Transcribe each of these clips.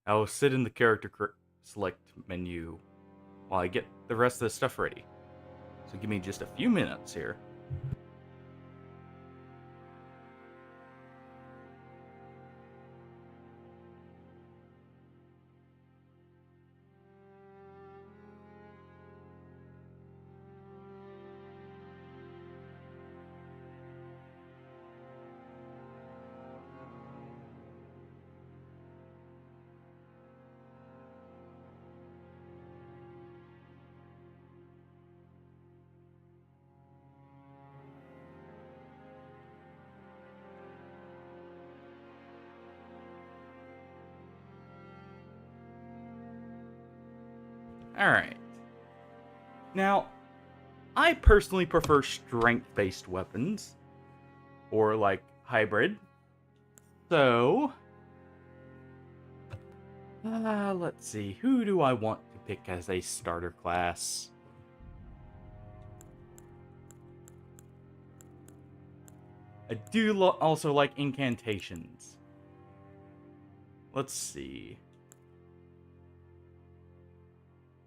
I'll sit in the character select menu while I get the rest of the stuff ready. So give me just a few minutes here. Alright. Now, I personally prefer strength-based weapons. Or, like, hybrid. So... let's see. Who do I want to pick as a starter class? I do also like incantations. Let's see.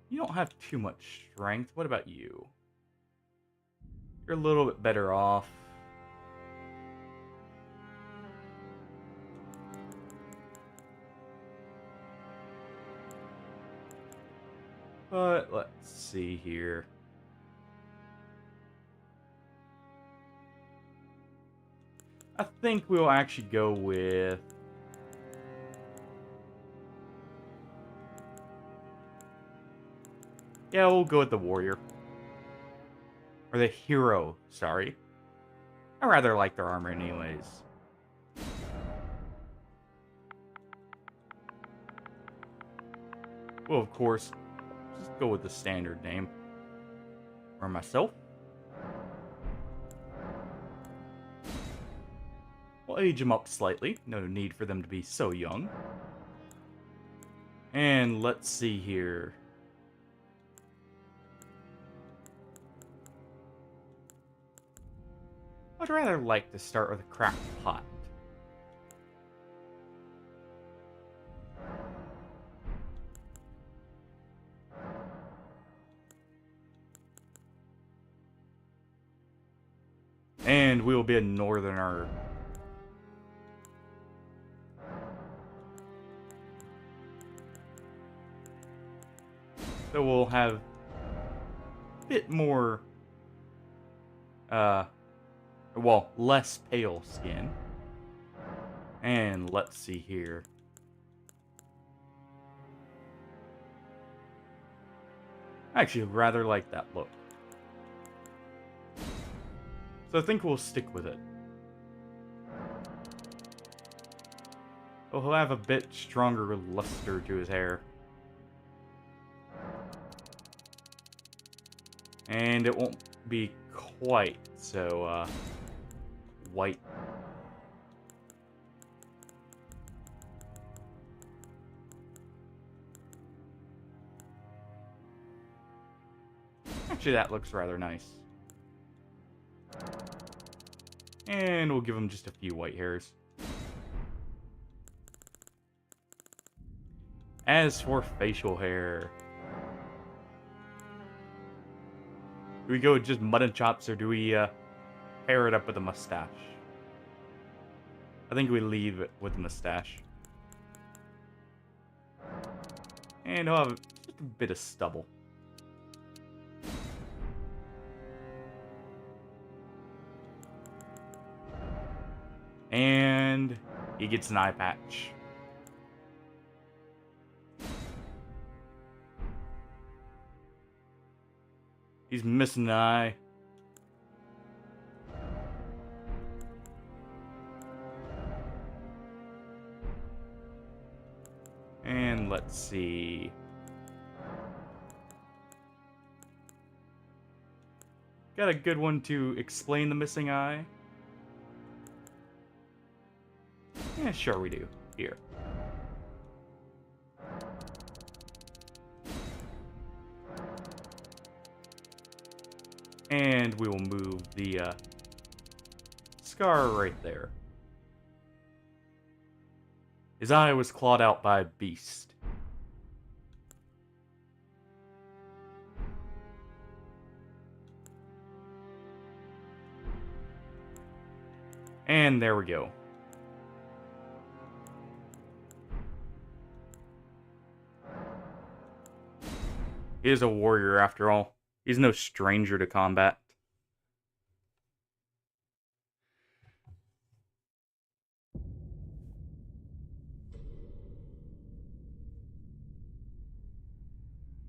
You don't have too much strength. What about you? You're a little bit better off. But let's see here. I think we'll actually go with... Yeah, we'll go with the warrior. Or the hero, sorry. I rather like their armor anyways. Well, of course, just go with the standard name. Or myself. We'll age them up slightly. No need for them to be so young. And let's see here. I'd rather like to start with a cracked pot. And we will be a northerner. So we'll have a bit more, well, less pale skin. And let's see here. I actually rather like that look. So I think we'll stick with it. He'll have a bit stronger luster to his hair. And it won't be quite so, white. Actually, that looks rather nice. And we'll give him just a few white hairs. As for facial hair... Do we go with just mutton chops, or do we, pair it up with a mustache? I think we leave it with a mustache. And he'll have just a bit of stubble. And he gets an eye patch. He's missing an eye. And let's see. Got a good one to explain the missing eye? Yeah, sure we do. Here. And we will move the scar right there. His eye was clawed out by a beast. And there we go. He is a warrior after all. He's no stranger to combat.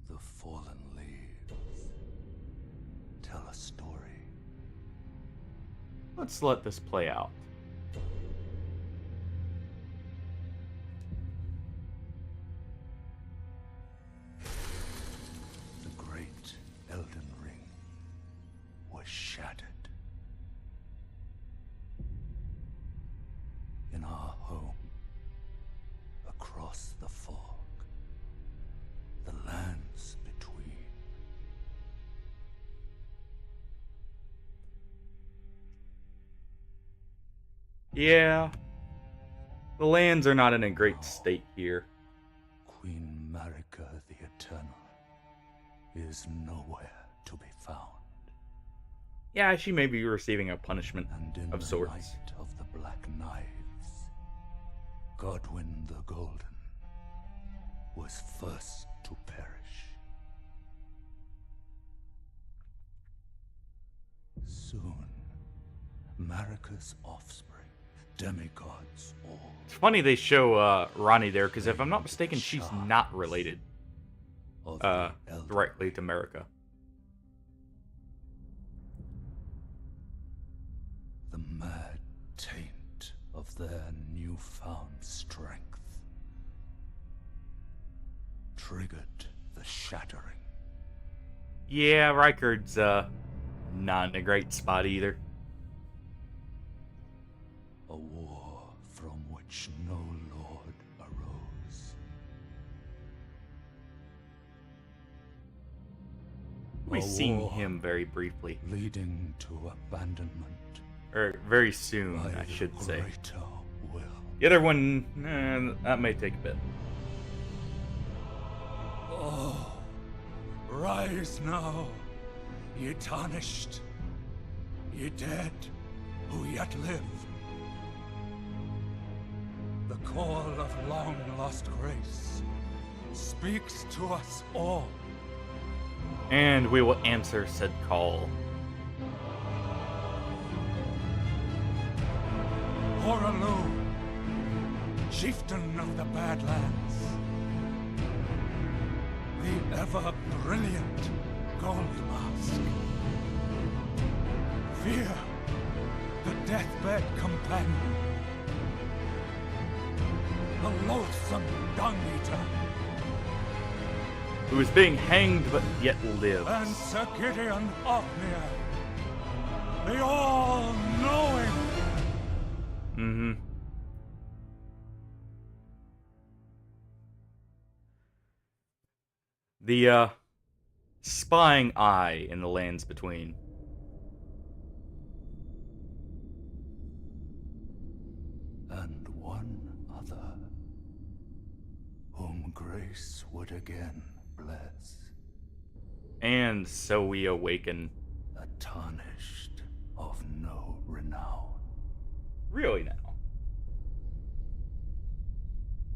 The fallen leaves tell a story. Let's let this play out. The great Elden Ring was shattered. In our home, across the fog, the lands between. Yeah. The lands are not in a great state here. Queen Marika the Eternal is nowhere to be found. Yeah, she may be receiving a punishment And in of the sorts. light of the Black Knives, Godwyn the Golden was first to perish. Soon, Marika's offspring, demigods all, It's funny they show Ronnie there, because if I'm not mistaken, she's not related of the Elden directly to America. the mad taint of their newfound strength triggered the shattering. Yeah, Rykard's not in a great spot either. A war from which no lord arose. We've A seen war him very briefly. leading to abandonment Or very soon, by I the should say. greater will. The other one, that may take a bit. Oh, rise now, ye tarnished, ye dead who yet live. The call of long-lost grace speaks to us all. And we will answer said call. Horalu, chieftain of the Badlands, the ever-brilliant Gold Mask. Fear, the deathbed companion, the loathsome Dung-Eater, Who is being hanged but yet lives. and Sir Gideon Ofnir, the all-knowing. Mm-hmm. The, spying eye in the lands between. And one other, whom grace would again bless, And so we awaken. a tarnished of no renown. Really now?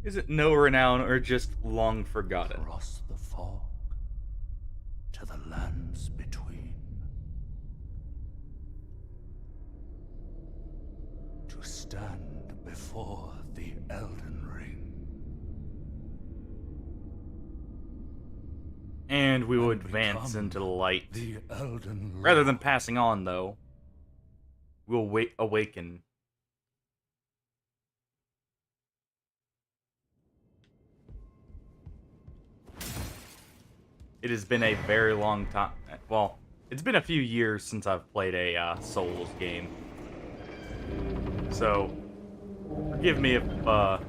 Is it no renown or just long forgotten? Across the fog, to the lands between, to stand before the Elden Ring. And we will And advance become into the light. The Elden Rather than Lord. passing on, though, we'll awaken. It has been a very long time. Well, it's been a few years since I've played a Souls game. So, forgive me if I'm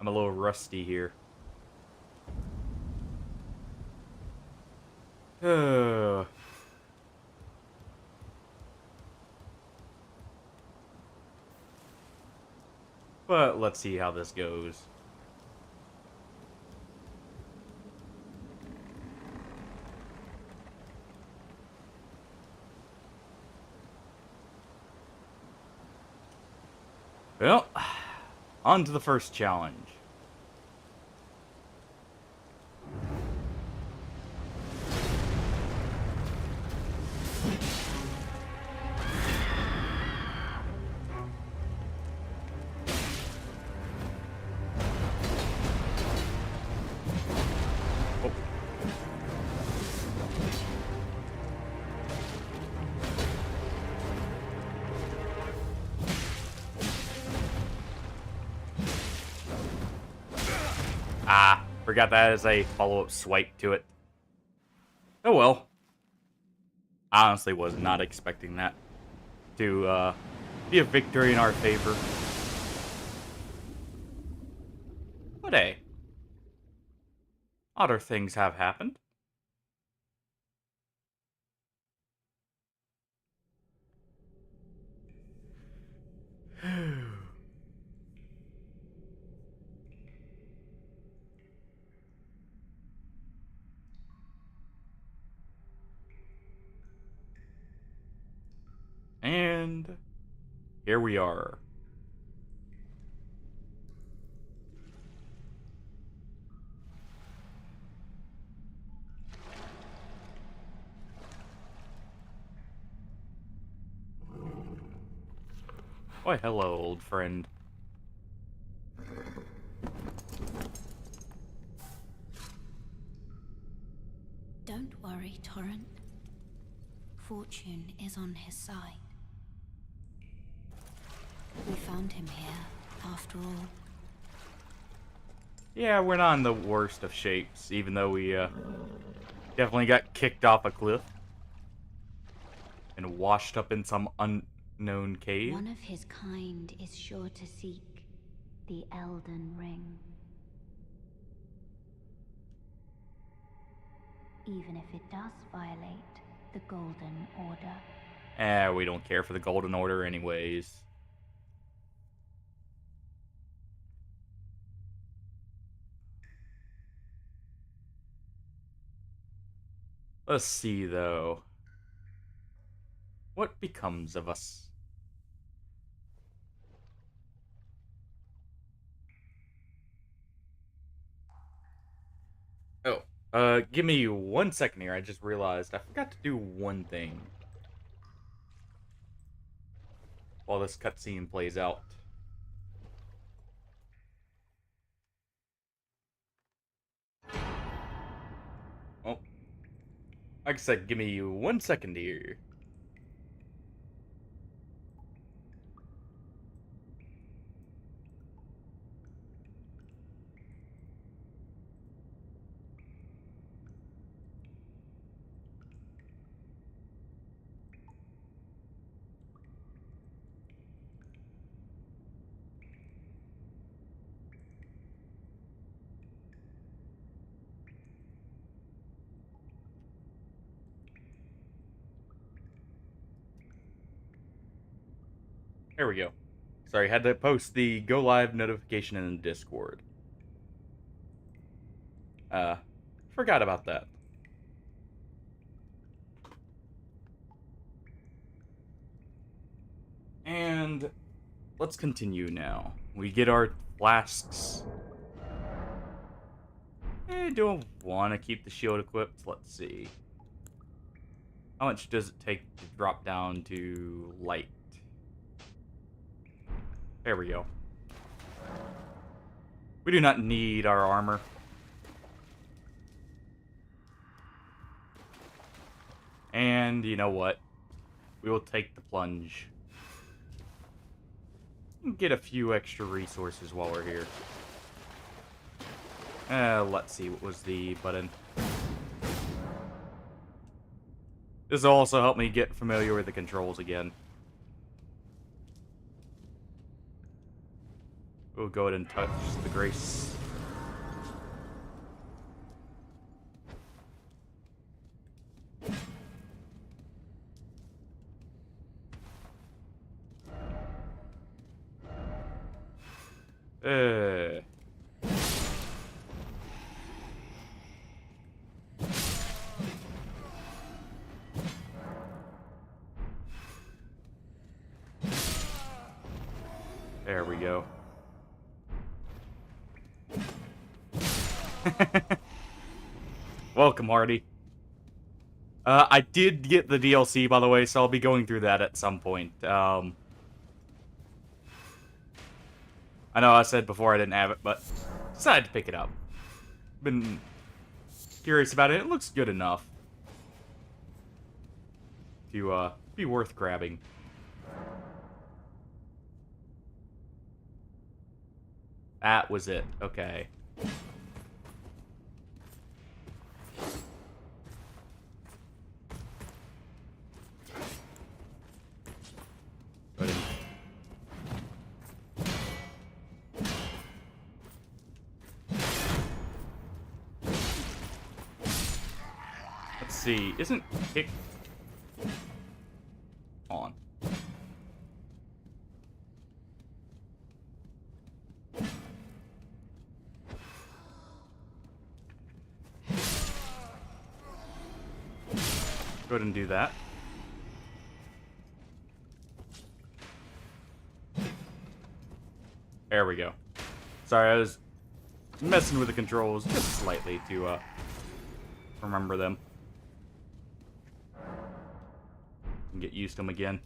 a little rusty here. But let's see how this goes. Well, on to the first challenge. Oh. Ah, forgot that as a follow-up swipe to it. Oh well. I honestly was not expecting that to be a victory in our favor. But hey, odder things have happened. And here we are. Why, hello, old friend. Don't worry, Torrent. Fortune is on his side. We found him here, after all. Yeah, we're not in the worst of shapes, even though we definitely got kicked off a cliff and washed up in some unknown cave. One of his kind is sure to seek the Elden Ring. Even if it does violate the Golden Order. We don't care for the Golden Order anyways. Let's see, though. What becomes of us? Oh, give me 1 second here. I just realized I forgot to do one thing while this cutscene plays out. Oh, like I said, give me 1 second here. There we go. Sorry, had to post the go live notification in the Discord. Forgot about that. And let's continue now. We get our flasks. Do I want to keep the shield equipped? Let's see. How much does it take to drop down to light? There we go. We do not need our armor. And you know what? We will take the plunge. Get a few extra resources while we're here. Let's see, what was the button? This will also help me get familiar with the controls again. We'll go ahead and touch the grace. Welcome, Hardy. I did get the DLC, by the way, so I'll be going through that at some point. I know I said before I didn't have it, but decided to pick it up. Been curious about it. It looks good enough to be worth grabbing. That was it. Okay. But let's see. Isn't kick on? Go ahead and do that. There we go. Sorry, I was messing with the controls just slightly to remember them. And get used to them again.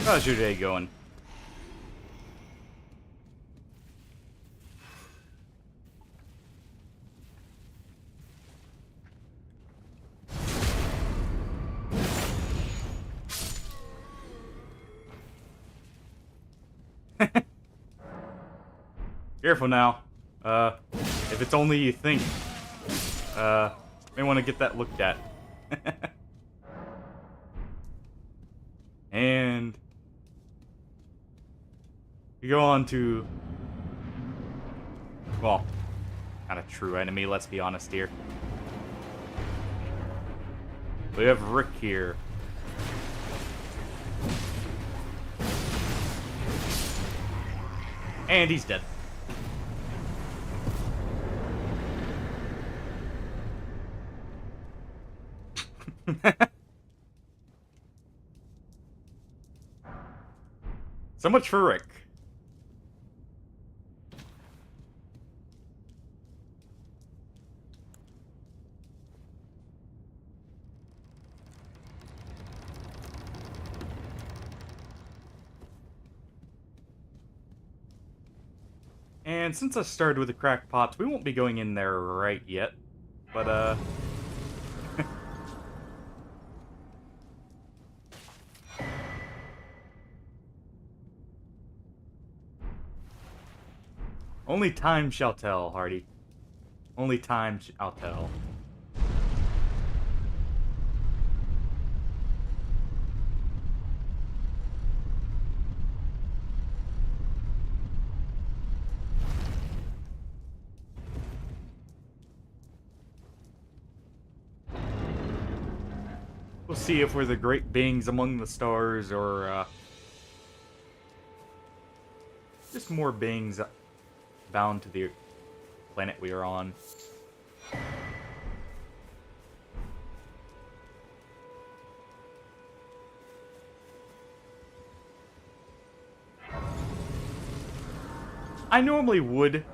How's your day going? Careful now. If it's only you think, may want to get that looked at. And we go on to, well, not a true enemy, let's be honest here. We have Rick here. And he's dead. So much for Rick. And since I started with the crackpots, we won't be going in there right yet. But, only time shall tell, Hardy. Only time shall tell. We'll see if we're the great beings among the stars, or, just more beings bound to the planet we are on. I normally would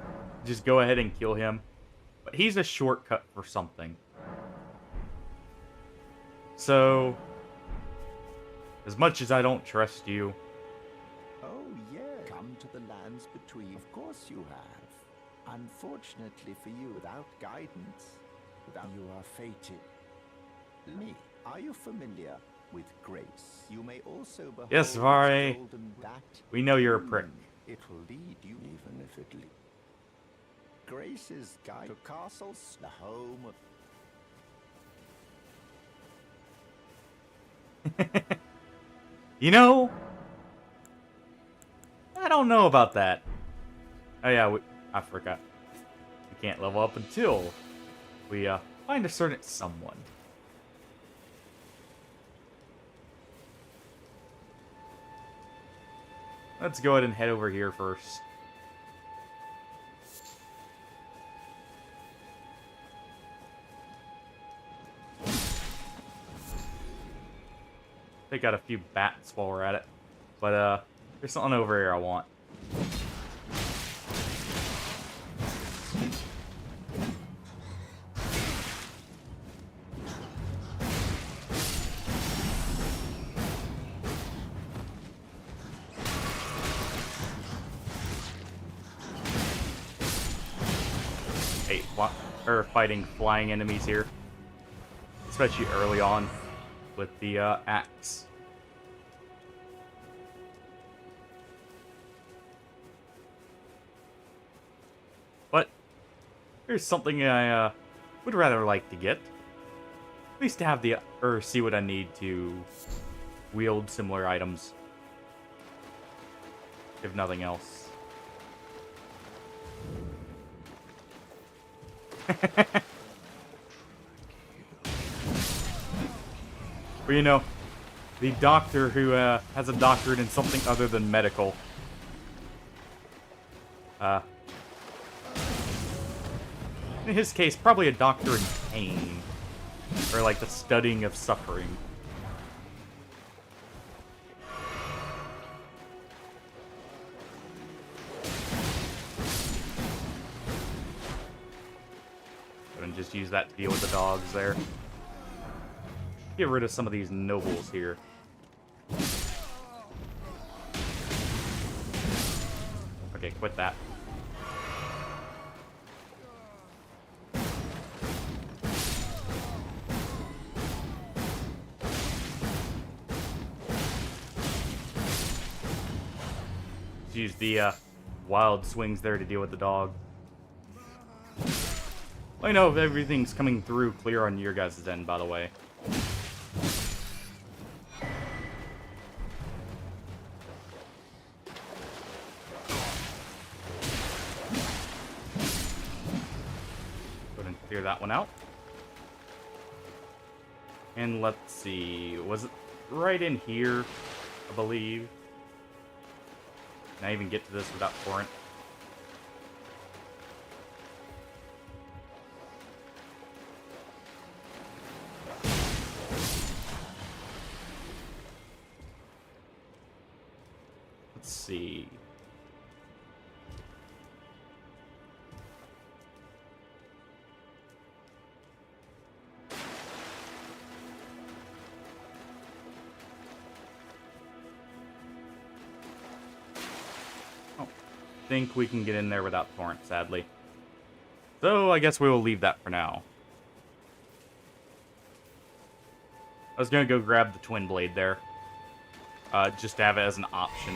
just go ahead and kill him, but he's a shortcut for something. So, as much as I don't trust you... Oh, yeah. Come to the lands between. Of course you have. Unfortunately for you, without guidance, you are fated. Me, are you familiar with grace? You may also behold Yes, Vare. golden bat. We know you're a prick. It will lead you, even if it Grace is guide to castles, the home of... You know, I don't know about that. Oh yeah, I forgot. We can't level up until we find a certain someone. Let's go ahead and head over here first. take out a few bats while we're at it. But, there's something over here I want. Hey, fighting flying enemies here. Especially early on with the, axe. But here's something I would rather like to get. At least to have the or see what I need to wield similar items. If nothing else. But you know, the doctor who has a doctorate in something other than medical. In his case, probably a doctor in pain. Or like the studying of suffering. And just use that to deal with the dogs there. Get rid of some of these nobles here. Okay, quit that. Use the wild swings there to deal with the dog. Let me know if everything's coming through clear on your guys' end, by the way. Go ahead and clear that one out. And let's see, was it right in here, I believe? Can I even get to this without torrent? Let's see. Think we can get in there without torrent, sadly. So I guess we will leave that for now. I was gonna go grab the twin blade there. Just to have it as an option.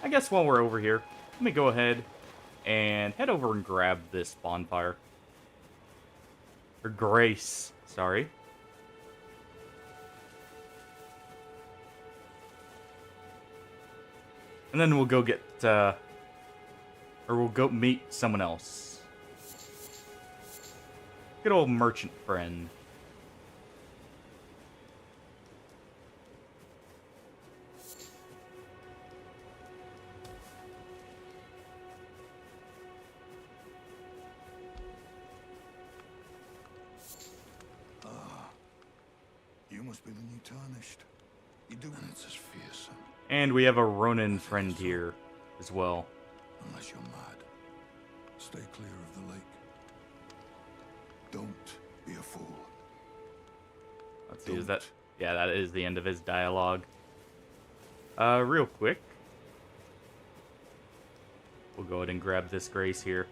I guess while we're over here, let me go ahead and head over and grab this bonfire. Or grace, sorry. And then we'll go get, or we'll go meet someone else. Good old merchant friend. You must be the new Tarnished. You do, and it's as fearsome. And we have a Ronin friend here as well. Unless you're mad. Stay clear of the lake. Don't be a fool. Let's see, is that... Yeah, that is the end of his dialogue. Real quick. We'll go ahead and grab this grace here.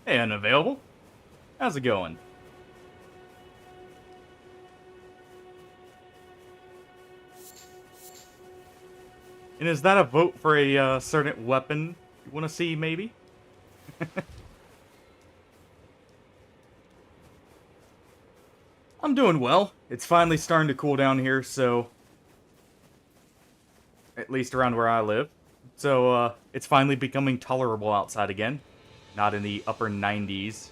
Hey, unavailable. How's it going? And is that a vote for a certain weapon you want to see, maybe? I'm doing well. It's finally starting to cool down here, so... At least around where I live. So, it's finally becoming tolerable outside again. Not in the upper 90s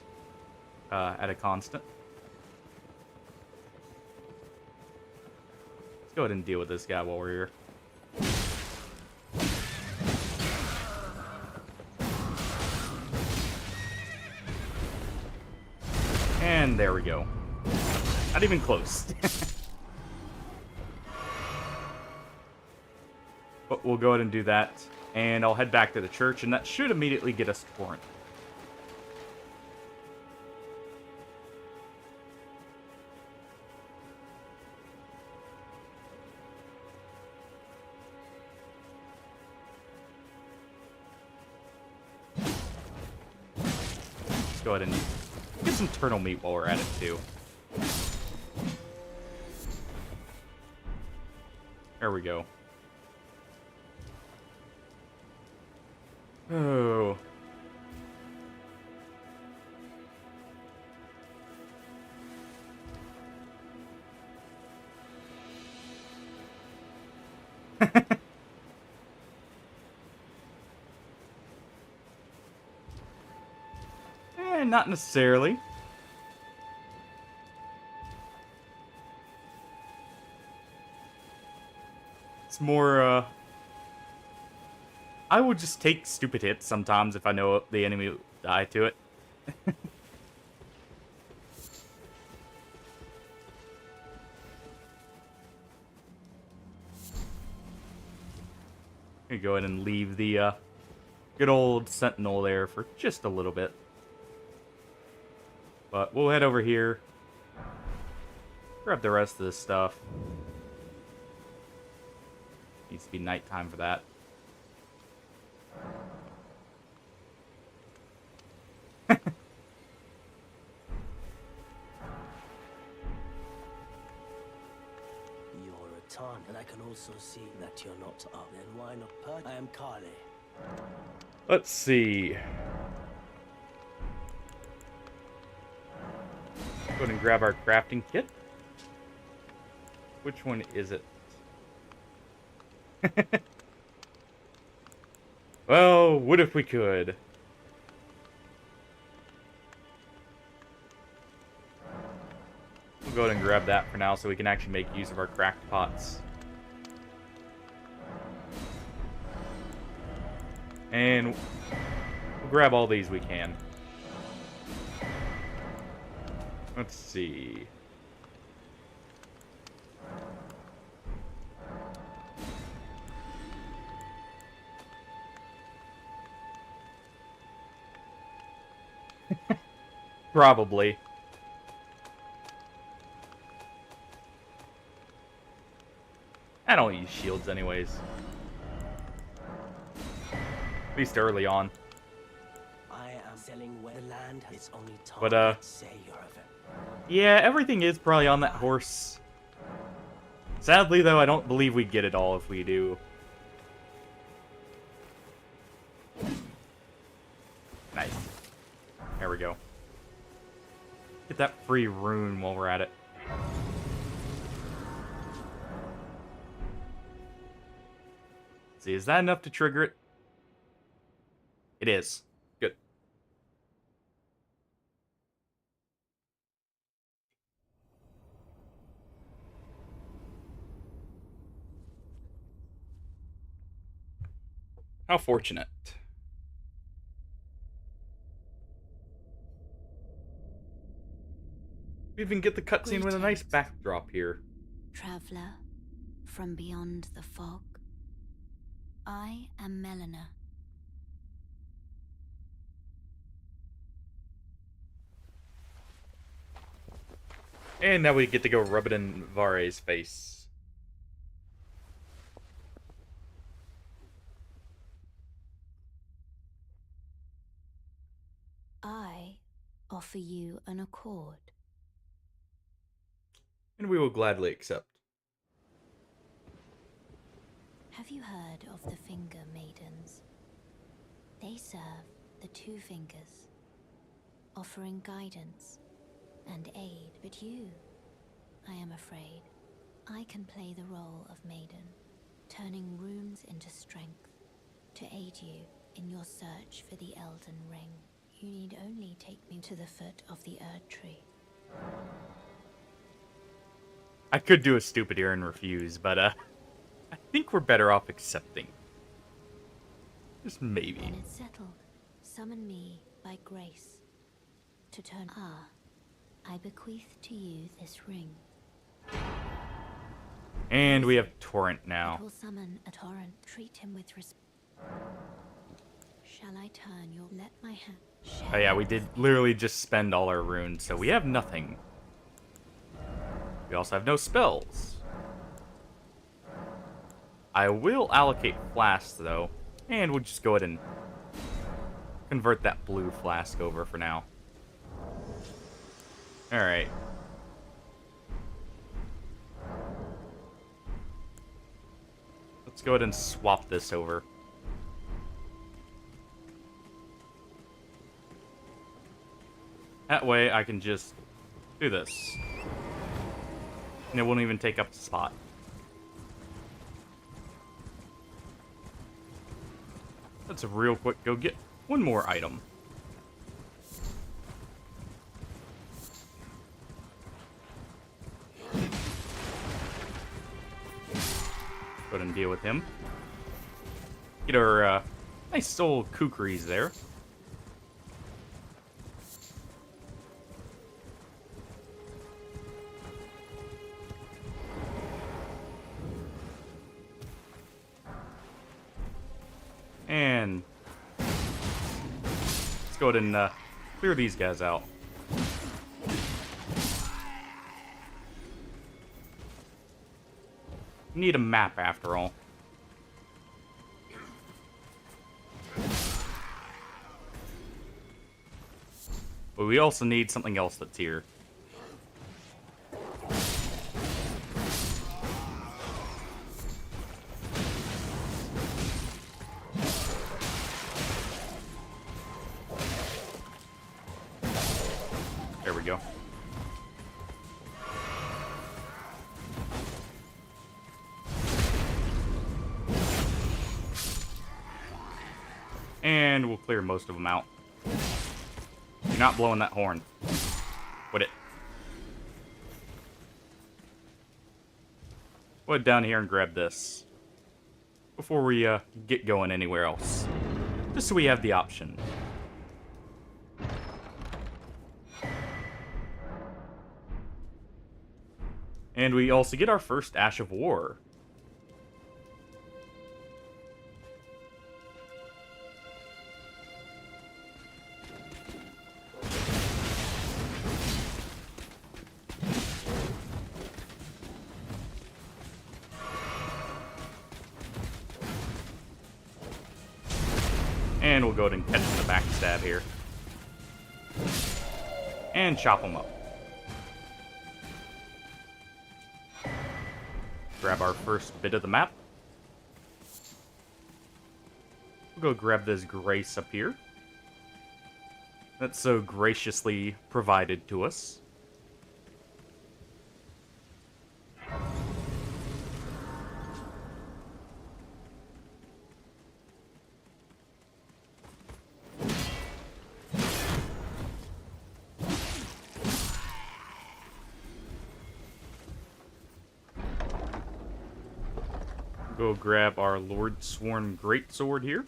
at a constant. go ahead and deal with this guy while we're here. And there we go. Not even close. But we'll go ahead and do that. And I'll head back to the church, and that should immediately get us to Corinth. Let's go ahead and get some turtle meat while we're at it, too. There we go. Oh. Not necessarily. It's more, I would just take stupid hits sometimes if I know the enemy will die to it. Gonna go ahead and leave the good old sentinel there for just a little bit. But we'll head over here, grab the rest of this stuff. Needs to be nighttime for that. You're a Tarn, and I can also see that you're not up. Then why not I am Kale. Let's see. Go ahead and grab our crafting kit. Which one is it? Well, what if we could? We'll go ahead and grab that for now so we can actually make use of our cracked pots. And we'll grab all these we can. Let's see. Probably. I don't use shields anyways. At least early on. I am selling where the land is only time. But, say you're of it. yeah, everything is probably on that horse. Sadly, though, I don't believe we get it all if we do. Nice. There we go. Get that free rune while we're at it. See, is that enough to trigger it? It is. Good. How fortunate. We even get the cutscene with a nice backdrop here. Traveler from beyond the fog, I am Melina. And now we get to go rub it in Vare's face. I offer you an accord. And we will gladly accept. Have you heard of the Finger Maidens? They serve the Two Fingers, offering guidance and aid. But you, I am afraid, I can play the role of Maiden, turning runes into strength to aid you in your search for the Elden Ring. You need only take me to the foot of the Erd Tree. I could do a stupid ear and refuse, but I think we're better off accepting. Just maybe. Then it's settled. Summon me by grace to turn. I bequeath to you this ring. And we have Torrent It now. will summon a torrent. Treat him with respect. Shall I turn your? Let my hand. Oh yeah, we did literally just spend all our runes, so we have nothing. We also have no spells. I will allocate flasks, though, and we'll just go ahead and convert that blue flask over for now. Alright. Let's go ahead and swap this over. That way I can just do this. And it won't even take up the spot. Let's real quick go get one more item. Go ahead and deal with him. Get our nice little kukris there. And let's go ahead and clear these guys out. Need a map after all. But we also need something else that's here. There we go. And we'll clear most of them out. You're not blowing that horn. Quit it. Go ahead down here and grab this. Before we get going anywhere else. Just so we have the option. And we also get our first Ash of War. And we'll go ahead and catch him in the backstab here. And chop him up. Grab our first bit of the map. We'll go grab this grace up here. That's so graciously provided to us. Go grab our Lord Sworn Greatsword here.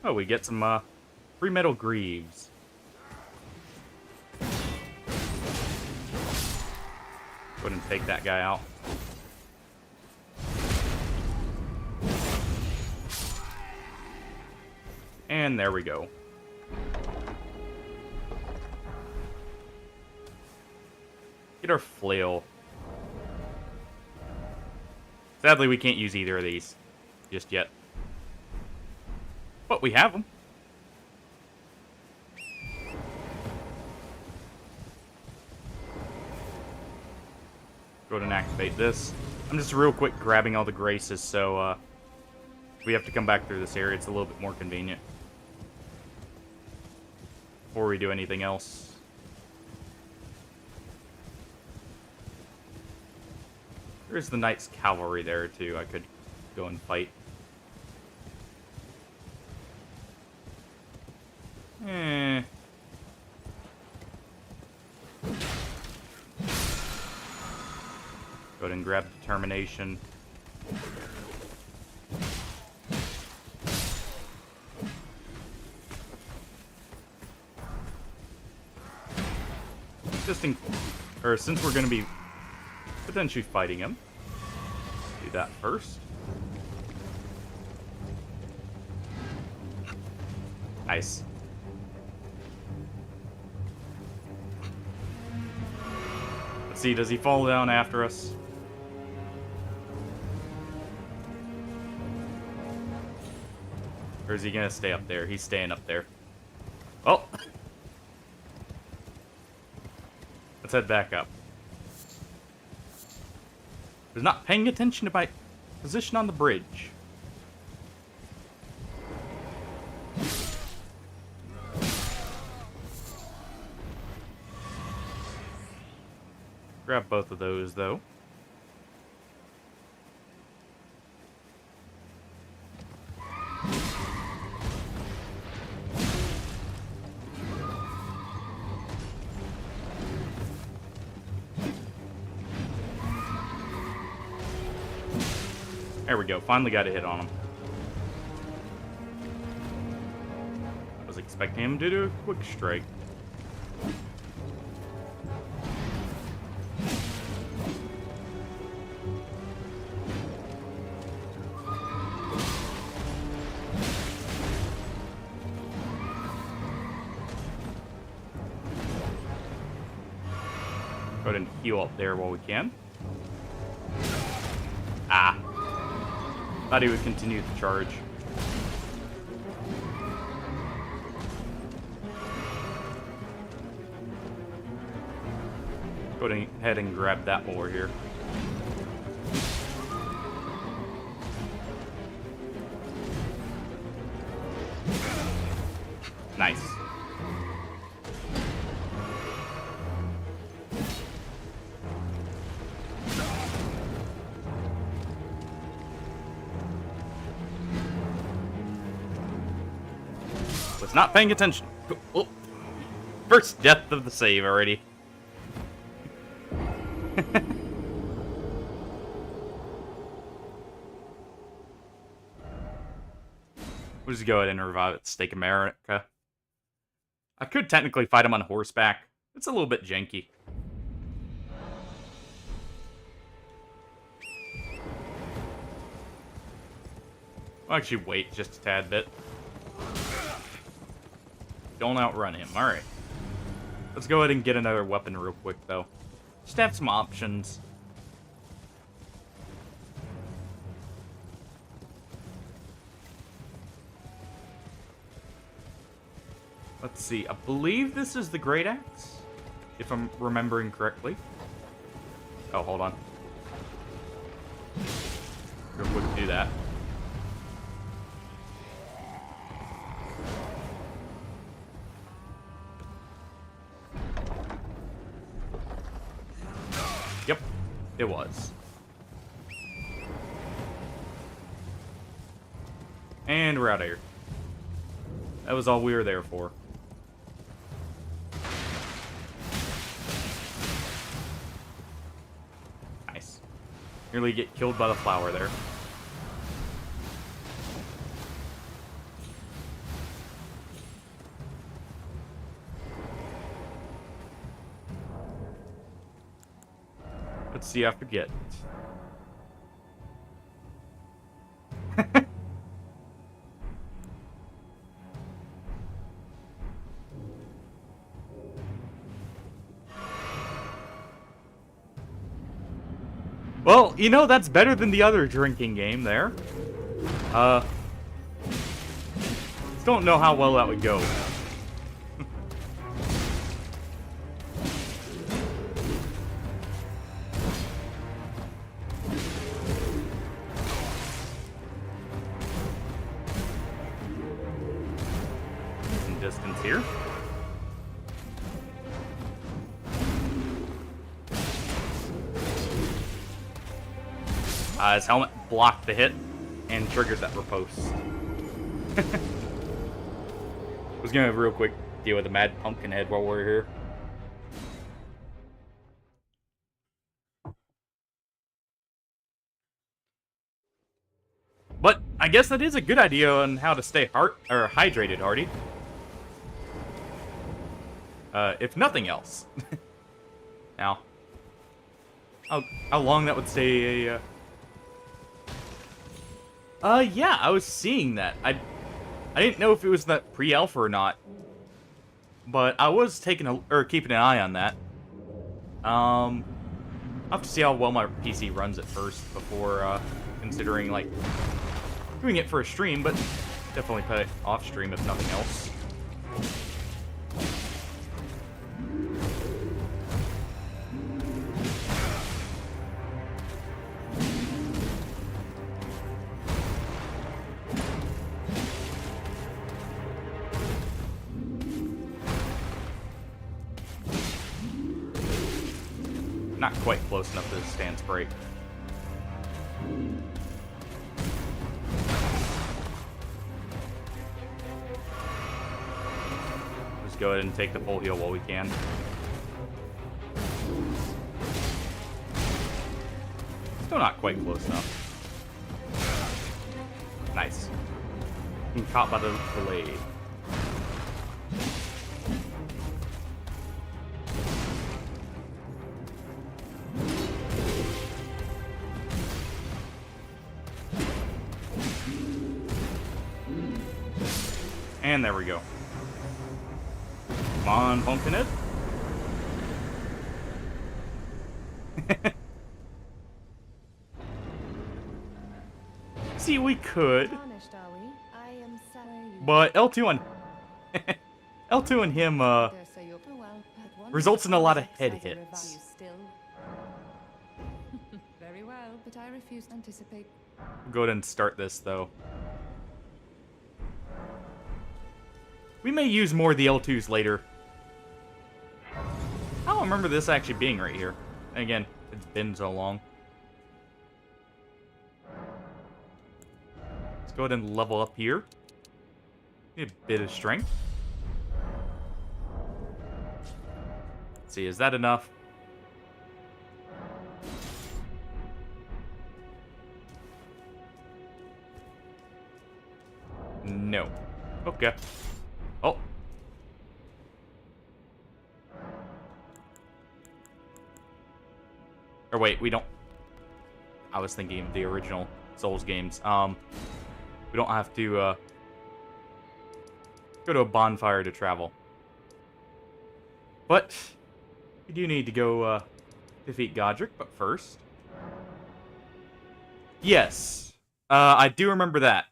Oh, we get some free metal greaves. Go ahead and take that guy out. And there we go. Get our flail. Sadly, we can't use either of these just yet. But we have them. Go ahead and activate this. I'm just real quick grabbing all the graces, so we have to come back through this area. It's a little bit more convenient. Before we do anything else. There's the Knight's Cavalry there, too. I could go go and fight. Eh. Go ahead and grab determination. Since we're going to be potentially fighting him, do that first. Nice. Let's see, does he fall down after us? Or is he gonna stay up there? He's staying up there. Oh! Let's head back up. He's not paying attention to my position on the bridge. Grab both of those, though. There we go. Finally got a hit on him. I was expecting him to do a quick strike. Go ahead and heal up there while we can. Ah. Thought he would continue to charge. Go ahead and grab that while we're here. Nice. Was not paying attention. Oh. First death of the save already. We'll just go ahead and revive at Stake America. I could technically fight him on horseback. It's a little bit janky. I'll actually wait just a tad bit. Don't outrun him. Alright. Let's go ahead and get another weapon real quick, though. Just have some options. Let's see. I believe this is the Great Axe, if I'm remembering correctly. Oh, hold on. Real quick, do that. Yep, it was. And we're out of here. That was all we were there for. Nice. Nearly get killed by the flower there. Let's see, I forget. Well, you know, that's better than the other drinking game there. Just don't know how well that would go. Some distance here. His helmet blocked the hit. and triggers that riposte. Was gonna real quick deal with the Mad Pumpkinhead while we're here. But I guess that is a good idea on how to stay hydrated, Hardy. If nothing else. Now, how long that would stay a... yeah, I was seeing that. I didn't know if it was that pre-alpha or not, but I was keeping an eye on that. I'll have to see how well my PC runs at first before considering like doing it for a stream, but definitely put it off stream if nothing else. Not quite close enough to the stance break. Let's go ahead and take the full heal while we can. Still not quite close enough. Nice. Being caught by the blade. And there we go. Come on, Pumpkinhead. See, we could. But L2 on... L2 and him, results in a lot of head hits. Very well, but I refuse to anticipate. We'll go ahead and start this, though. We may use more of the L2s later. I don't remember this actually being right here. And again, it's been so long. Let's go ahead and level up here. Need a bit of strength. Let's see, is that enough? No. Okay. Oh. Or wait, we don't... I was thinking of the original Souls games. We don't have to, go to a bonfire to travel. But, we do need to go, defeat Godric, but first... Yes. I do remember that.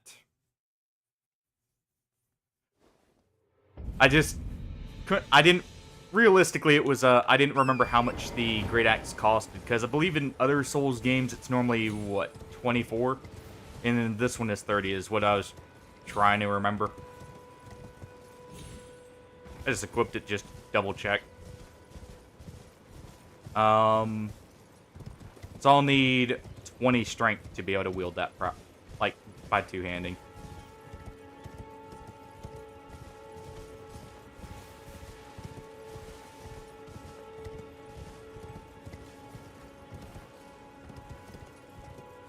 I didn't, realistically, it was, I didn't remember how much the Great Axe cost, because I believe in other Souls games, it's normally, what, 24? And then this one is 30, is what I was trying to remember. I just equipped it, just double check. So I'll need 20 strength to be able to wield that, like, by two-handing.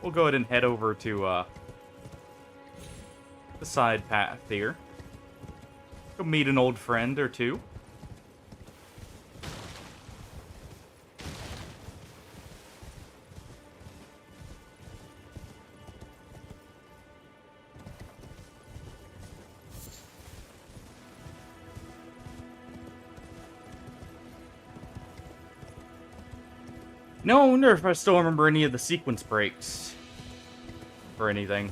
We'll go ahead and head over to the side path here. Go meet an old friend or two. No, I wonder if I still remember any of the sequence breaks. Or anything.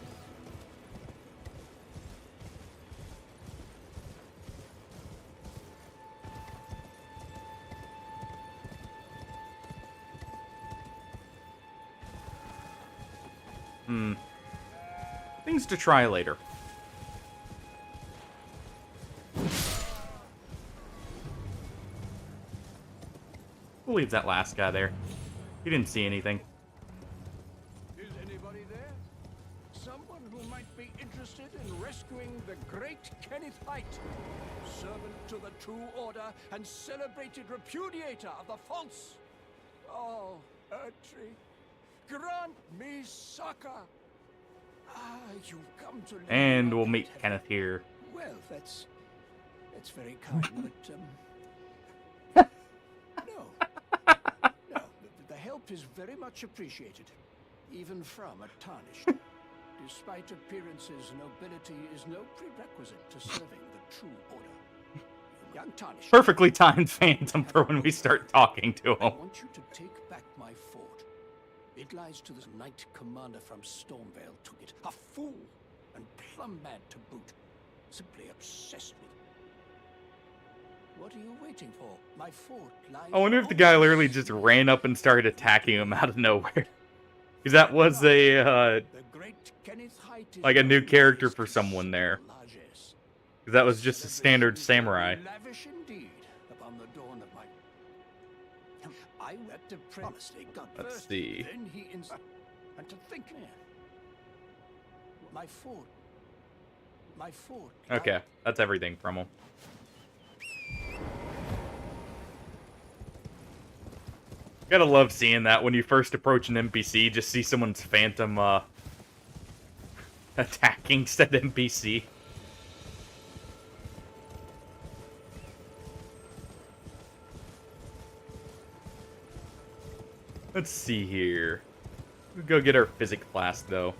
Things to try later. We'll leave that last guy there. He didn't see anything. Is anybody there? someone who might be interested in rescuing the great Kenneth Height, servant to the true order and celebrated repudiator of the false. Oh, Erdtree, grant me succor. Ah, you've come to live And in we'll my meet heaven. Kenneth here. Well, that's very kind, but no, the help is very much appreciated, even from a tarnished. Despite appearances, nobility is no prerequisite to serving the true order. Young tarnished. Perfectly timed Phantom for when we start talking to I him. want you to take back my fort. It lies to the knight commander from Stormvale took it. A fool and plumb mad to boot. Simply obsessed with. What are you waiting for? My fort lies. I wonder if the guy literally just ran up and started attacking him out of nowhere. Because that was a, The great Kenneth Height is like a new known character as for the someone there. largesse. Because that was just a standard Celebrations samurai. lavish indeed upon the dawn of my. I wept to pray. Honestly, God Let's first, see. then he and to think, man. My fort. My fort. Okay, that's everything from him. Gotta love seeing that when you first approach an NPC, just see someone's phantom, attacking said NPC. Let's see here. We'll go get our physics class, though.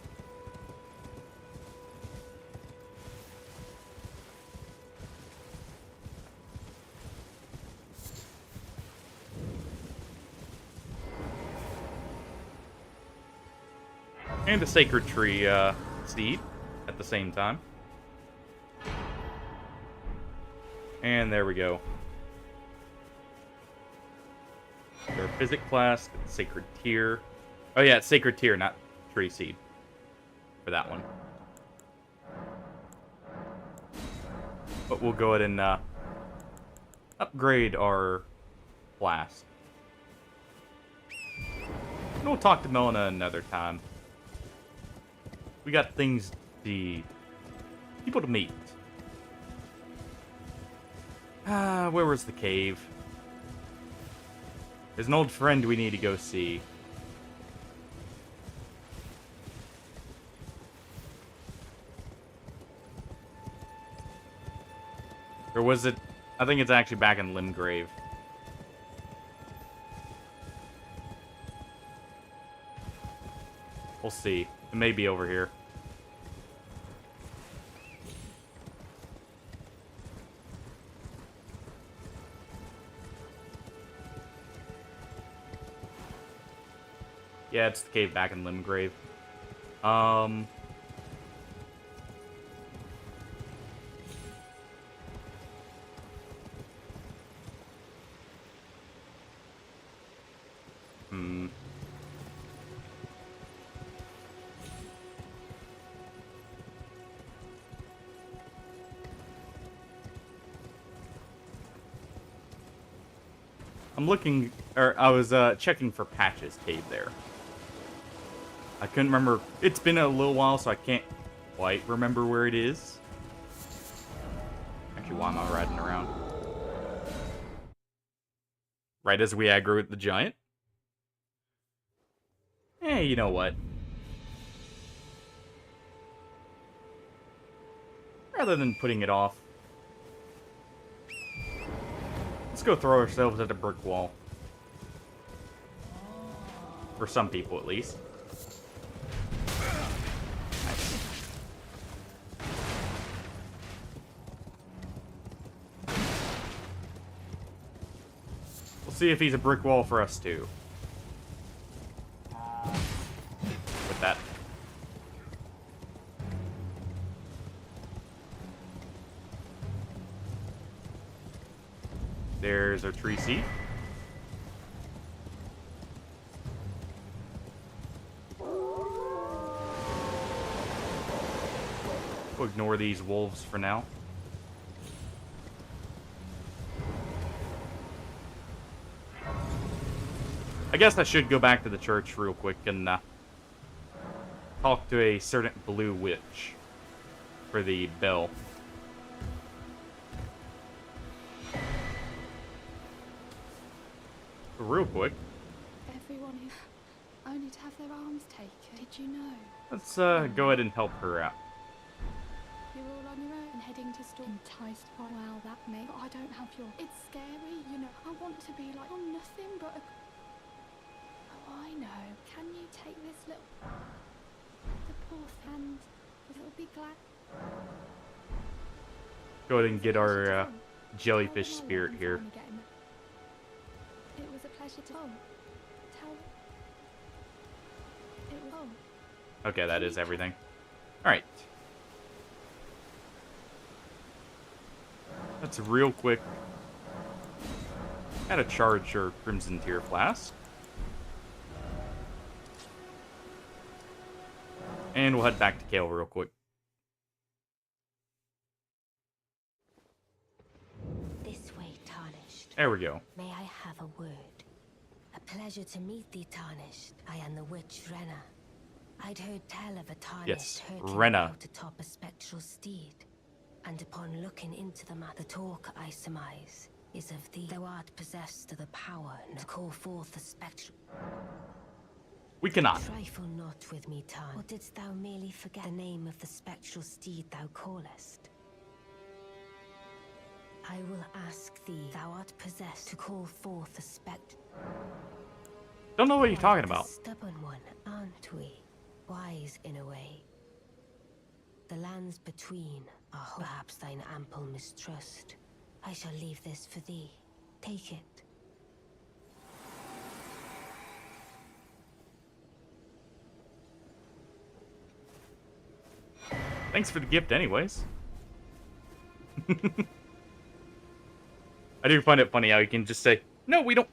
And a sacred tree seed at the same time. And there we go. Our physics class, sacred tier. Oh yeah, it's sacred tier, not tree seed. For that one. But we'll go ahead and upgrade our class. And we'll talk to Melina another time. We got things people to meet. Where was the cave? There's an old friend we need to go see. Or was it? I think it's actually back in Limgrave. We'll see. It may be over here. Yeah, it's the cave back in Limgrave. I'm looking, or I was checking for Patch's cave there. I couldn't remember. It's been a little while, so I can't quite remember where it is. Actually, why am I riding around? Right as we aggro the giant? Hey, you know what? Rather than putting it off, let's go throw ourselves at a brick wall. For some people, at least. Nice. We'll see if he's a brick wall for us, too. With that. There's our tree seed. We'll ignore these wolves for now. I guess I should go back to the church real quick and talk talk to a certain blue witch for the bell. Real quick, Everyone who only to have their arms taken. Did you know? let's go ahead and help her out. You're all on your own and heading to store. Enticed. Oh, well, that may. But I don't have your. It's scary, you know. I want to be like, oh, nothing but a. Oh, I know. Can you take this little. The poor hand. It'll be glad. Go ahead and get our jellyfish spirit here. It was a pleasure to. Tell. It was. Okay, that is everything. Alright. Let's real quick. Gotta charge your Crimson Tear Flask. And we'll head back to Kale real quick. This way, Tarnished. There we go. May I have a word? A pleasure to meet thee, Tarnished. I am the witch Renna. I'd heard tell of a Tarnished Yes, hurting Renna. out atop a spectral steed. And upon looking into the matter, the talk, I surmise, is of thee. Thou art possessed of the power to call forth the spectral. We cannot. Trifle not with me, Tarn. Or didst thou merely forget the name of the spectral steed thou callest? I will ask thee, thou art possessed to call forth the spect. Don't know what you're talking Quite a about. stubborn one, aren't we? Wise in a way. The lands between are perhaps thine ample mistrust. I shall leave this for thee. Take it. Thanks for the gift anyways. I do find it funny how you can just say, no, we don't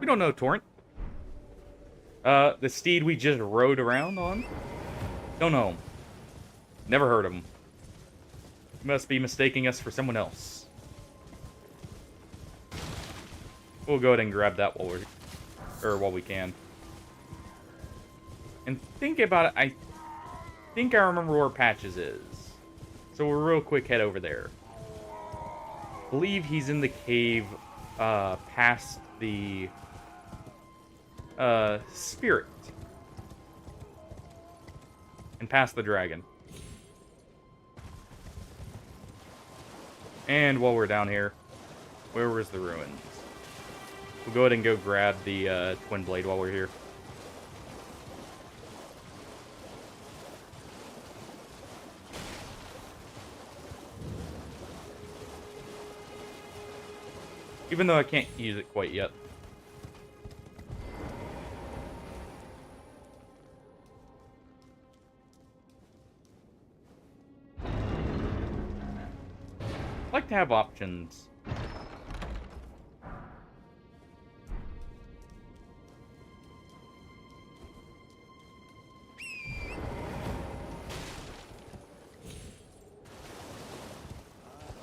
know Torrent. The steed we just rode around on? Don't know him. Never heard of him. You must be mistaking us for someone else. We'll go ahead and grab that while we can. And think about it, I think I remember where Patches is. So we'll real quick head over there. I believe he's in the cave past the spirit. And past the dragon. And while we're down here, where was the ruins? We'll go ahead and go grab the twin blade while we're here. Even though I can't use it quite yet. I like to have options.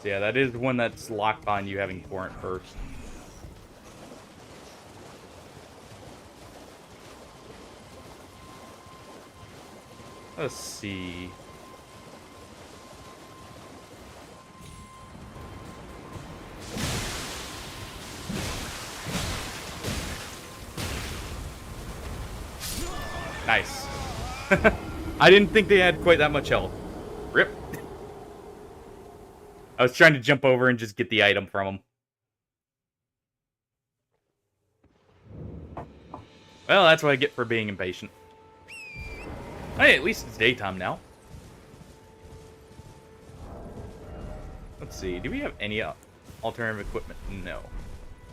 So yeah, that is one that's locked on you having Torrent first. Let's see. Nice. I didn't think they had quite that much health. Rip. I was trying to jump over and just get the item from him. Well, that's what I get for being impatient. Hey, at least it's daytime now. Let's see, do we have any alternative equipment? No.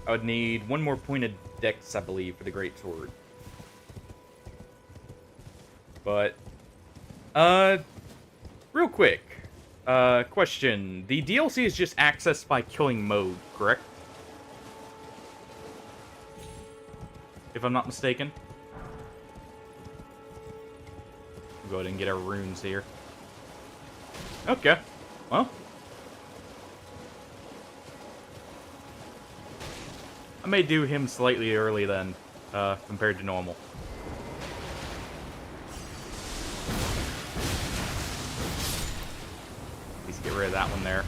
I would need one more pointed dex, I believe, for the great sword. But, real quick, question. The DLC is just accessed by killing mode, correct? If I'm not mistaken. We'll go ahead and get our runes here. Okay. Well. I may do him slightly early then, compared to normal. Get rid of that one there.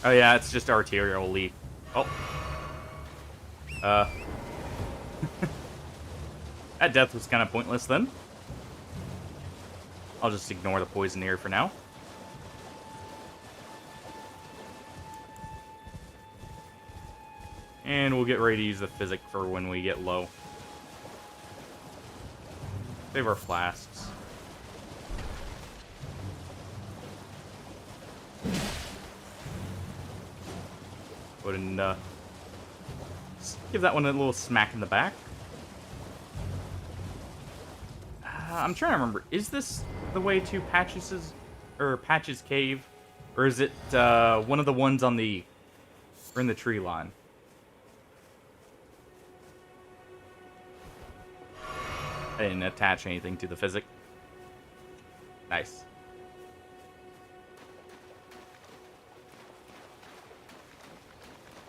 Oh yeah, it's just arterial leak. Oh. That death was kind of pointless then. I'll just ignore the poison here for now. And we'll get ready to use the physic for when we get low. Save our flasks. Go ahead and give that one a little smack in the back. I'm trying to remember. Is this the way to Patch's cave, or is it one of the ones on the in the tree line? I didn't attach anything to the physic. Nice.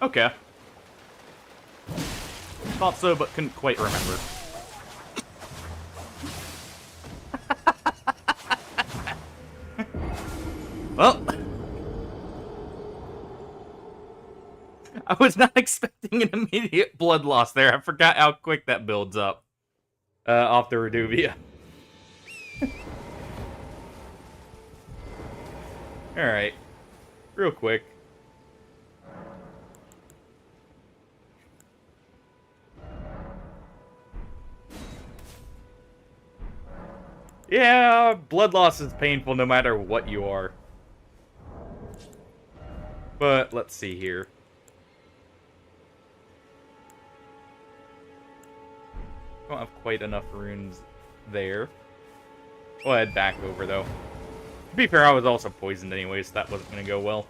Okay. Thought so, but couldn't quite remember. Well, I was not expecting an immediate blood loss there. I forgot how quick that builds up off the Reduvia. Alright. Real quick. Yeah, blood loss is painful no matter what you are. But let's see here. Don't have quite enough runes there. We'll head back over though. To be fair, I was also poisoned anyway, so that wasn't going to go well.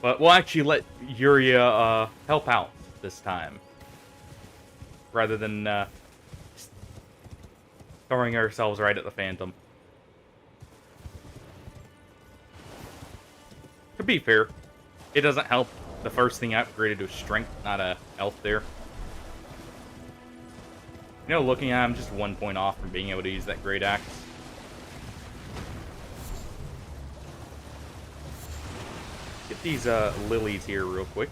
But we'll actually let Yuria help out this time. Rather than throwing ourselves right at the Phantom. To be fair, it doesn't help. The first thing I upgraded was Strength, not a health there. You know, looking at it, I'm just 1 point off from being able to use that Great Axe. Get these lilies here real quick.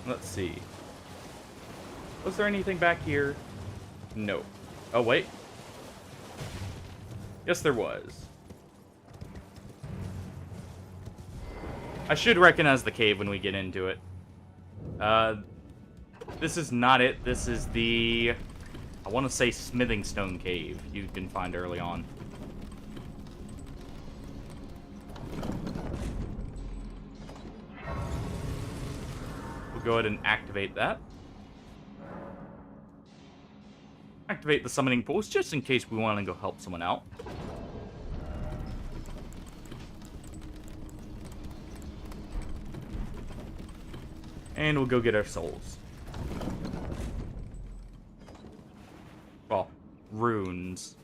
Let's see. Was there anything back here? No. Oh, wait. Yes, there was. I should recognize the cave when we get into it. This is not it. This is the... I want to say Smithing Stone Cave you can find early on. We'll go ahead and activate that. Activate the summoning pools just in case we want to go help someone out. And we'll go get our souls. Well, runes.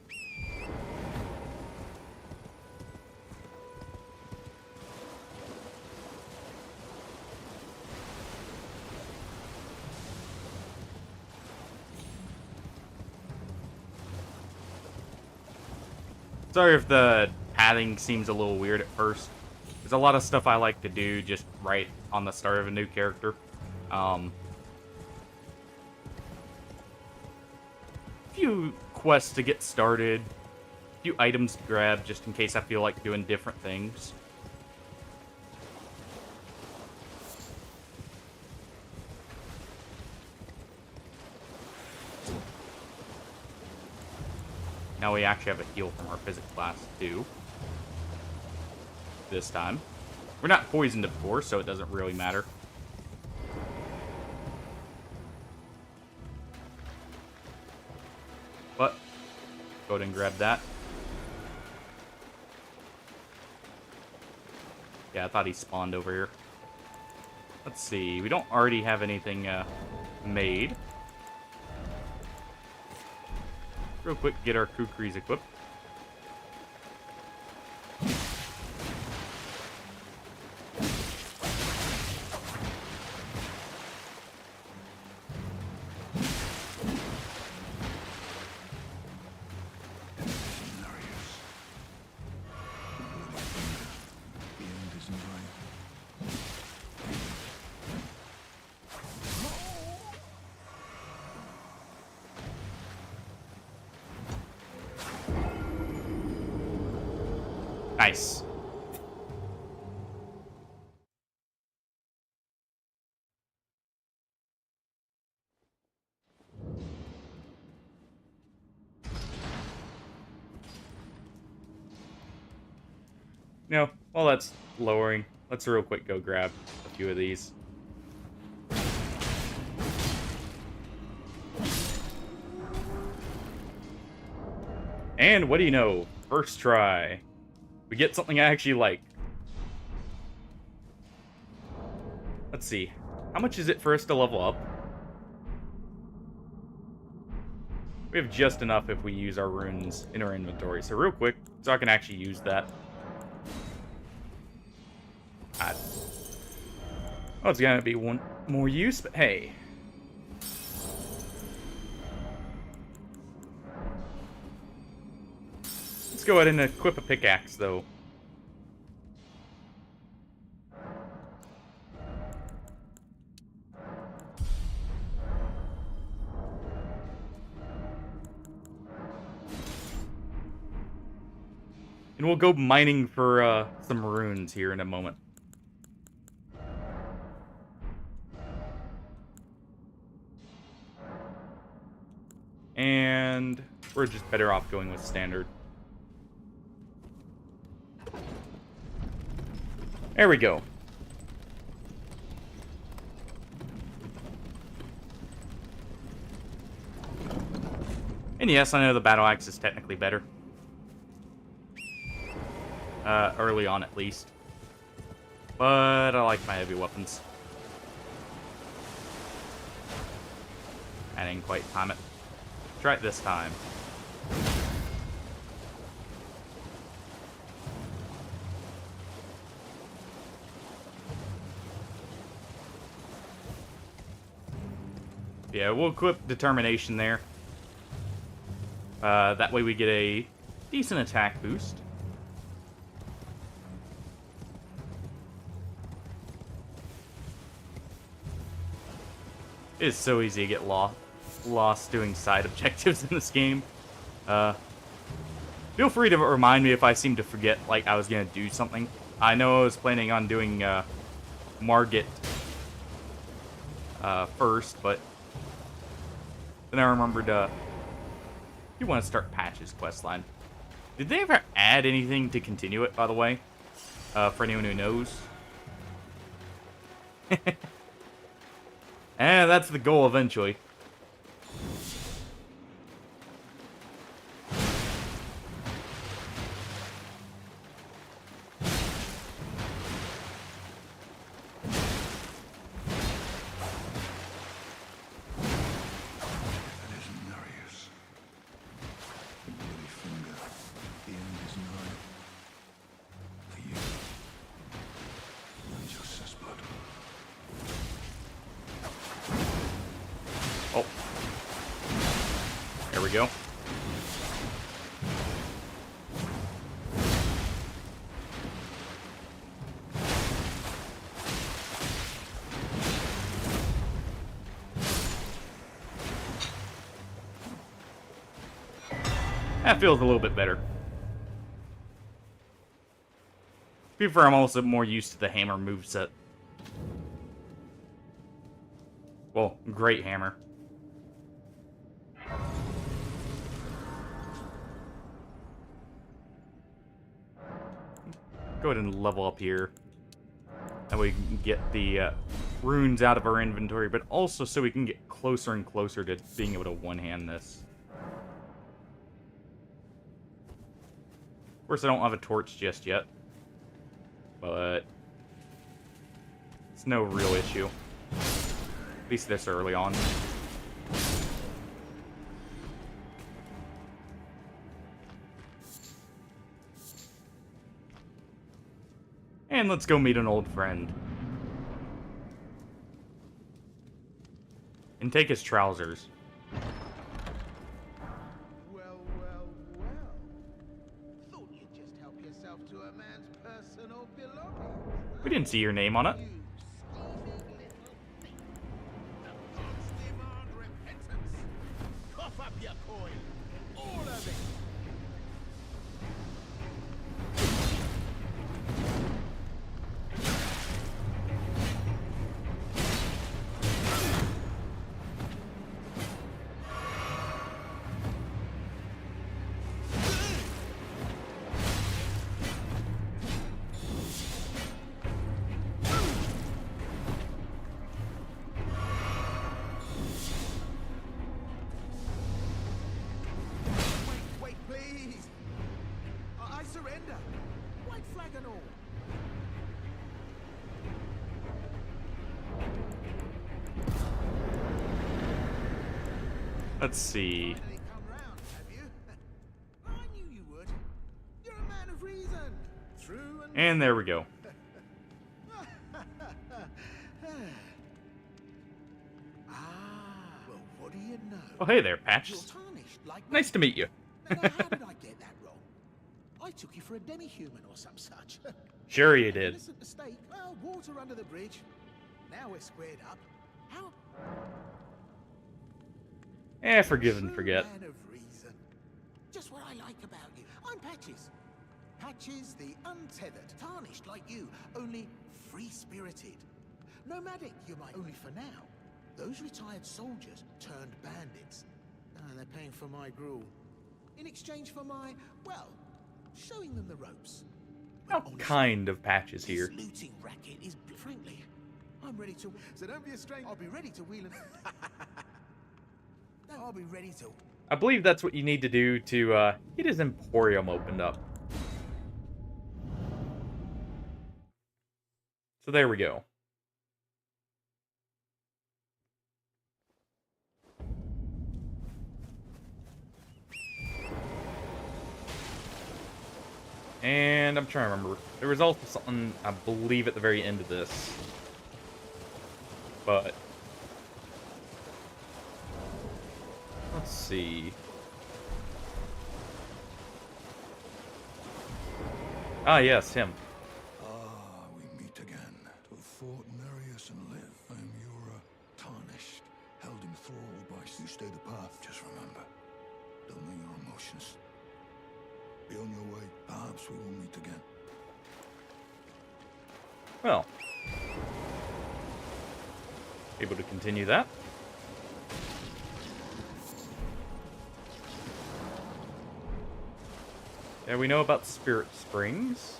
Sorry if the padding seems a little weird at first. There's a lot of stuff I like to do just right on the start of a new character. Few quests to get started. A few items to grab just in case I feel like doing different things. Now we actually have a heal from our physics class, too. This time. We're not poisoned, of course, so it doesn't really matter. But, go ahead and grab that. Yeah, I thought he spawned over here. Let's see. We don't already have anything made. Real quick, get our kukris equipped. Nice. No, while that's lowering, let's real quick go grab a few of these. And what do you know? First try. We get something I actually like. Let's see. How much is it for us to level up? We have just enough if we use our runes in our inventory. So real quick, so I can actually use that. Oh, it's gonna be one more use, but hey. Let's go ahead and equip a pickaxe, though. And we'll go mining for some runes here in a moment. And we're just better off going with standard. There we go. And yes, I know the battle axe is technically better. Early on at least. But I like my heavy weapons. I didn't quite time it. Try it this time. Yeah, we'll equip determination there. That way we get a decent attack boost. It is so easy to get lost doing side objectives in this game. Feel free to remind me if I seem to forget, like, I was gonna do something. I know I was planning on doing Margit first, but then I remembered you want to start Patch's questline. Did they ever add anything to continue it, by the way? For anyone who knows. And that's the goal eventually. Oh. There we go. That feels a little bit better. To be fair, I'm also more used to the hammer moveset. Well, great hammer. Go ahead and level up here. That way we can get the runes out of our inventory, but also so we can get closer and closer to being able to one-hand this. Of course, I don't have a torch just yet. But It's no real issue. At least this early on. And let's go meet an old friend. And take his trousers. Well. Thought you'd just help yourself to a man's personal belongings. We didn't see your name on it. You scheming little thief. The gods demand repentance. Cough up your coin. All of it. Wait, please. I surrender. White flag and all. Let's see. Finally come round, have you? I knew you would. You're a man of reason. True and And there we go. well, what do you know? Oh, hey there, You're Patches. tarnished like Nice to meet you. Now, how did I get that wrong? I took you for a demi-human or some such. Sure you did. Innocent mistake. Well, water under the bridge. Now we're squared up. How? Forgive and True forget. man of reason. Just what I like about you. I'm Patches. Patches the untethered, tarnished like you, only free-spirited. Nomadic, you might, only for now. Those retired soldiers turned bandits. And they're paying for my gruel. In exchange for my, well, showing them the ropes. How Honestly, kind of Patches this here. looting racket is, frankly, I'm ready to. So don't be a stranger. I'll be ready to wheel and. No, I'll be ready to. I believe that's what you need to do to get his Emporium opened up. So there we go. And I'm trying to remember. There was also something, I believe, at the very end of this. But let's see. Ah, yes, him. Ah, we meet again. To have fought Nereus and live. I am your tarnished, held in thrall by you stay the path. Just remember, don't know your emotions. Be on your way. Perhaps we will meet again. Well, able to continue that. Yeah, we know about Spirit Springs.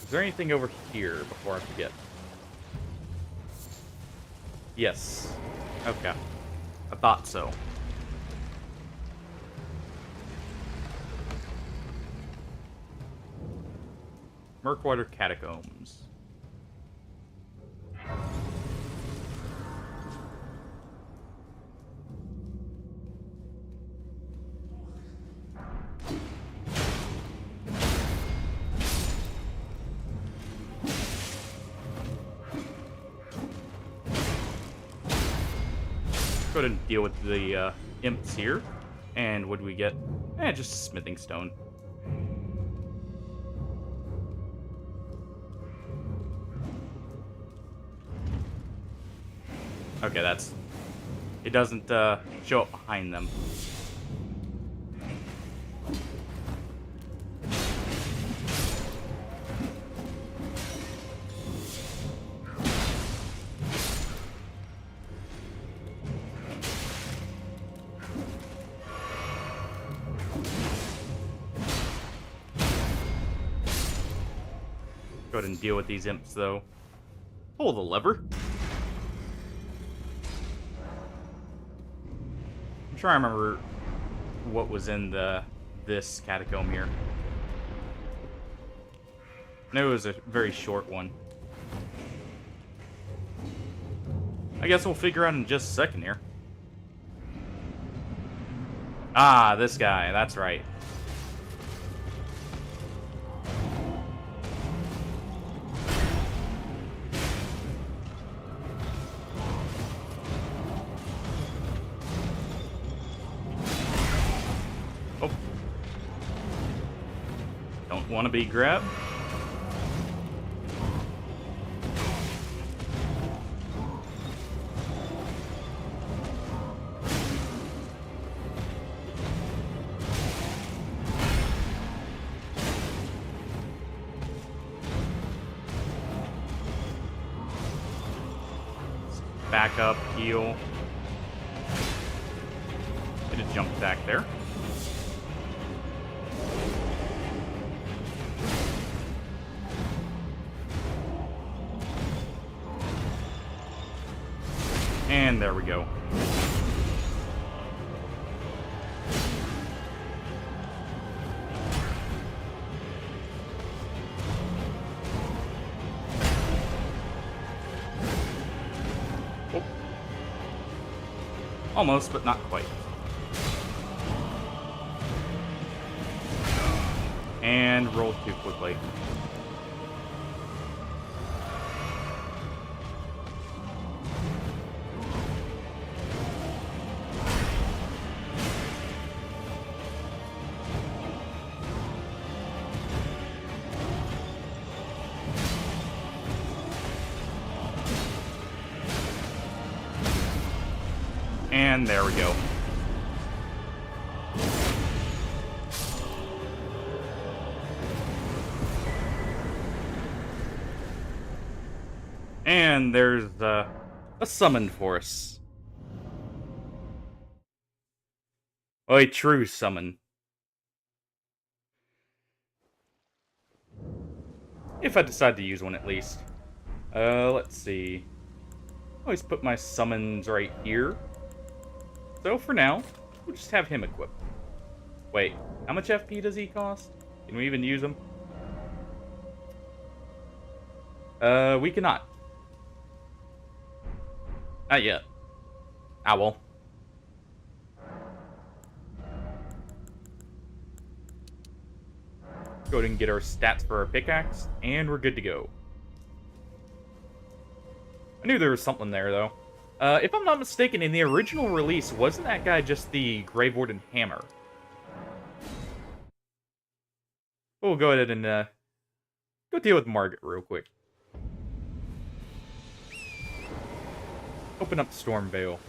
Is there anything over here before I forget? Yes. Okay. I thought so. Murkwater Catacombs. Go ahead and deal with the imps here. And what do we get? Just a smithing stone. Okay, that's... It doesn't show up behind them. Go ahead and deal with these imps, though. Pull the lever. I'm trying to remember what was in this catacomb here. I know it was a very short one. I guess we'll figure out in just a second here. Ah, this guy. That's right. Oh. Don't want to be grabbed. Back up, heal. Get a jump back there. And there we go. Oh. Almost, but not quite. And rolled too quickly. And there we go. And there's a summon force. Oh, a true summon. If I decide to use one at least. Let's see. Always put my summons right here. So for now, we'll just have him equipped. Wait, how much FP does he cost? Can we even use him? We cannot. Not yet. Ah, well. Go ahead and get our stats for our pickaxe, and we're good to go. I knew there was something there, though. If I'm not mistaken, in the original release, wasn't that guy just the Grave Warden Hammer? We'll go ahead and go deal with Margaret real quick. Open up Storm Veil.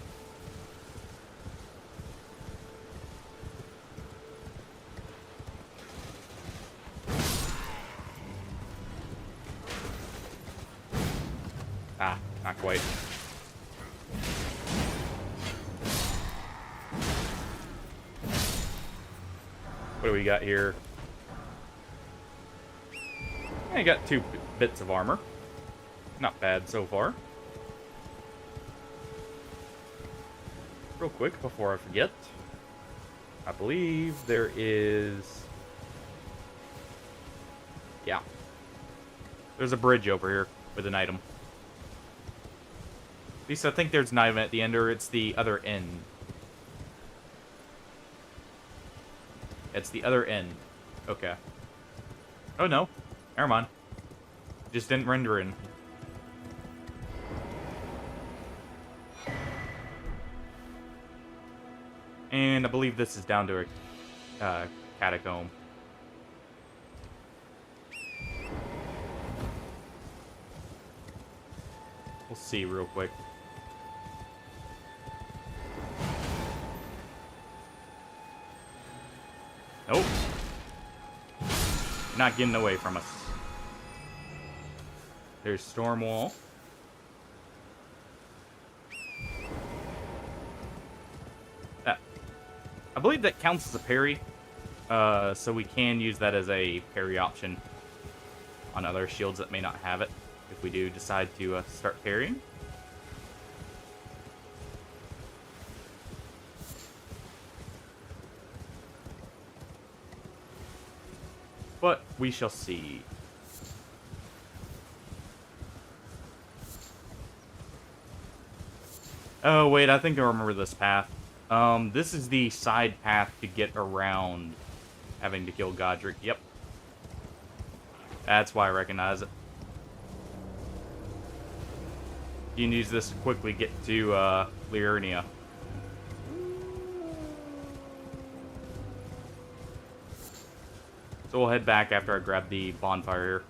Ah, not quite. What do we got here? I got 2 bits of armor. Not bad so far. Real quick, before I forget. I believe there is... Yeah. There's a bridge over here with an item. At least I think there's an item at the end, or it's the other end. It's the other end. Okay. Oh no. Never mind. Just didn't render in. And I believe this is down to a catacomb. We'll see real quick. Nope. Not getting away from us. There's Storm Wall. I believe that counts as a parry. So we can use that as a parry option on other shields that may not have it, if we do decide to start parrying. But we shall see. Oh, wait, I think I remember this path. This is the side path to get around having to kill Godric. Yep. That's why I recognize it. You can use this to quickly get to, Liurnia. So we'll head back after I grab the bonfire here.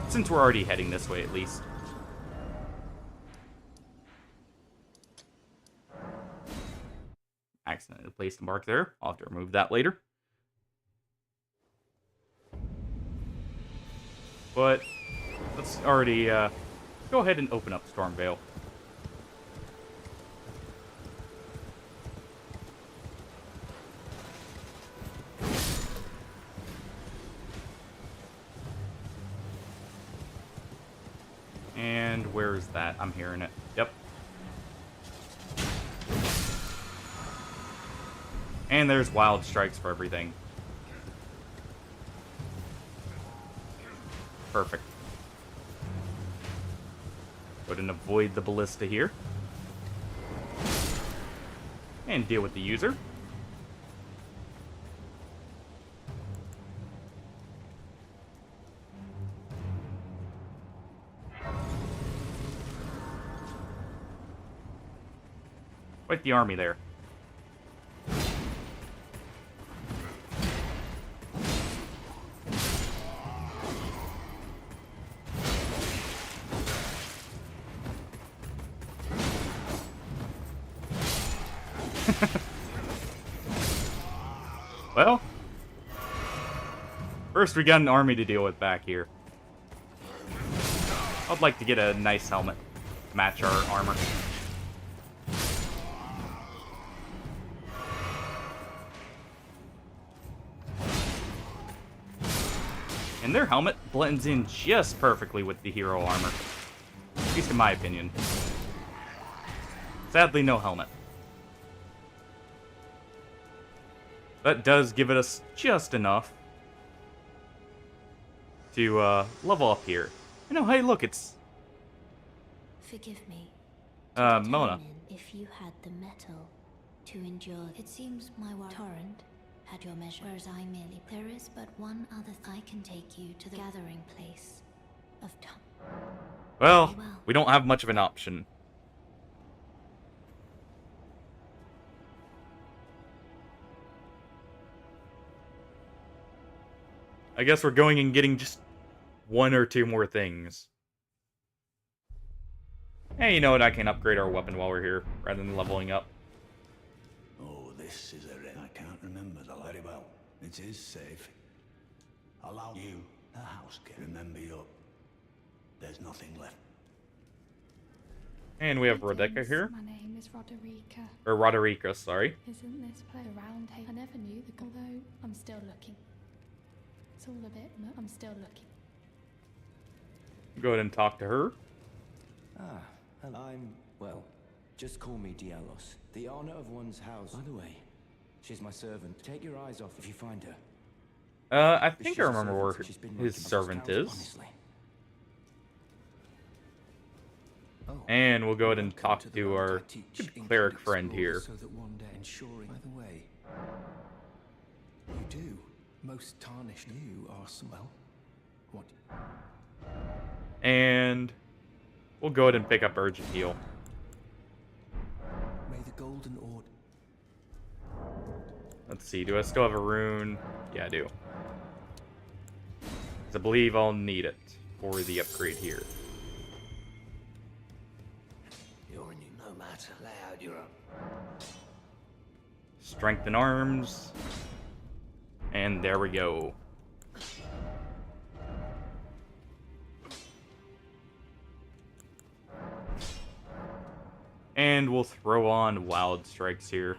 Since we're already heading this way, at least. Accidentally placed the mark there. I'll have to remove that later. But let's already go ahead and open up Stormvale. And where is that? I'm hearing it. Yep. And there's wild strikes for everything. Perfect. Go ahead and avoid the ballista here. And deal with the user. Quite the army there. Well, first we got an army to deal with back here. I'd like to get a nice helmet to match our armor. And their helmet blends in just perfectly with the hero armor. At least in my opinion. Sadly, no helmet. That does give it us just enough to level up here. You know, hey, look, it's Forgive me. Mona. Determine if you had the metal to endure. It seems my torrent had your measure, whereas I merely. There is but one other. I can take you to the gathering place of time. Well, we don't have much of an option. I guess we're going and getting just one or two more things. Hey, you know what? I can upgrade our weapon while we're here, rather than leveling up. Oh, this is a I can't remember the very well. It is safe. Allow you, the house can remember your. There's nothing left. And we have Rebecca here. My name is Roderica. Or Roderica, sorry. Isn't this place around here? I never knew the. Although I'm still looking. It's all a bit. I'm still looking. Go ahead and talk to her. I'm, well, just call me Dialos. The honor of one's house. By the way, she's my servant. Take your eyes off if you find her. I think I remember where his servant is. Honestly. And we'll go ahead and talk to our good cleric friend here. So that one day ensuring. By the way, you do. Most tarnished. You are some. Well, what? And we'll go ahead and pick up Urgent Heal. May the golden order. Let's see, do I still have a rune? Yeah, I do. 'Cause I believe I'll need it for the upgrade here. You're in no matter. Loud, you're up. Strength in arms. And there we go. And we'll throw on Wild Strikes here.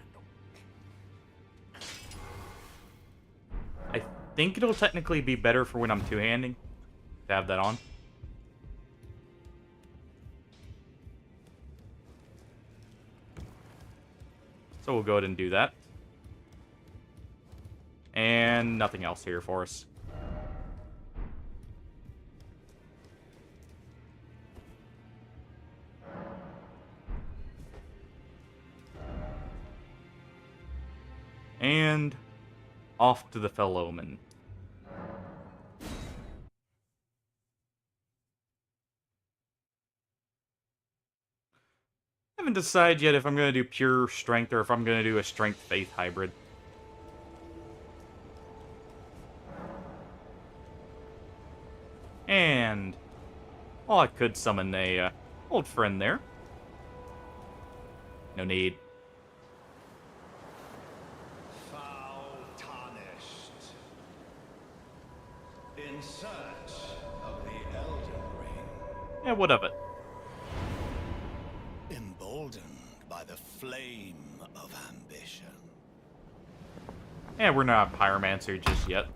I think it'll technically be better for when I'm two-handing to have that on. So we'll go ahead and do that. And nothing else here for us. And off to the Fellowman. Haven't decided yet if I'm going to do pure strength or if I'm going to do a strength faith hybrid. And well, I could summon a old friend there. No need. Foul tarnished. In search of the Elden Ring. Yeah, what of it? Emboldened by the flame of ambition. Yeah, we're not a pyromancer just yet.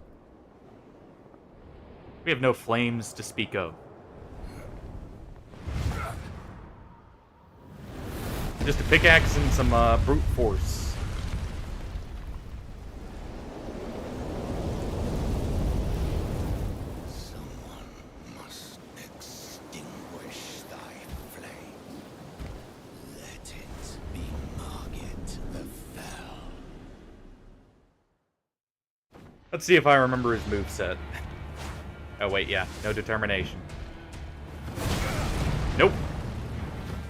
We have no flames to speak of. Just a pickaxe and some brute force. Someone must extinguish thy flame. Let it be Margit the Fell. Let's see if I remember his moveset. Oh wait, yeah, no determination. Nope.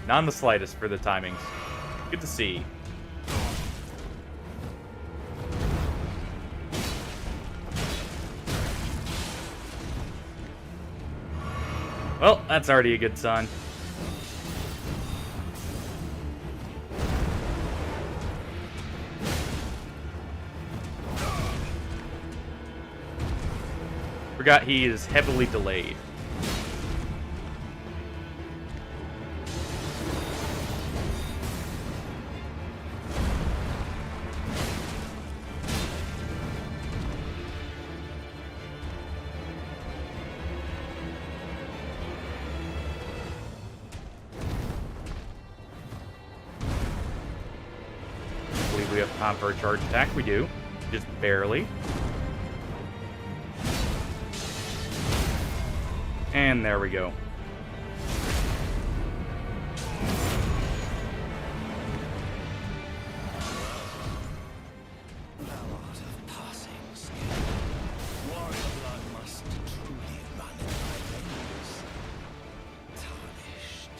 Not in the slightest for the timings. Good to see. Well, that's already a good sign. Forgot he is heavily delayed. I believe we have time for a charge attack. We do. Just barely. And there we go. Thou art of passing skill. Warrior blood must truly run in thy veins. Tarnished.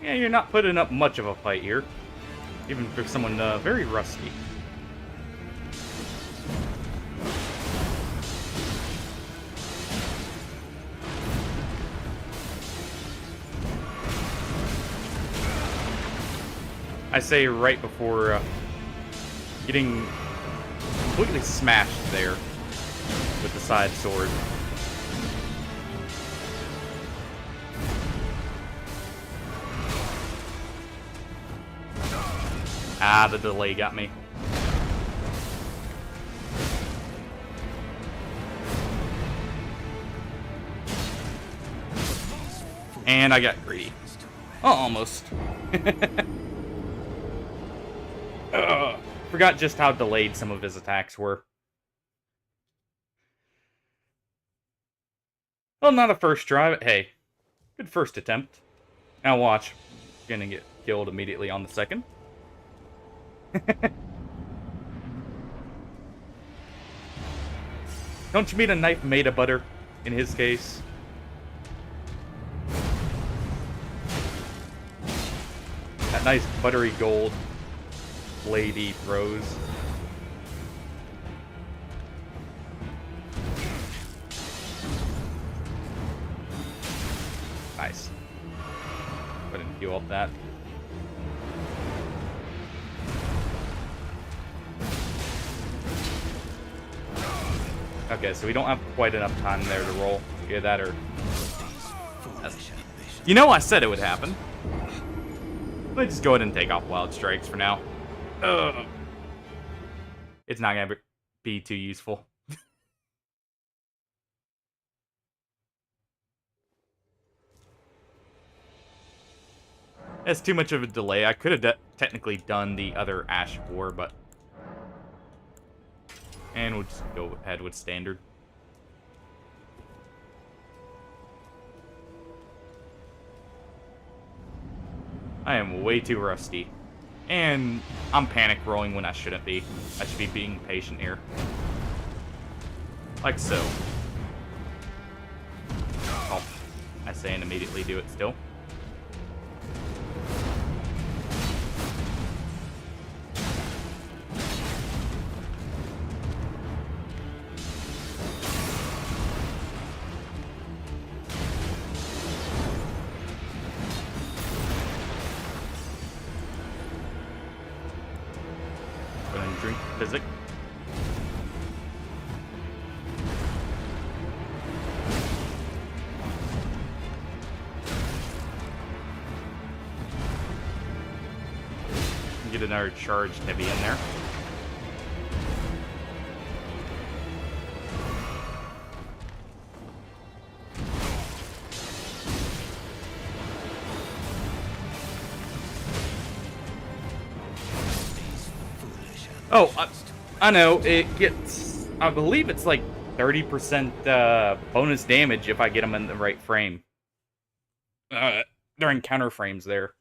Yeah, you're not putting up much of a fight here. Even for someone very rusty. I say right before getting completely smashed there with the side sword. Ah, the delay got me. And I got greedy. Oh, almost. Forgot just how delayed some of his attacks were. Well, not a first try, but hey, good first attempt. Now watch. Gonna get killed immediately on the second. Don't you mean a knife made of butter, in his case? That nice buttery gold blade he throws. Nice. Go ahead and heal up that. Okay, so we don't have quite enough time there to roll. Either that or... You know I said it would happen. Let's just go ahead and take off Wild Strikes for now. Ugh. It's not going to be too useful. That's too much of a delay. I could have technically done the other Ash 4, but... And we'll just go ahead with standard. I am way too rusty. And I'm panic rolling when I shouldn't be. I should be being patient here. Like so. Oh, I say and immediately do it still. Go ahead and drink physic. Get another charged heavy in there. Oh, I know. It gets... I believe it's like 30% bonus damage if I get them in the right frame. During counter frames there.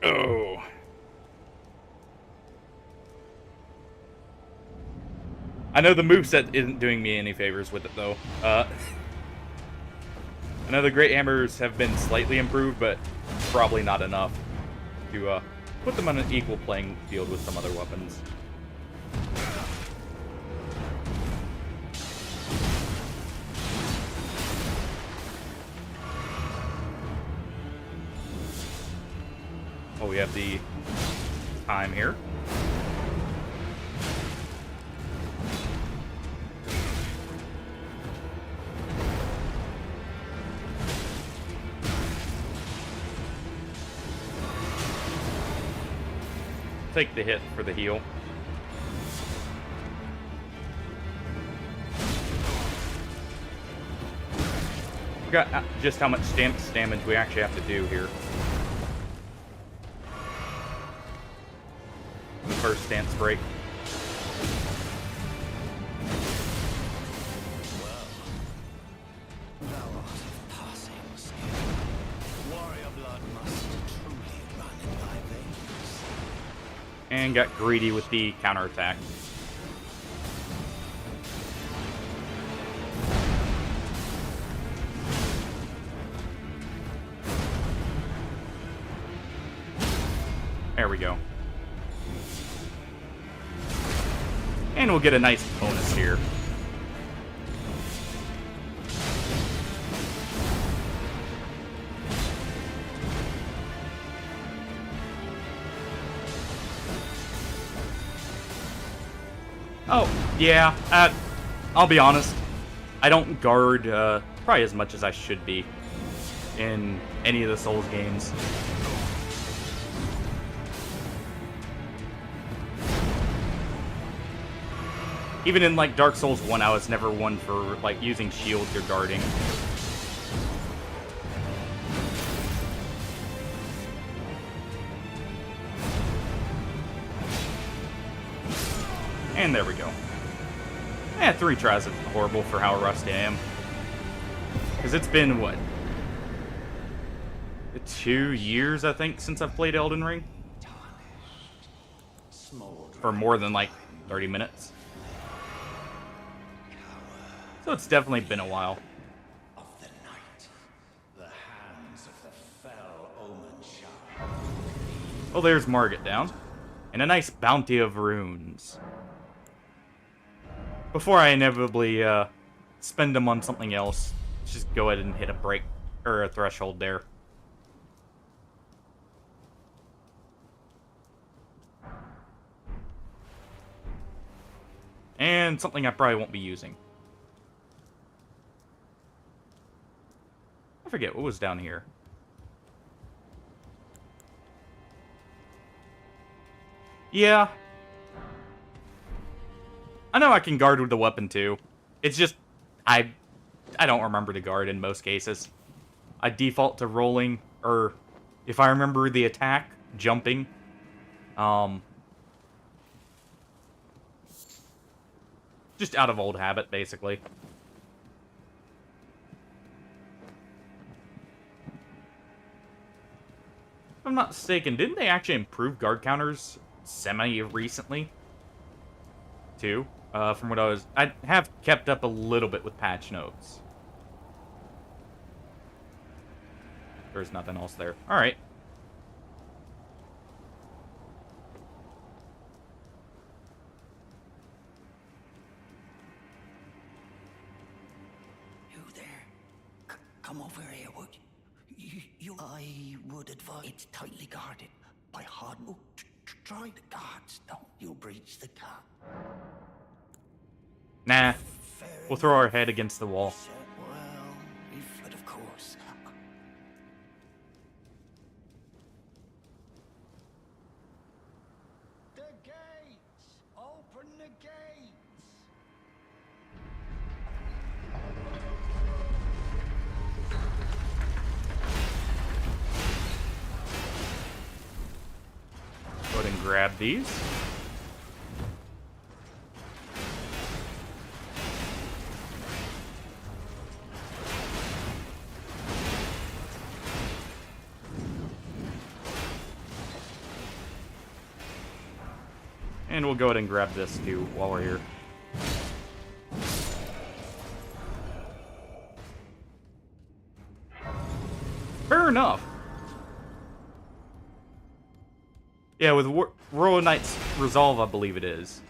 Oh. I know the moveset isn't doing me any favors with it, though. I know the Great Hammers have been slightly improved, but probably not enough to put them on an equal playing field with some other weapons. Oh, we have the time here. Take the hit for the heal. Forgot just how much damage we actually have to do here. The first stance break. And got greedy with the counterattack. There we go. And we'll get a nice bonus here. Oh, yeah, I'll be honest. I don't guard probably as much as I should be in any of the Souls games. Even in like Dark Souls 1, I was never one for like using shields or guarding. And there we go. 3 tries isn't horrible for how rusty I am. Because it's been, what? 2 years, I think, since I've played Elden Ring? For more than, like, 30 minutes. So it's definitely been a while. Well, there's Margit down. And a nice bounty of runes. Before I inevitably spend them on something else, let's just go ahead and hit a break or a threshold there. And something I probably won't be using. I forget, what was down here? Yeah. I know I can guard with the weapon too. It's just, I don't remember the guard in most cases. I default to rolling, or if I remember the attack, jumping. Just out of old habit, basically. If I'm not mistaken, didn't they actually improve guard counters semi-recently? Too? From what I have kept up a little bit with patch notes. There's nothing else there. Alright. You there? Come over here, would you? I would advise. It's tightly guarded by hard. Oh, try the guards. Don't you breach the cap. Nah. We'll throw our head against the wall. Well, but of course. The gates! Open the gates! Go ahead and grab these. And we'll go ahead and grab this too while we're here. Fair enough. Yeah, with Royal Knight's Resolve, I believe it is.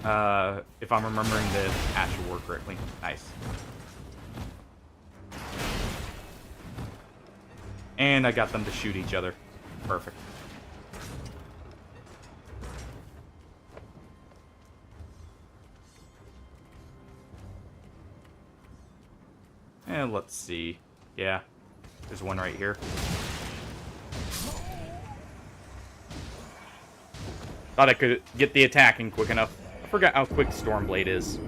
If I'm remembering the actual word correctly. Nice. And I got them to shoot each other. Perfect. And let's see. Yeah, there's one right here. Thought I could get the attacking quick enough. I forgot how quick Stormblade is.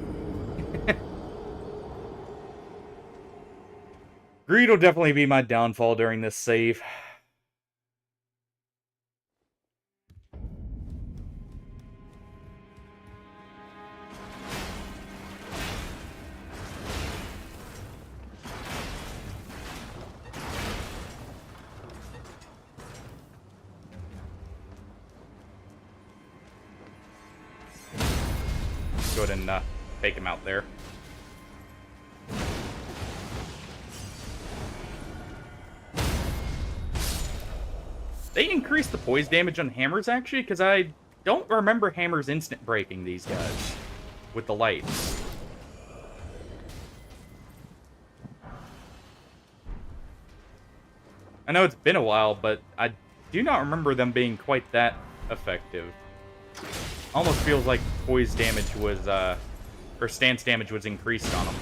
Greed will definitely be my downfall during this save. Go ahead and take him out there. They increased the poise damage on hammers, actually, because I don't remember hammers instant breaking these guys with the lights. I know it's been a while, but I do not remember them being quite that effective. Almost feels like poise damage was, or stance damage was increased on them.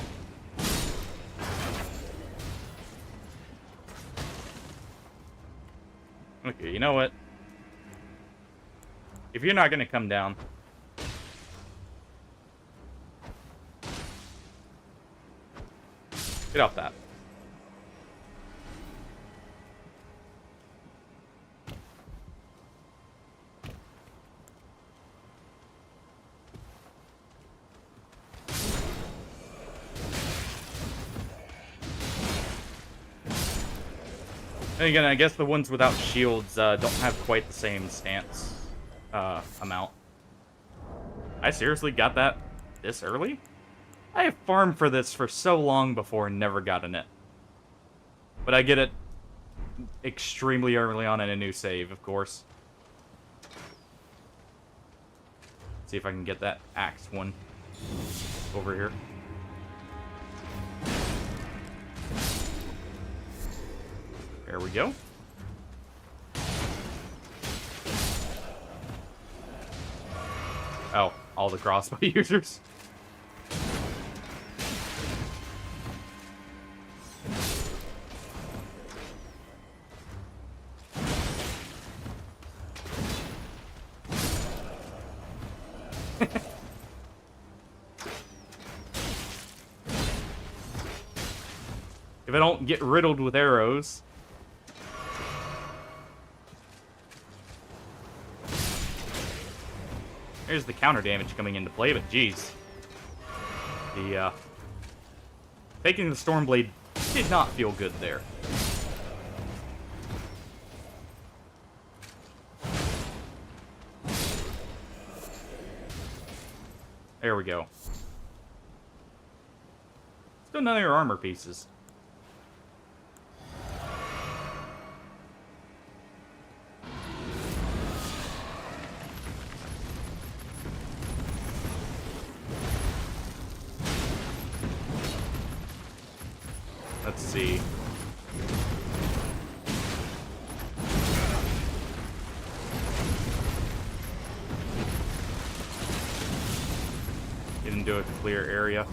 Okay, you know what? If you're not gonna come down... Get off that. And again, I guess the ones without shields don't have quite the same stance amount. I seriously got that this early? I have farmed for this for so long before and never gotten it. But I get it extremely early on in a new save, of course. See if I can get that axe one over here. There we go. Oh, all the crossbow users. If I don't get riddled with arrows. There's the counter damage coming into play, but geez. The, taking the Stormblade did not feel good there. There we go. Still none of your armor pieces. Let's see. Get into a clear area.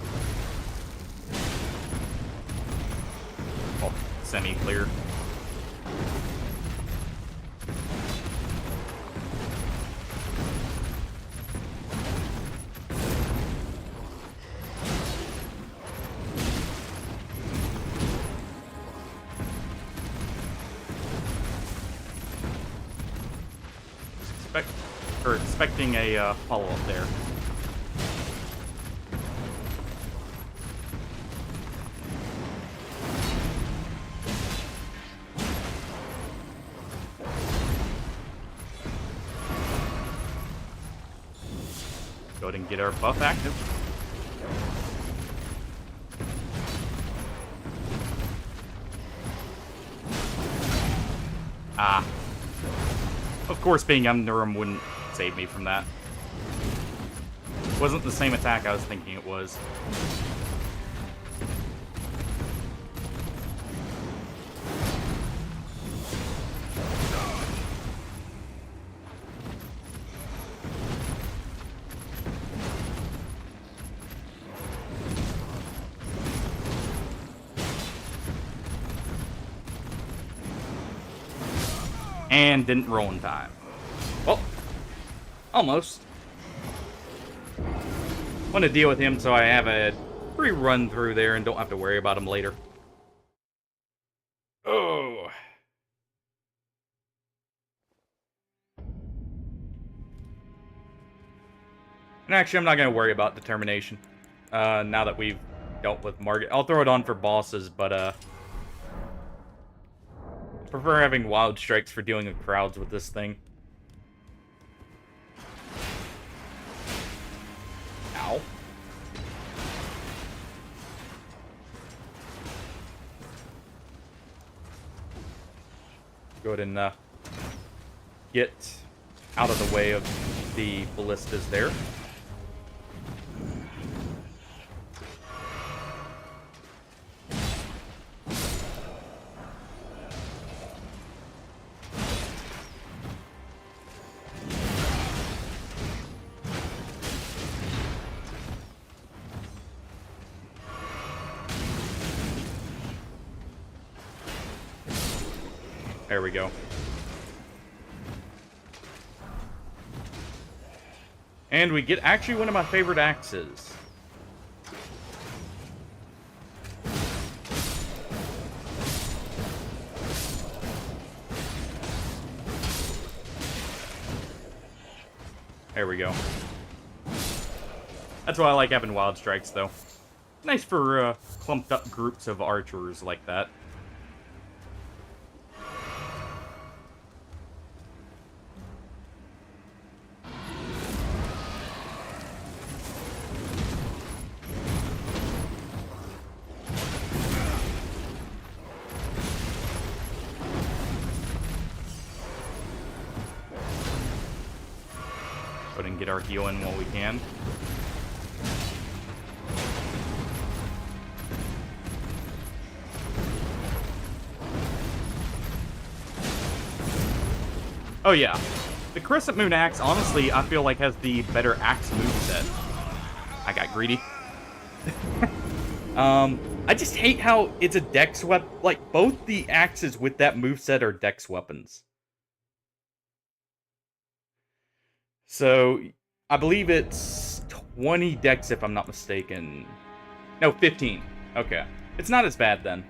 Oh, semi-clear. Expecting a follow-up there. Go ahead and get our buff active. Ah. Of course, being under him wouldn't save me from that. Wasn't the same attack I was thinking it was. And didn't roll in time. Well, almost. Want to deal with him so I have a free run through there and don't have to worry about him later. Oh. And actually, I'm not going to worry about determination. Now that we've dealt with Margit. I'll throw it on for bosses, but I prefer having wild strikes for dealing with crowds with this thing. Ow. Go ahead and get out of the way of the ballistas there. There we go. And we get actually one of my favorite axes. There we go. That's why I like having wild strikes, though. Nice for clumped up groups of archers like that. Go ahead and get our heal in while we can. Oh yeah, the Crescent Moon Axe, honestly, I feel like has the better axe moveset. I got greedy. I just hate how it's a dex weapon. Like, both the axes with that moveset are dex weapons. So, I believe it's 20 dex if I'm not mistaken. No, 15. Okay. It's not as bad then.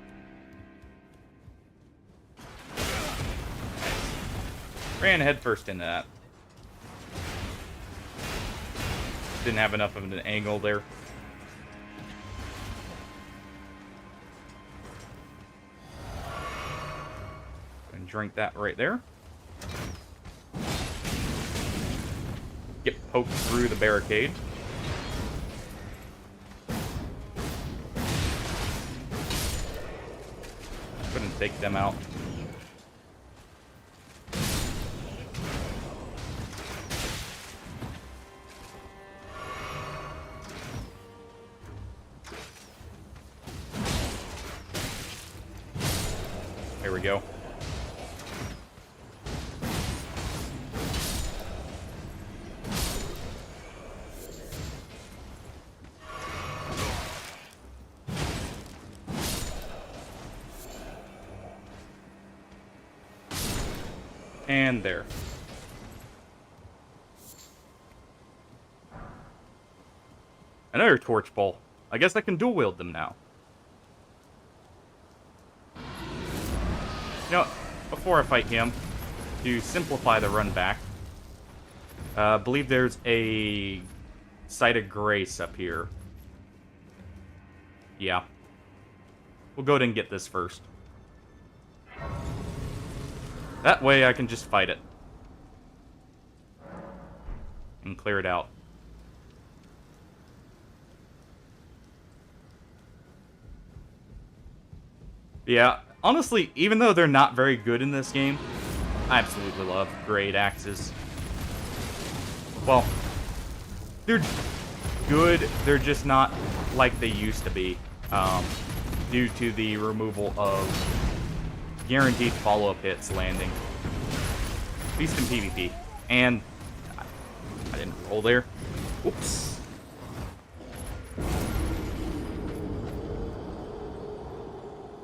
Ran headfirst into that. Didn't have enough of an angle there. And drink that right there. Get poked through the barricade. Couldn't take them out. There we go. And there. Another torch bowl. I guess I can dual wield them now. You know, before I fight him, to simplify the run back, I believe there's a Site of Grace up here. Yeah. We'll go ahead and get this first. That way I can just fight it. And clear it out. Yeah, honestly, even though they're not very good in this game, I absolutely love great axes. Well, they're good, they're just not like they used to be, due to the removal of guaranteed follow-up hits landing. At least in PvP. And I didn't roll there. Whoops.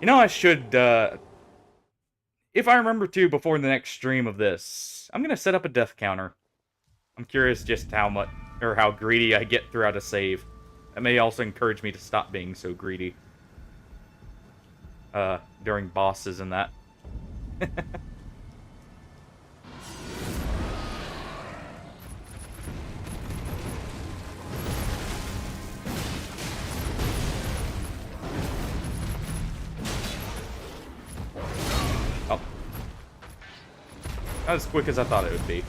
You know, I should, if I remember to before the next stream of this, I'm gonna set up a death counter. I'm curious just how much, or how greedy I get throughout a save. That may also encourage me to stop being so greedy. During bosses and that. Oh. Not as quick as I thought it would be.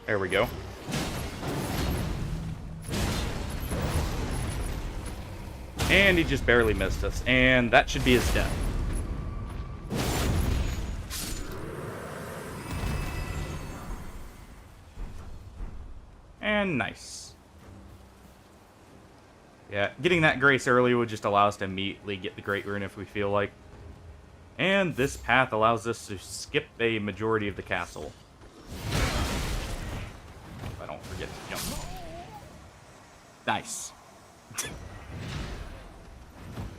There we go. And he just barely missed us. And that should be his death. And nice. Yeah, getting that grace early would just allow us to immediately get the Great Rune if we feel like. And this path allows us to skip a majority of the castle. If I don't forget to jump. Nice.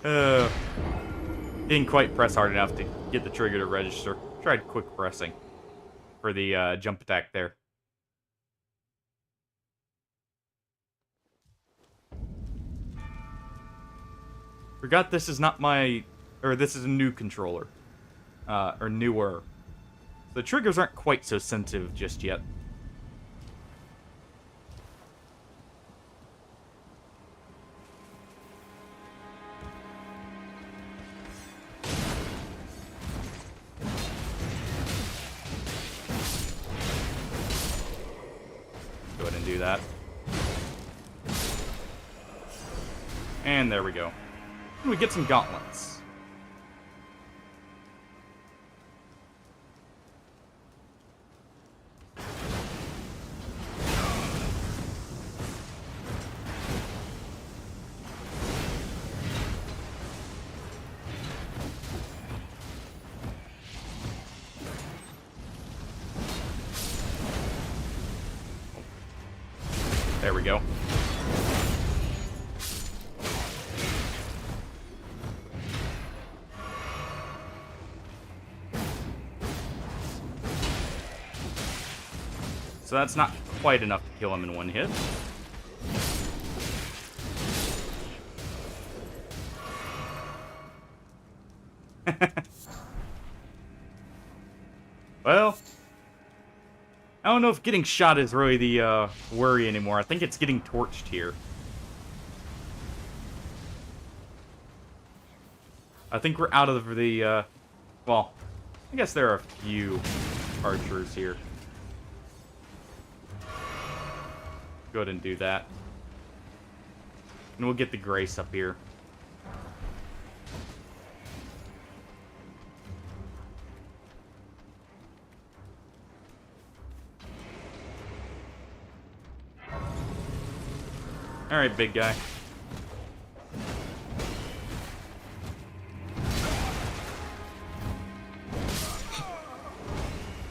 Didn't quite press hard enough to get the trigger to register. Tried quick pressing for the jump attack there. Forgot this is not my, or this is a new controller, or newer. The triggers aren't quite so sensitive just yet. Go ahead and do that. And there we go. We get some gauntlets. So that's not quite enough to kill him in one hit. Well, I don't know if getting shot is really the worry anymore. I think it's getting torched here. I think we're out of the, well, I guess there are a few archers here. Go ahead and do that. And we'll get the Grace up here. Alright, big guy.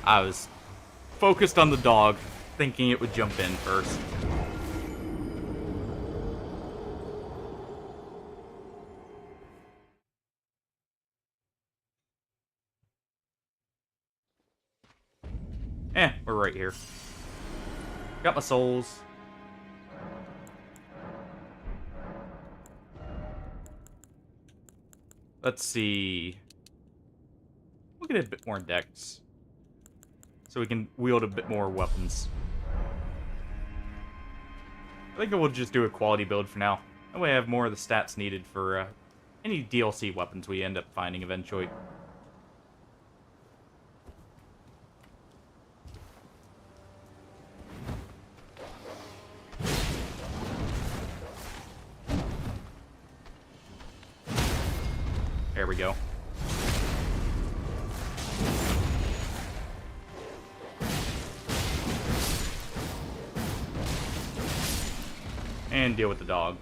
I was focused on the dog, thinking it would jump in first. We're right here. Got my souls. Let's see. We'll get a bit more dex, so we can wield a bit more weapons. I think we'll just do a quality build for now. That way I have more of the stats needed for any DLC weapons we end up finding eventually. There we go. And deal with the dog.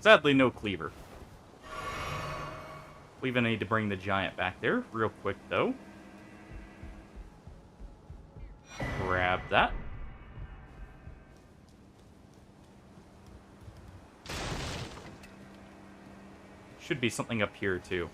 Sadly, no cleaver. We even need to bring the giant back there real quick, though. Grab that. Should be something up here, too.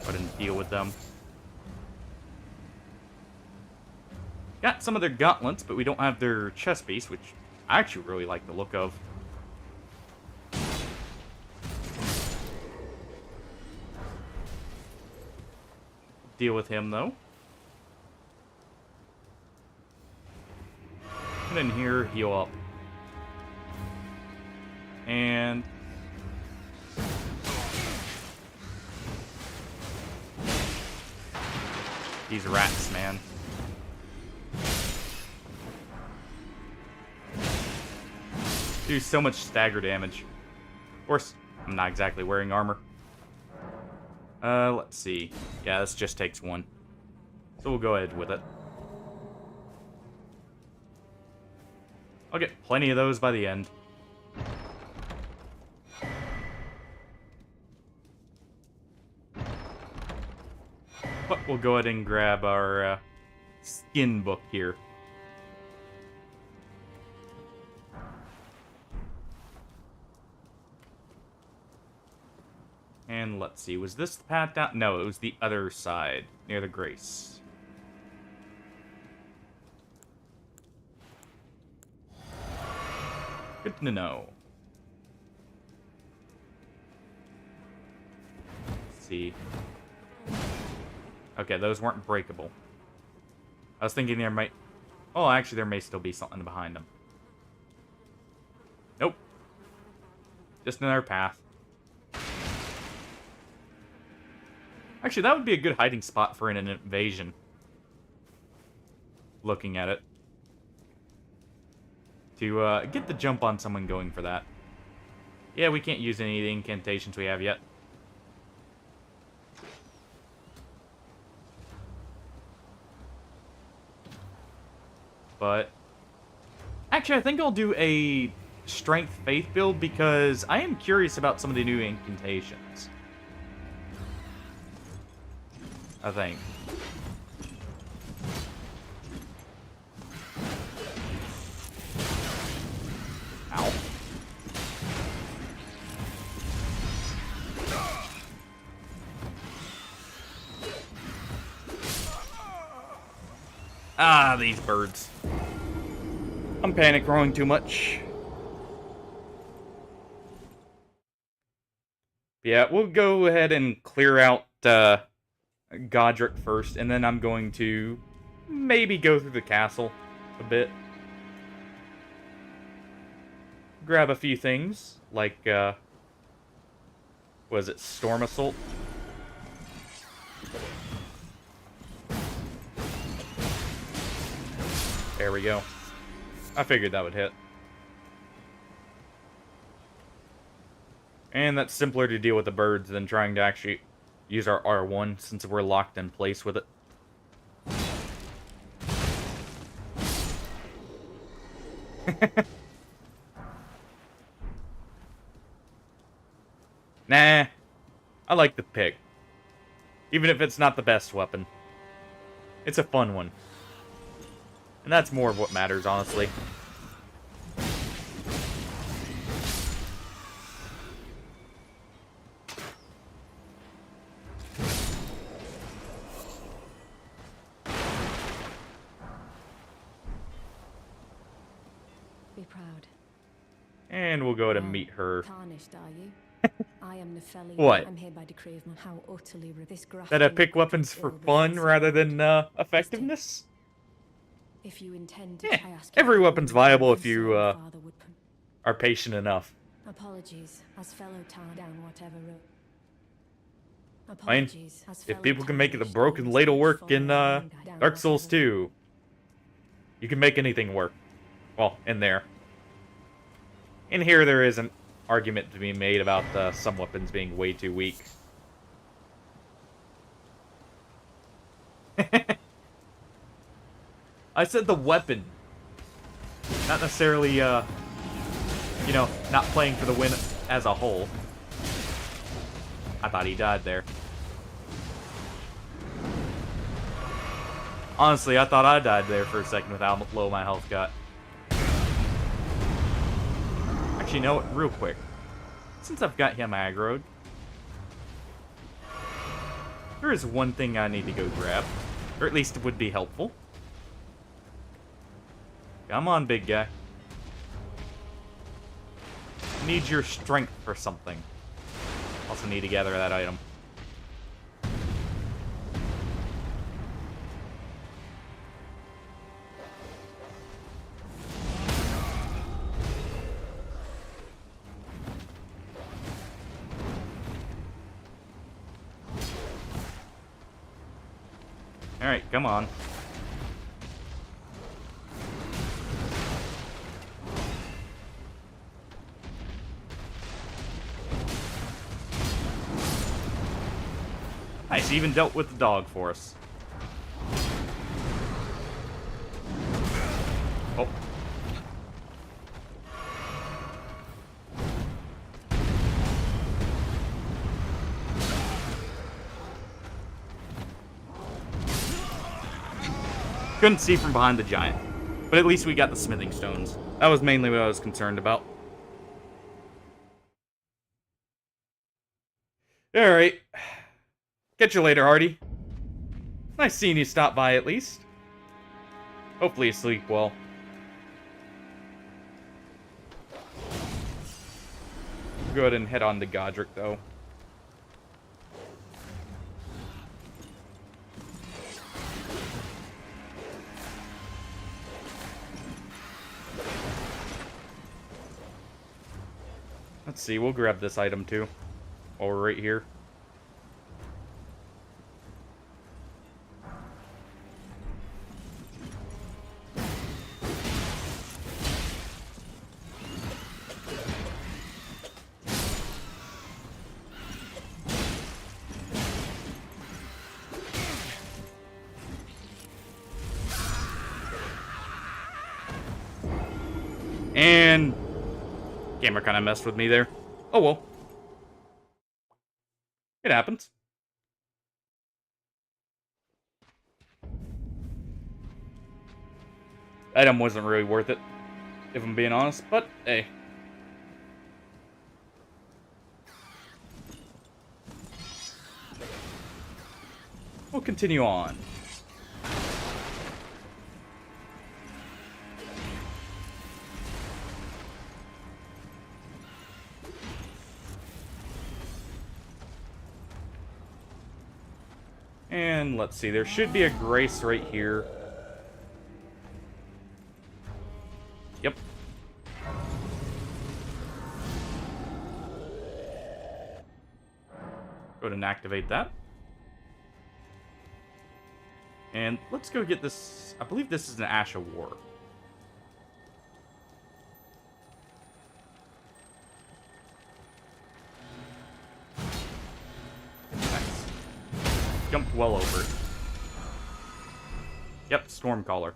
Go ahead and deal with them. Got some of their gauntlets, but we don't have their chest piece, which I actually really like the look of. Deal with him, though. Get in here, heal up. And... these rats, man. Do so much stagger damage. Of course, I'm not exactly wearing armor. Let's see. Yeah, this just takes one. So we'll go ahead with it. I'll get plenty of those by the end. But we'll go ahead and grab our skin book here. And let's see, was this the path down? No, it was the other side, near the Grace. Good to know. Let's see. Okay, those weren't breakable. I was thinking there might... oh, actually, there may still be something behind them. Nope. Just another path. Actually, that would be a good hiding spot for an invasion. Looking at it. To get the jump on someone going for that. Yeah, we can't use any of the incantations we have yet. But Actually, I think I'll do a strength faith build because I am curious about some of the new incantations. I think. Ow. Ah, these birds. I'm panic growing too much. Yeah, we'll go ahead and clear out Godric first, and then I'm going to maybe go through the castle a bit. Grab a few things, like, was it Storm Assault? There we go. I figured that would hit. And that's simpler to deal with the birds than trying to actually use our R1 since we're locked in place with it. Nah, I like the pick. Even if it's not the best weapon. It's a fun one. And that's more of what matters, honestly. Be proud. And we'll go to meet her. Tarnished, are you? I am Nepheli. What? I'm here by decree of how utterly this That I pick weapons for fun rather than effectiveness? If you intend to, I ask Every you, weapon's viable if you Father would are patient enough. Apologies, as fellow Tarn down whatever road. I mean, if people can make the broken ladle work in Dark Souls 2, you can make anything work. Well, in there. In here, there is an argument to be made about some weapons being way too weak. I said the weapon. Not necessarily, you know, not playing for the win as a whole. I thought he died there. Honestly, I thought I died there for a second with how low my health got. Actually, you know what? Real quick. Since I've got him aggroed, there is one thing I need to go grab. Or at least it would be helpful. Come on, big guy. Need your strength for something. Also need to gather that item. Alright, come on. Nice, he even dealt with the dog for us. Oh. Couldn't see from behind the giant. But at least we got the smithing stones. That was mainly what I was concerned about. Alright. Catch you later, Hardy. Nice seeing you stop by, at least. Hopefully you sleep well. Go ahead and head on to Godric, though. Let's see, we'll grab this item, too. While we're right here. And camera kind of messed with me there. Oh well. It happens. Item wasn't really worth it, if I'm being honest, but hey. We'll continue on. And let's see, there should be a grace right here. Yep. Go ahead and activate that. And let's go get this. I believe this is an Ash of War. Nice. Jumped well over it. Yep, Stormcaller.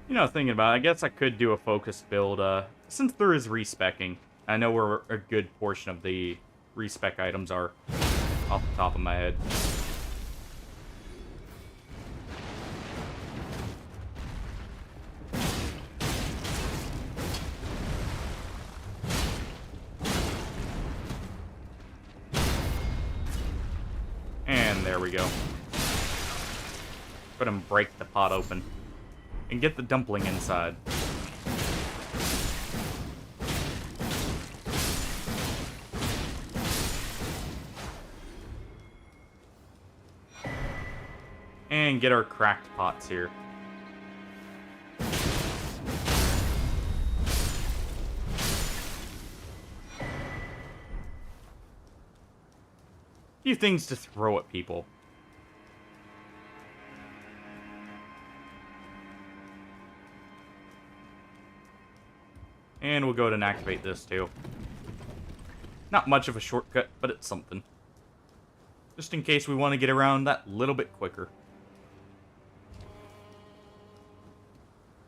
You know, thinking about it, I guess I could do a focused build, since there is respecking. I know where a good portion of the respec items are off the top of my head. And there we go. Put him break the pot open. And get the dumpling inside. And get our cracked pots here. Few things to throw at people. And we'll go ahead and activate this too. Not much of a shortcut, but it's something. Just in case we want to get around that little bit quicker.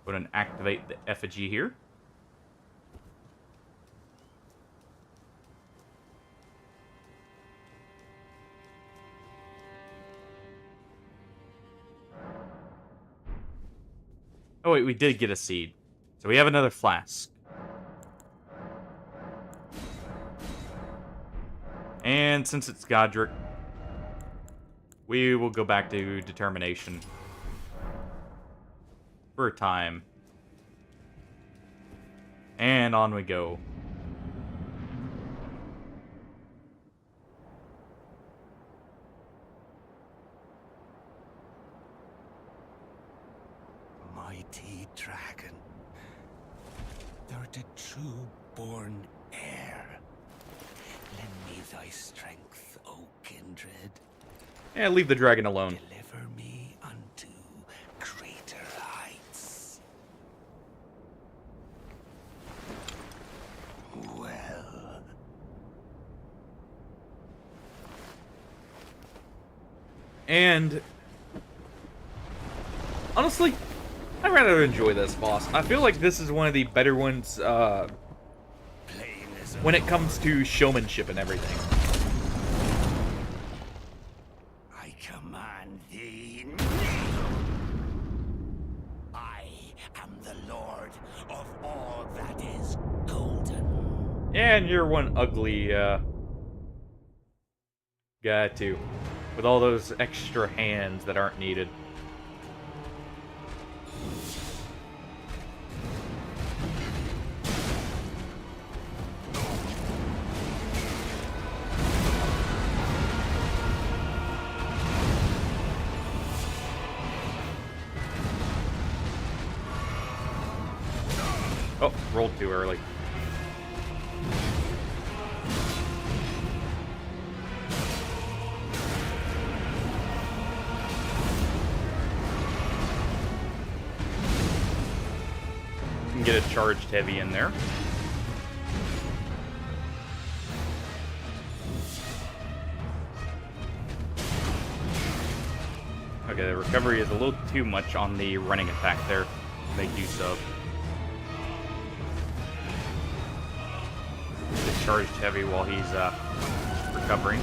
Go ahead and activate the effigy here. Oh wait, we did get a seed. So we have another flask. And since it's Godric, we will go back to determination for a time. And on we go. Mighty dragon, thou'rt a true-born heir. Lend me thy strength, O kindred. Yeah, leave the dragon alone. Deliver me unto greater heights. Well. And honestly, I rather enjoy this boss. I feel like this is one of the better ones when it comes to showmanship and everything. I command thee. I am the Lord of all that is golden. And you're one ugly guy too, with all those extra hands that aren't needed. Oh, rolled too early. Can get a charged heavy in there. Okay, the recovery is a little too much on the running attack there to make use of. Get charged heavy while he's recovering.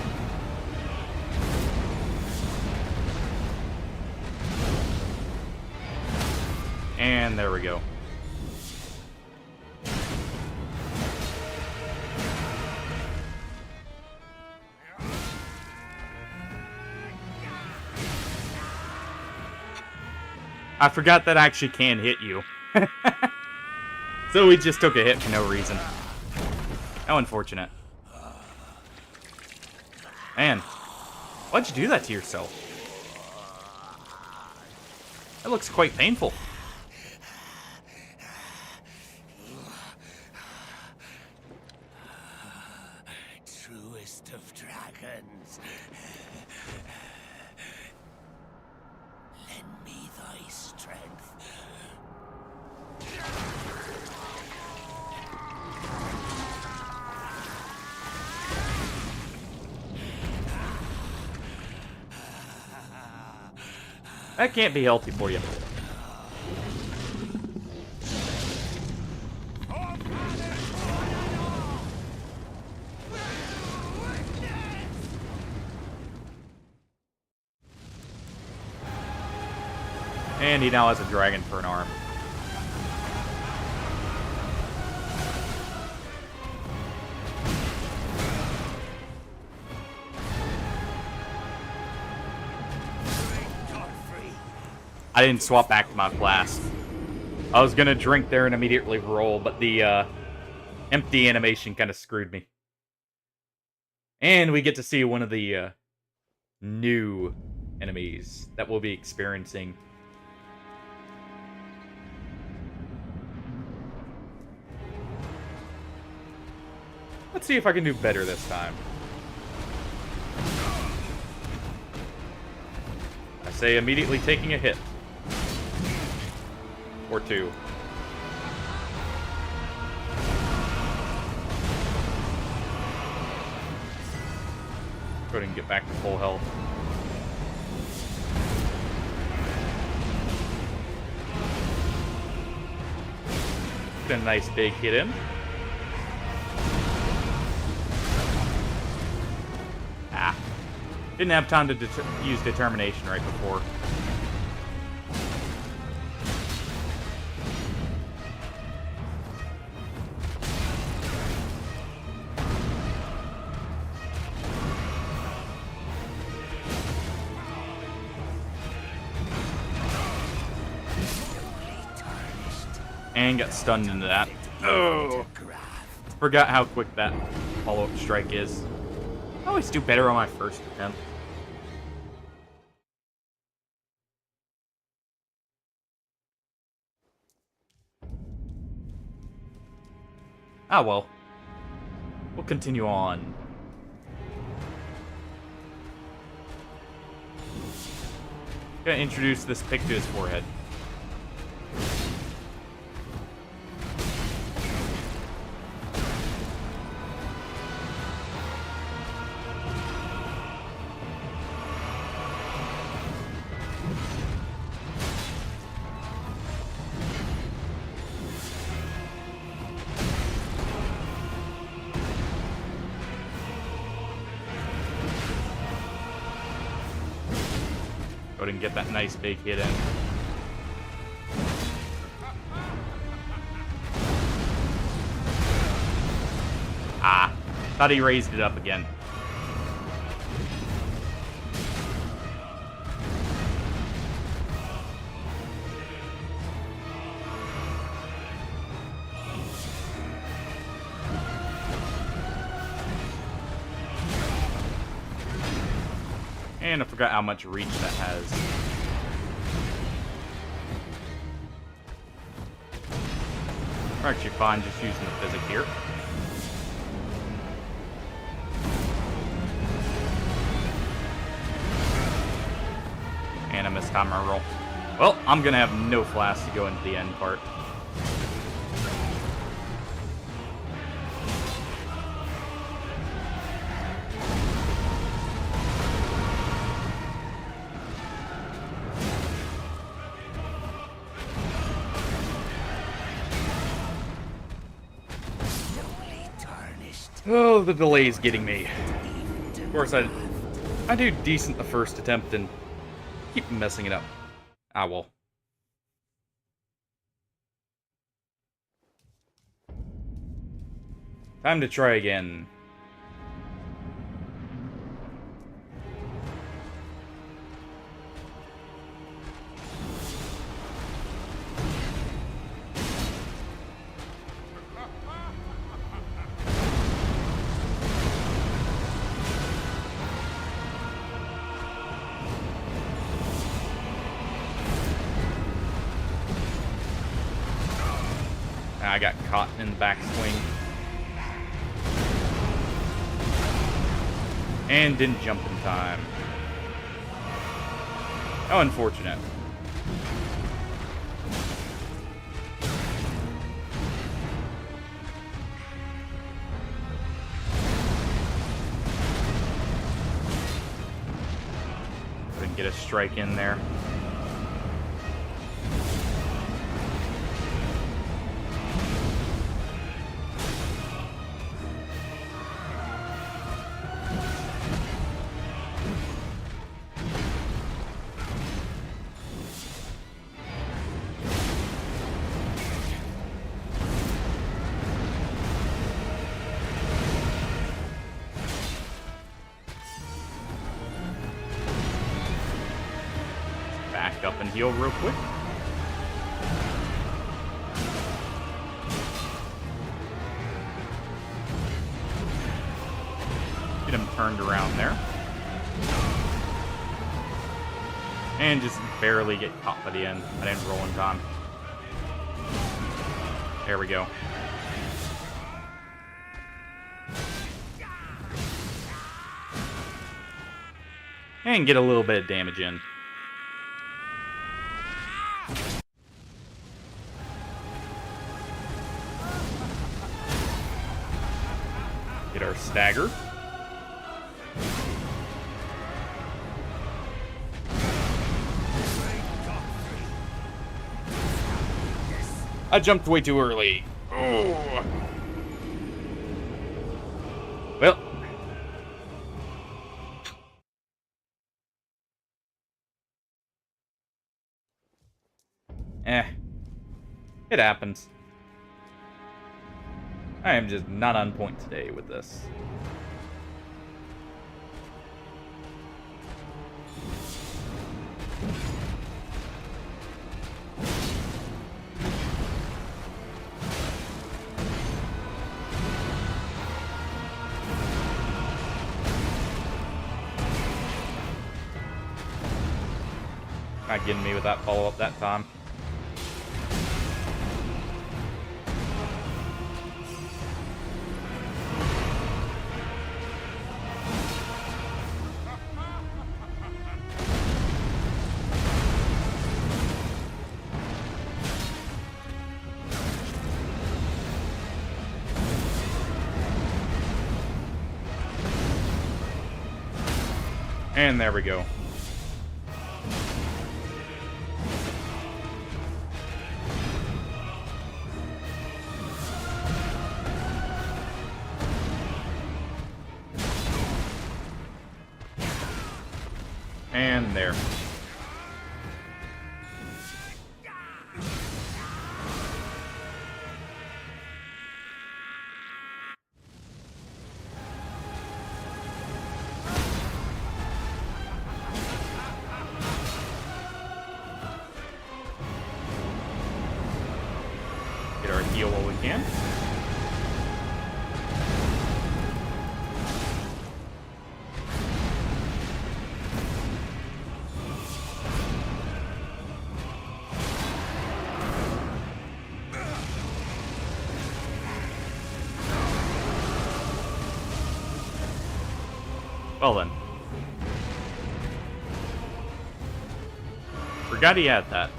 And there we go. I forgot that actually can hit you. So we just took a hit for no reason. How unfortunate. Man, why'd you do that to yourself? That looks quite painful. Truest of dragons. Lend me thy strength. That can't be healthy for you. And he now has a dragon for an arm. I didn't swap back to my flask. I was gonna drink there and immediately roll, but the empty animation kind of screwed me. And we get to see one of the new enemies that we'll be experiencing. Let's see if I can do better this time. I say immediately taking a hit. Or two. Go ahead and get back to full health. Get a nice big hit in. Ah. Didn't have time to use determination right before. And got stunned into that. Oh! Forgot how quick that follow-up strike is. I always do better on my first attempt. Ah well. We'll continue on. Gonna introduce this pick to his forehead. Go ahead and get that nice big hit in. Ah, thought he raised it up again. And I forgot how much reach that has. We're actually fine just using the physic here. And I missed time my roll. Well, I'm gonna have no flask to go into the end part. Oh, the delay's getting me. Of course, I do decent the first attempt and keep messing it up. Ah, well. Time to try again. I got caught in the backswing. And didn't jump in time. How unfortunate. Couldn't get a strike in there. Back up and heal real quick. Get him turned around there. And just barely get caught by the end. I didn't roll in time. There we go. And get a little bit of damage in. Get our stagger. I jumped way too early. Oh. Well. It happens. I am just not on point today with this. Not getting me with that follow-up that time. And there we go. And there. Get our heal while we can. Well then. Forgot he had that.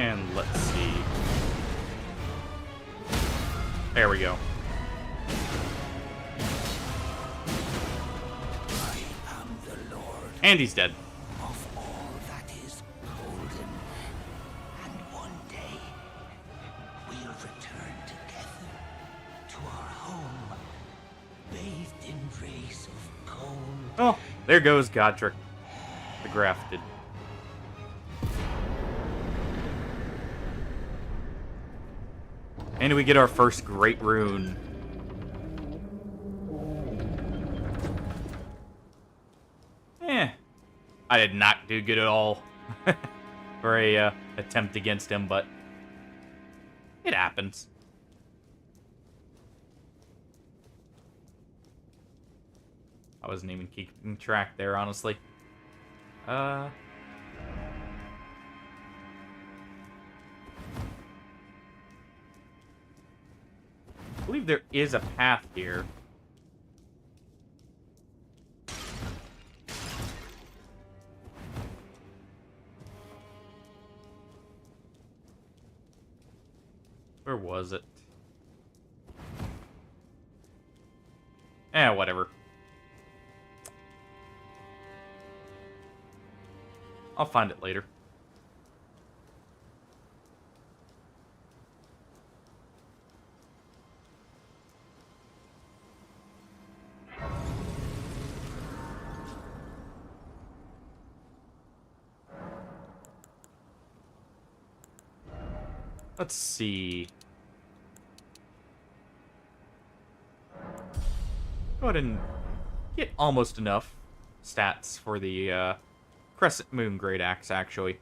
And let's see. There we go. I am the Lord And he's dead. of all that is golden. And one day, we'll return together to our home, bathed in rays of gold. Oh, there goes Godric, the Grafted. And we get our first great rune. I did not do good at all for a attempt against him, but it happens. I wasn't even keeping track there, honestly. I believe there is a path here. Where was it? Whatever. I'll find it later. Let's see. Go ahead and get almost enough stats for the Crescent Moon Great Axe, actually.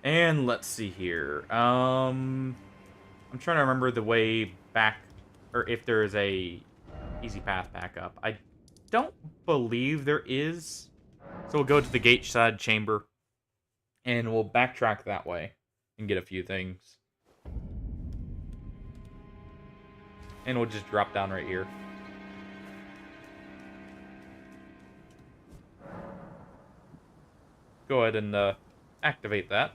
And let's see here. I'm trying to remember the way back, or if there is a easy path back up. I don't believe there is. So we'll go to the gate side chamber, and we'll backtrack that way and get a few things. And we'll just drop down right here. Go ahead and activate that.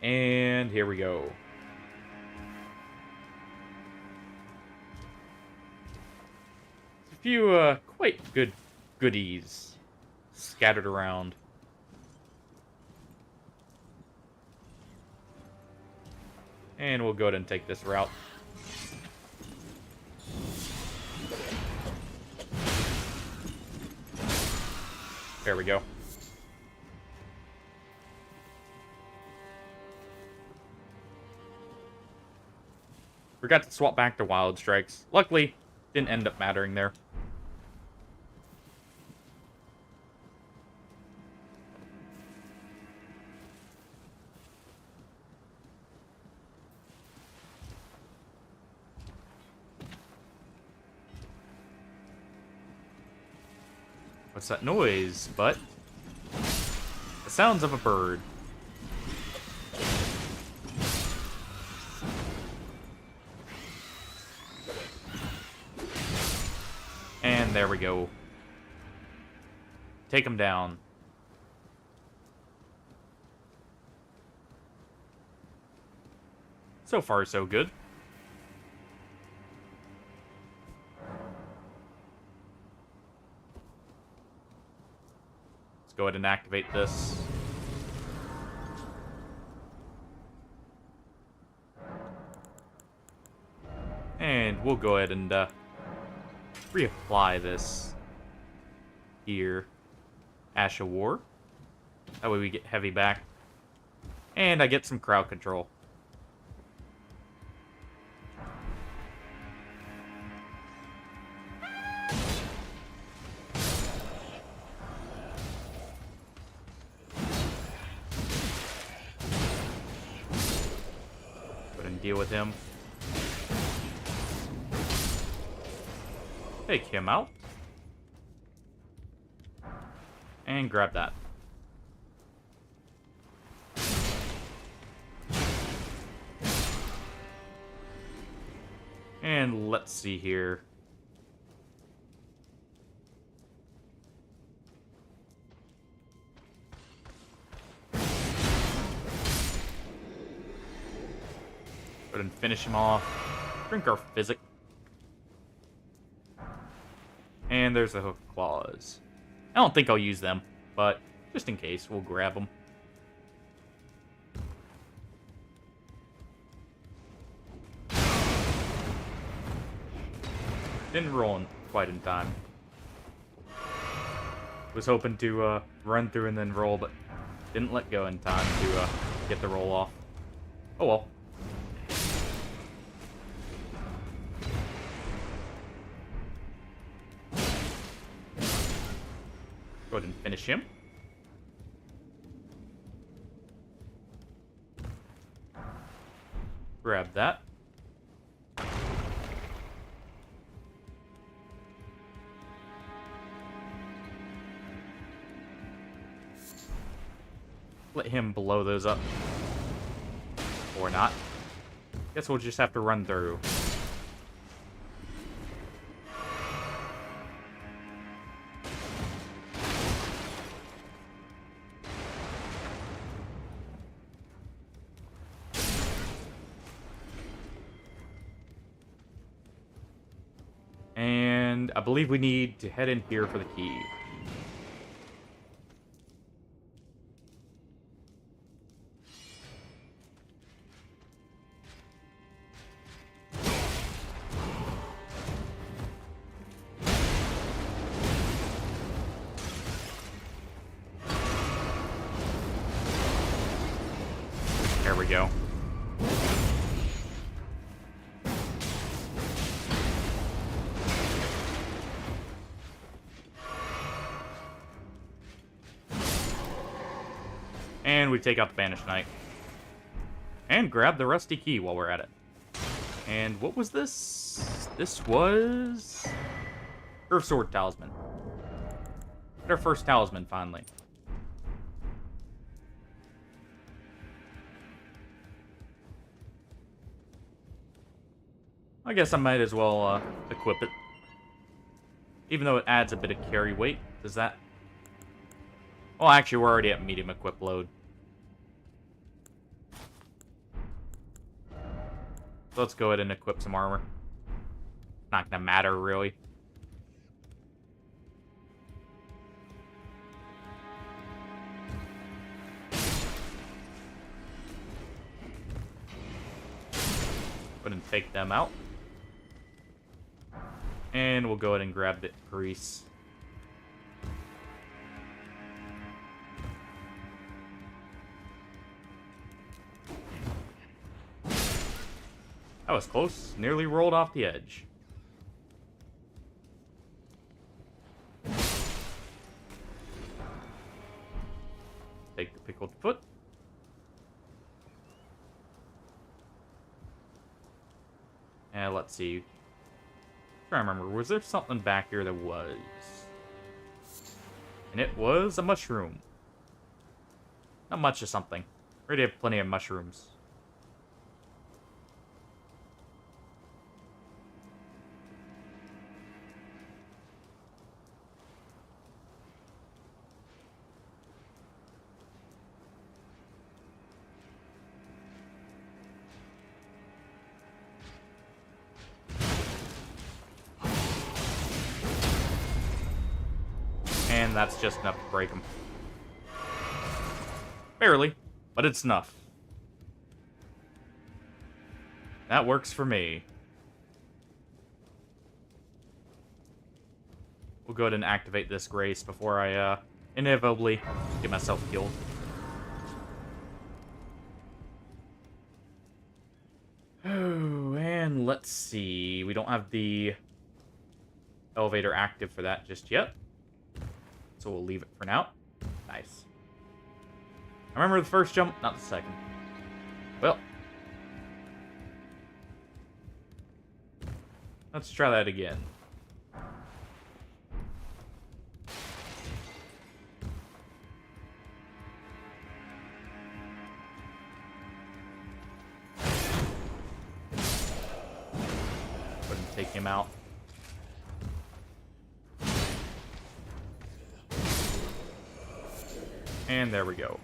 And here we go. A few quite good goodies scattered around. And we'll go ahead and take this route. There we go. Forgot to swap back to Wild Strikes. Luckily, didn't end up mattering there. What's that noise, but the sounds of a bird. And there we go. Take him down. So far, so good. Let's go ahead and activate this. And we'll go ahead and reapply this here. Ash of War. That way we get heavy back. And I get some crowd control. Go ahead and deal with him. Take him out. And grab that. And let's see here. Go ahead and finish him off. Drink our physic. And there's the hook claws. I don't think I'll use them, but just in case, we'll grab them. Didn't roll in quite in time. Was hoping to run through and then roll, but didn't let go in time to get the roll off. Oh well. Go ahead and finish him. Grab that. Let him blow those up. Or not. Guess we'll just have to run through. And I believe we need to head in here for the key. There we go. And we take out the Banished Knight. And grab the rusty key while we're at it. And what was this? This was... Earth Sword Talisman. Get our first talisman, finally. I guess I might as well equip it. Even though it adds a bit of carry weight. Does that... Well, actually, we're already at medium equip load. So let's go ahead and equip some armor. Not gonna matter, really. Go ahead and take them out. And we'll go ahead and grab the grease. That was close. Nearly rolled off the edge. Take the pickled foot. And let's see. I'm trying to remember, was there something back here that was? And it was a mushroom. Not much of something. Already have plenty of mushrooms. And that's just enough to break them. Barely, but it's enough. That works for me. We'll go ahead and activate this grace before I inevitably get myself killed. Oh, and let's see. We don't have the elevator active for that just yet. So we'll leave it for now. Nice. I remember the first jump, not the second. Well. Let's try that again. take him out. And there we go.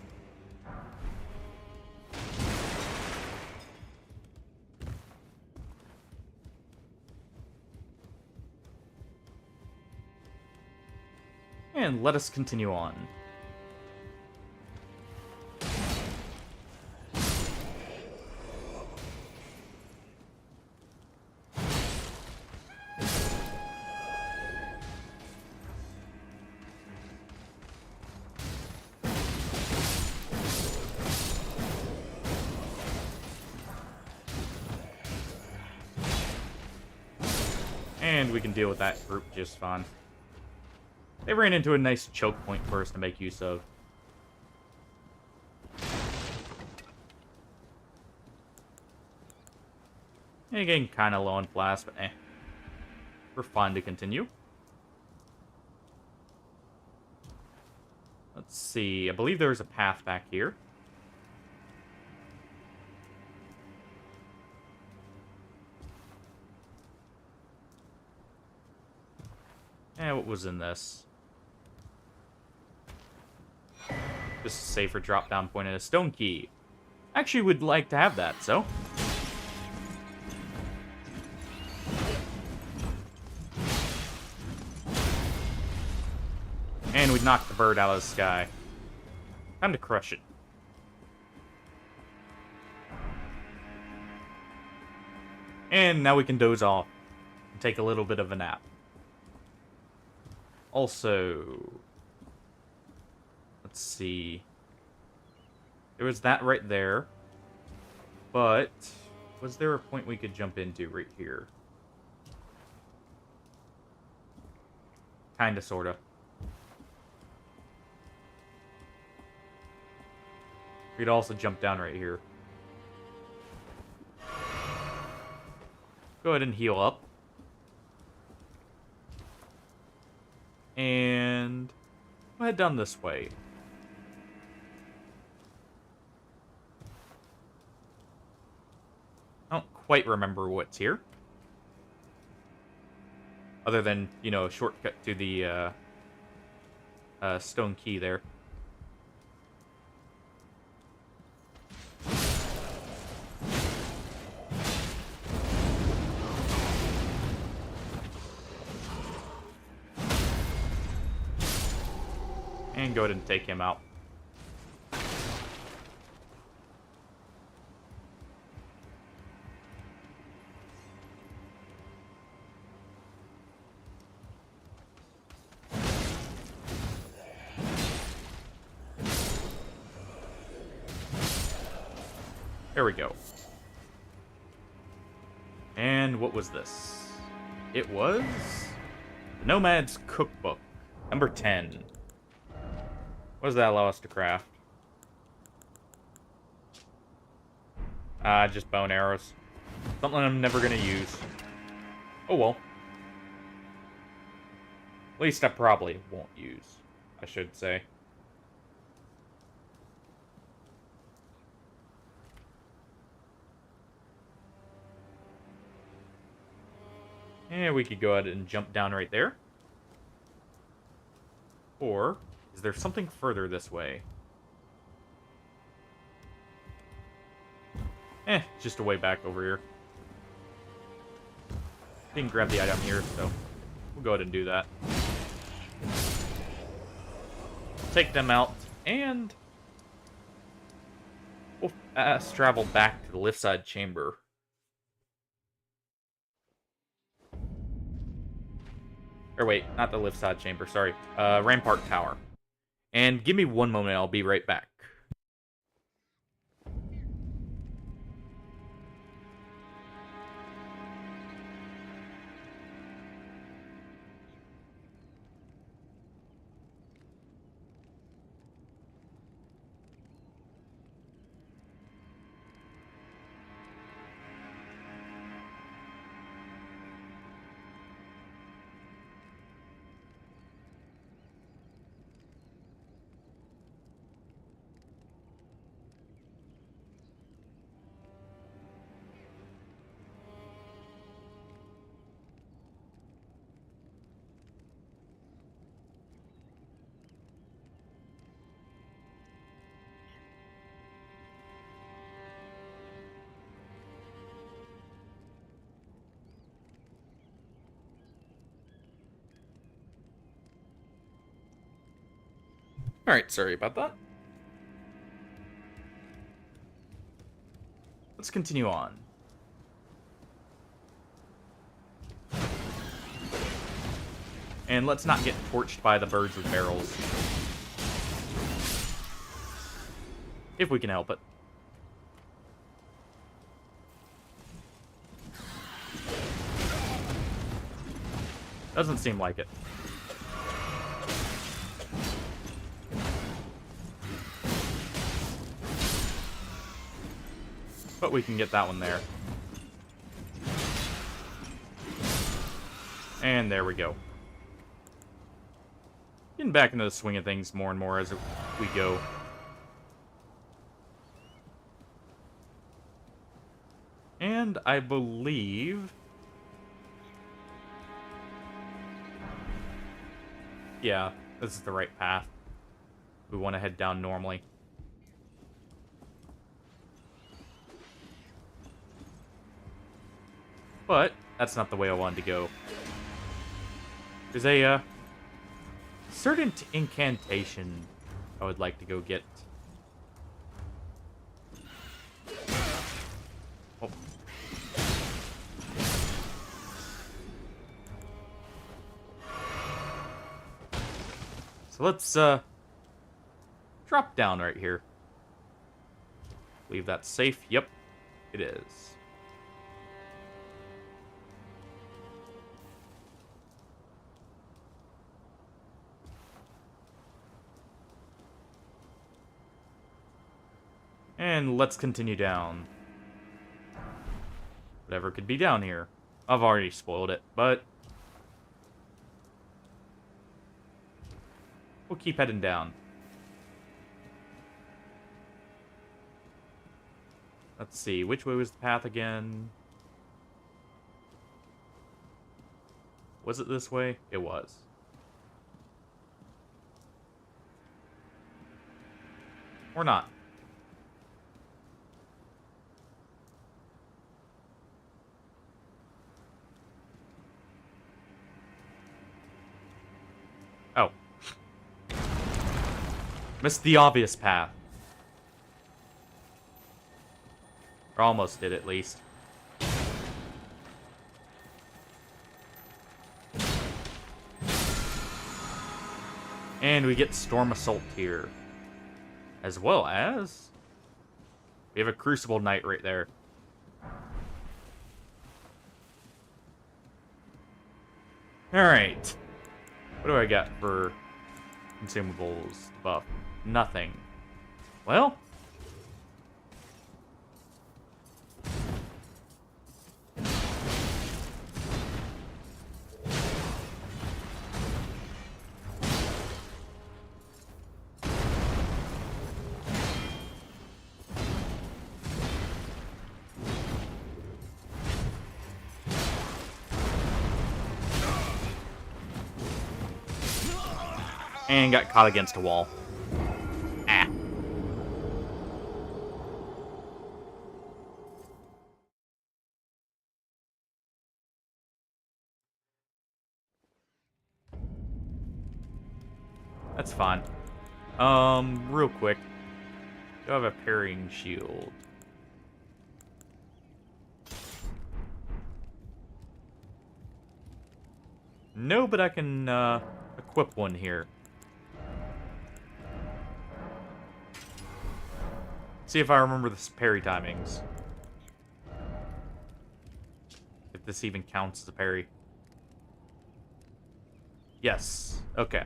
And let us continue on. And we can deal with that group just fine. They ran into a nice choke point for us to make use of. And getting kind of low on flask, but eh. We're fine to continue. Let's see. I believe there's a path back here. Eh, what was in this? Just a safer drop-down point and a stone key. Actually would like to have that, so... And we knocked the bird out of the sky. Time to crush it. And now we can doze off and take a little bit of a nap. Also... Let's see. There was that right there. But... was there a point we could jump into right here? Kinda, sorta. We could also jump down right here. Go ahead and heal up. And... we'll head down this way. I don't quite remember what's here. Other than, you know, a shortcut to the stone key there. And go ahead and take him out. There we go. And what was this? It was... the Nomad's Cookbook, number 10. What does that allow us to craft? Just bone arrows. Something I'm never gonna use. Oh well. At least I probably won't use, I should say. And we could go ahead and jump down right there. Or, is there something further this way? Just a way back over here. Didn't grab the item here, so we'll go ahead and do that. Take them out, and we'll travel back to the lift side chamber. Or wait, not the lift side chamber, sorry. Rampart Tower. And give me one moment, I'll be right back. Alright, sorry about that. Let's continue on. And let's not get torched by the birds with barrels. If we can help it. Doesn't seem like it. But we can get that one there. And there we go. Getting back into the swing of things more and more as we go. And I believe... yeah, this is the right path. We want to head down normally. But that's not the way I wanted to go. There's a certain incantation I would like to go get. Oh. So let's drop down right here. Believe that's safe. Yep, it is. And let's continue down. Whatever could be down here. I've already spoiled it, but we'll keep heading down. Let's see, which way was the path again? Was it this way? It was. Or not. Oh. Missed the obvious path. Or almost did, at least. And we get Storm Assault here. As well as... we have a Crucible Knight right there. Alright. What do I got for consumables buff? Nothing. Well... and got caught against a wall. Ah. That's fine. Real quick. Do I have a parrying shield? No, but I can, equip one here. See if I remember the parry timings. If this even counts as a parry. Yes. Okay.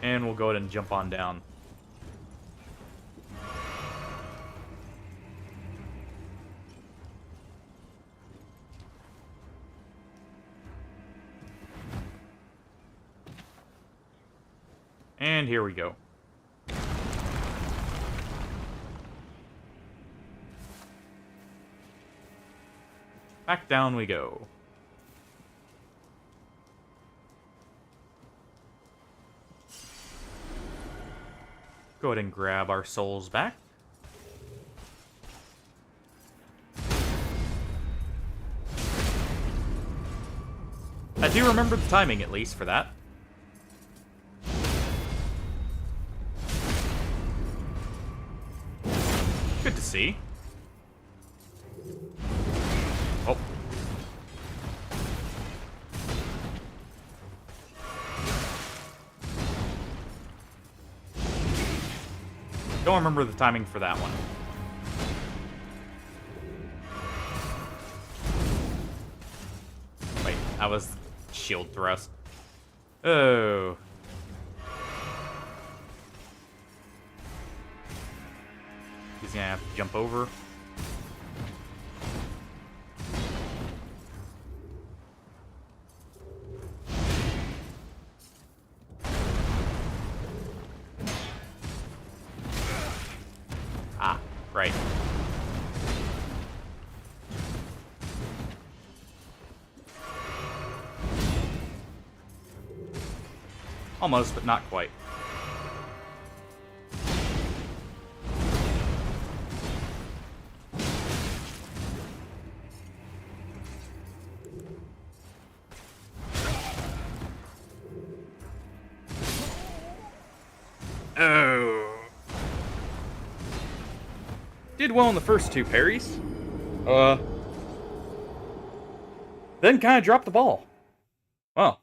And we'll go ahead and jump on down. And here we go. Back down we go. Go ahead and grab our souls back. I do remember the timing, at least, for that. Good to see. Oh. Don't remember the timing for that one. Wait, that was shield thrust. Oh. He's gonna have to jump over. Ah, right. Almost, but not quite. Oh. Did well in the first two parries. Then kind of dropped the ball. Well.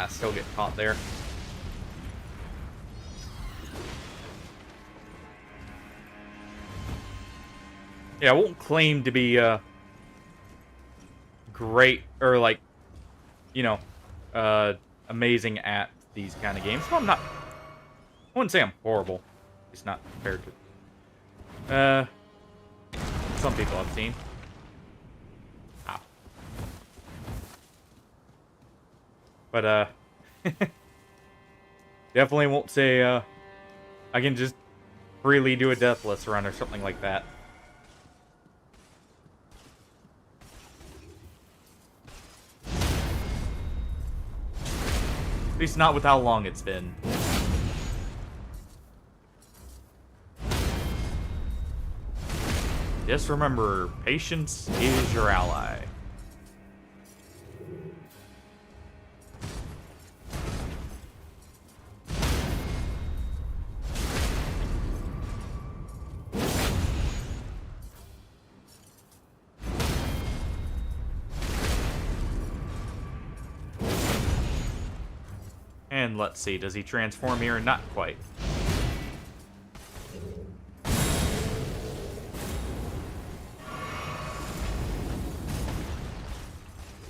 Still get caught there. Yeah, I won't claim to be great or like, you know, amazing at these kind of games. Well, I'm not. I wouldn't say I'm horrible. It's not compared to some people I've seen. Ow. But definitely won't say I can just freely do a deathless run or something like that. At least not with how long it's been. Just remember, patience is your ally. And let's see, does he transform here? Not quite.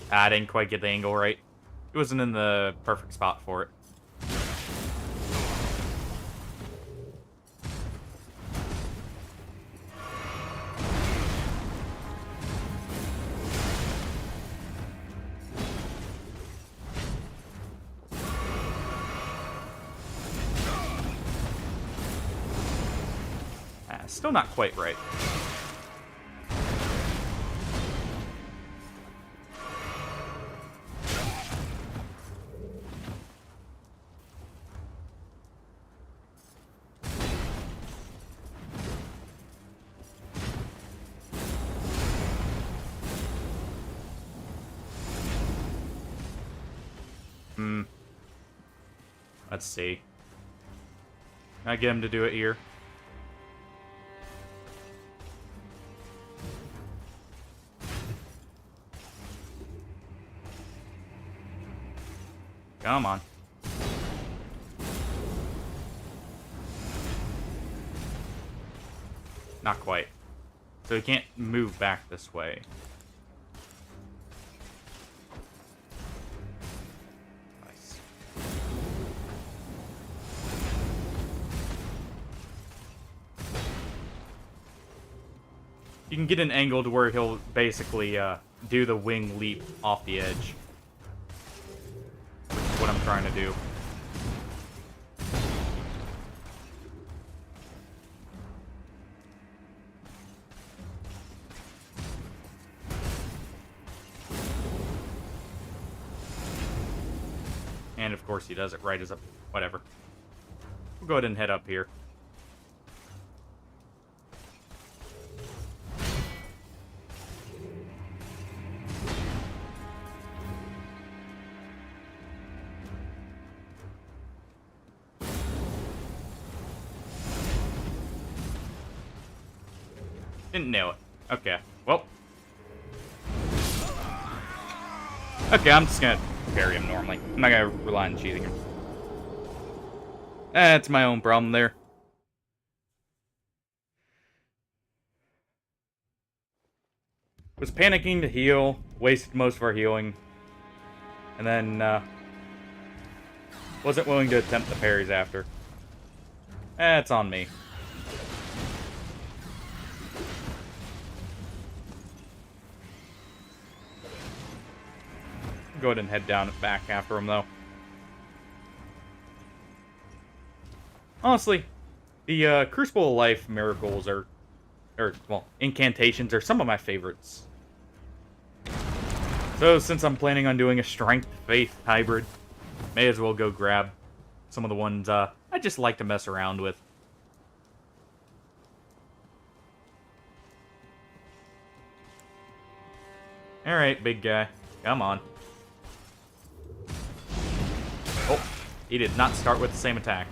I didn't quite get the angle right. It wasn't in the perfect spot for it. Still not quite right. Let's see. Can I get him to do it here? Come on. Not quite. So he can't move back this way. Nice. You can get an angle to where he'll basically do the wing leap off the edge. Which is what I'm trying to do. And of course he does it right as a... whatever. We'll go ahead and head up here. Didn't nail it. Okay. Well. Okay, I'm just gonna parry him normally. I'm not gonna rely on cheating him. That's my own problem there. Was panicking to heal, wasted most of our healing, and then wasn't willing to attempt the parries after. That's on me. Go ahead and head down back after him, though. Honestly, the Crucible of Life miracles well, incantations are some of my favorites. So, since I'm planning on doing a Strength-Faith hybrid, may as well go grab some of the ones I just like to mess around with. Alright, big guy. Come on. Oh, he did not start with the same attack.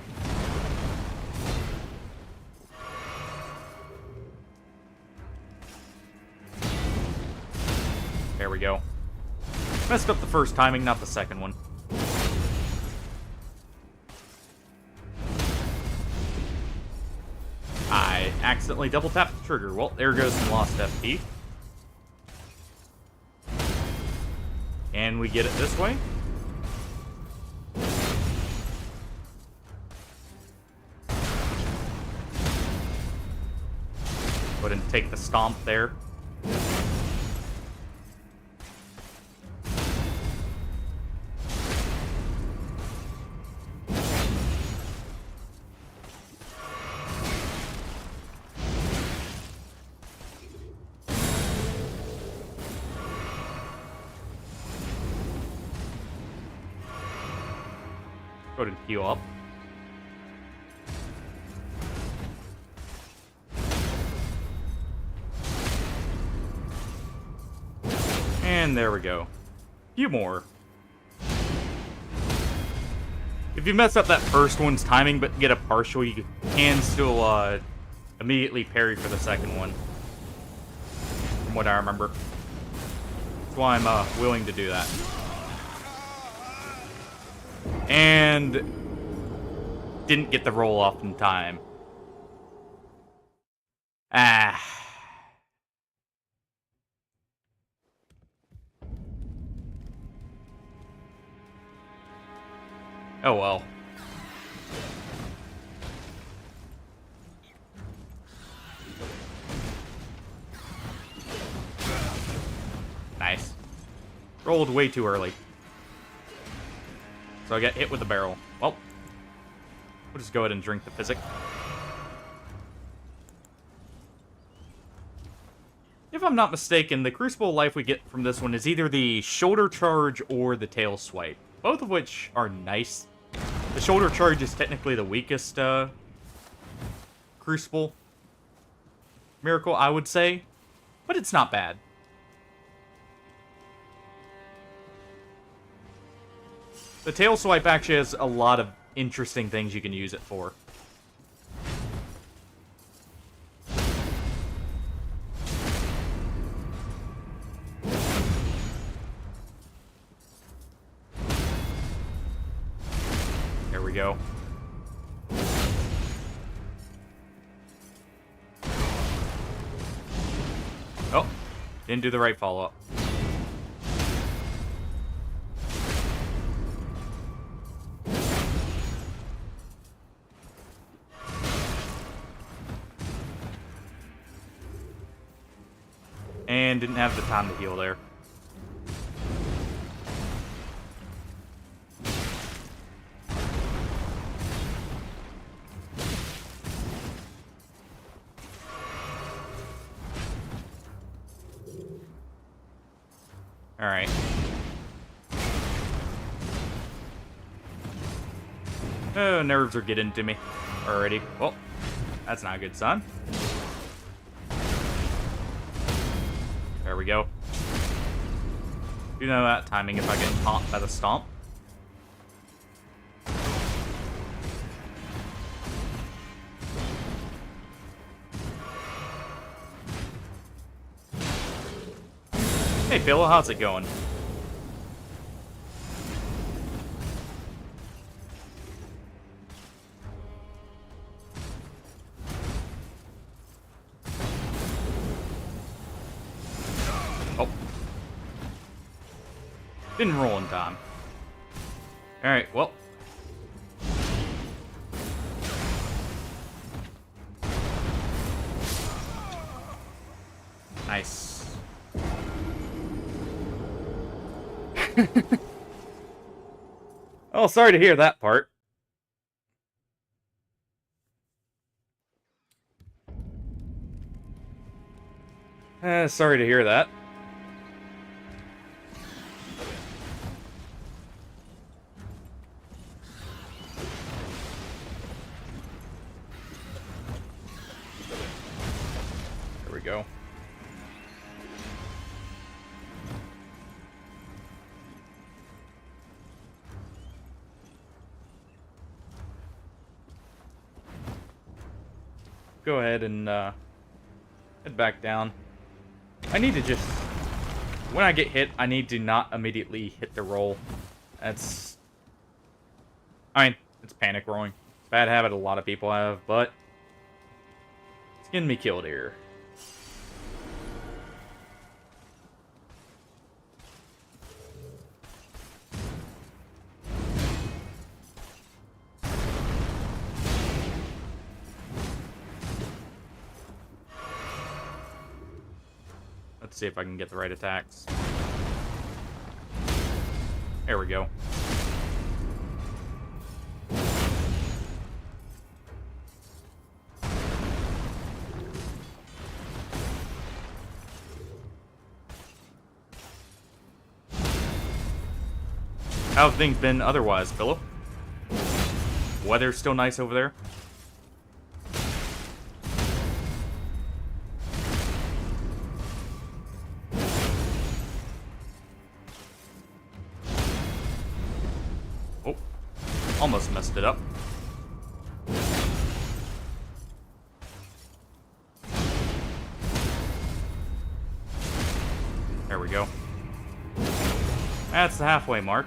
There we go. Messed up the first timing, not the second one. I accidentally double tapped the trigger. Well, there goes some lost FP. Can we get it this way? Go ahead and take the stomp there. Go ahead and heal up. And there we go. A few more. If you mess up that first one's timing but get a partial, you can still immediately parry for the second one. From what I remember. That's why I'm willing to do that. And didn't get the roll off in time. Ah. Oh well. Nice. Rolled way too early. So I got hit with the barrel. Well, we'll just go ahead and drink the physic. If I'm not mistaken, the Crucible of Life we get from this one is either the shoulder charge or the tail swipe. Both of which are nice. The shoulder charge is technically the weakest Crucible miracle, I would say. But it's not bad. The tail swipe actually has a lot of interesting things you can use it for. There we go. Oh, didn't do the right follow-up. And didn't have the time to heal there. Alright. Oh, nerves are getting to me already. Well, that's not a good sign. There we go. You know that timing if I get popped by the stomp. Hey, Phil, how's it going? Oh. Didn't roll in time. Alright, well. Nice. Oh, sorry to hear that part. Sorry to hear that. There we go. Go ahead and head back down. I need to just... When I get hit, I need to not immediately hit the roll. That's... I mean, it's panic rolling. Bad habit a lot of people have, but... It's getting me killed here. Let's see if I can get the right attacks. There we go. How have things been otherwise, Philip? Weather's still nice over there? Oh, almost messed it up. There we go. That's the halfway mark.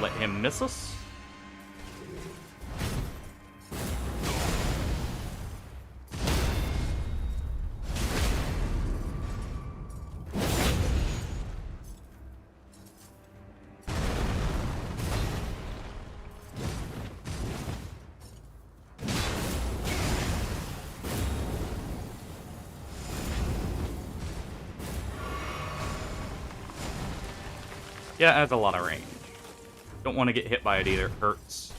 Let him miss us. Yeah, it has a lot of range. Don't want to get hit by it either. It hurts.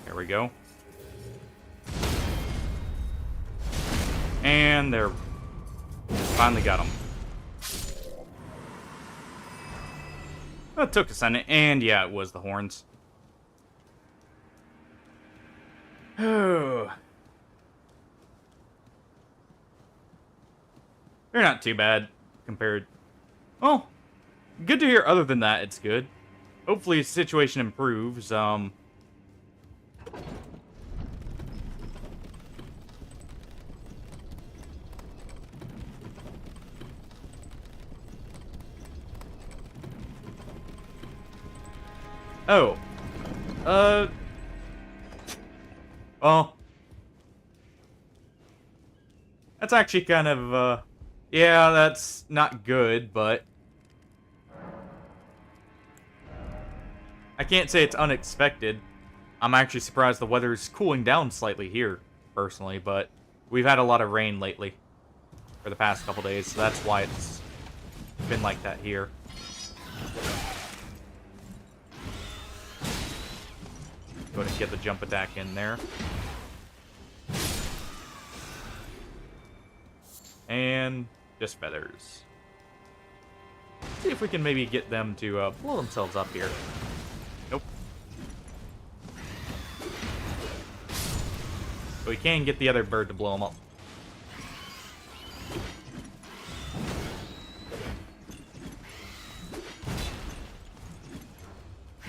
There we go. And there. Finally got him. That took a second, and yeah, it was the horns. Oh. They're not too bad compared. Well, good to hear. Other than that, it's good. Hopefully, the situation improves. Oh. Well. That's actually kind of, yeah, that's not good, but... I can't say it's unexpected. I'm actually surprised the weather's cooling down slightly here, personally, but we've had a lot of rain lately for the past couple days, so that's why it's been like that here. Go ahead and get the jump attack in there. And just feathers. See if we can maybe get them to blow themselves up here. Nope. But we can get the other bird to blow them up.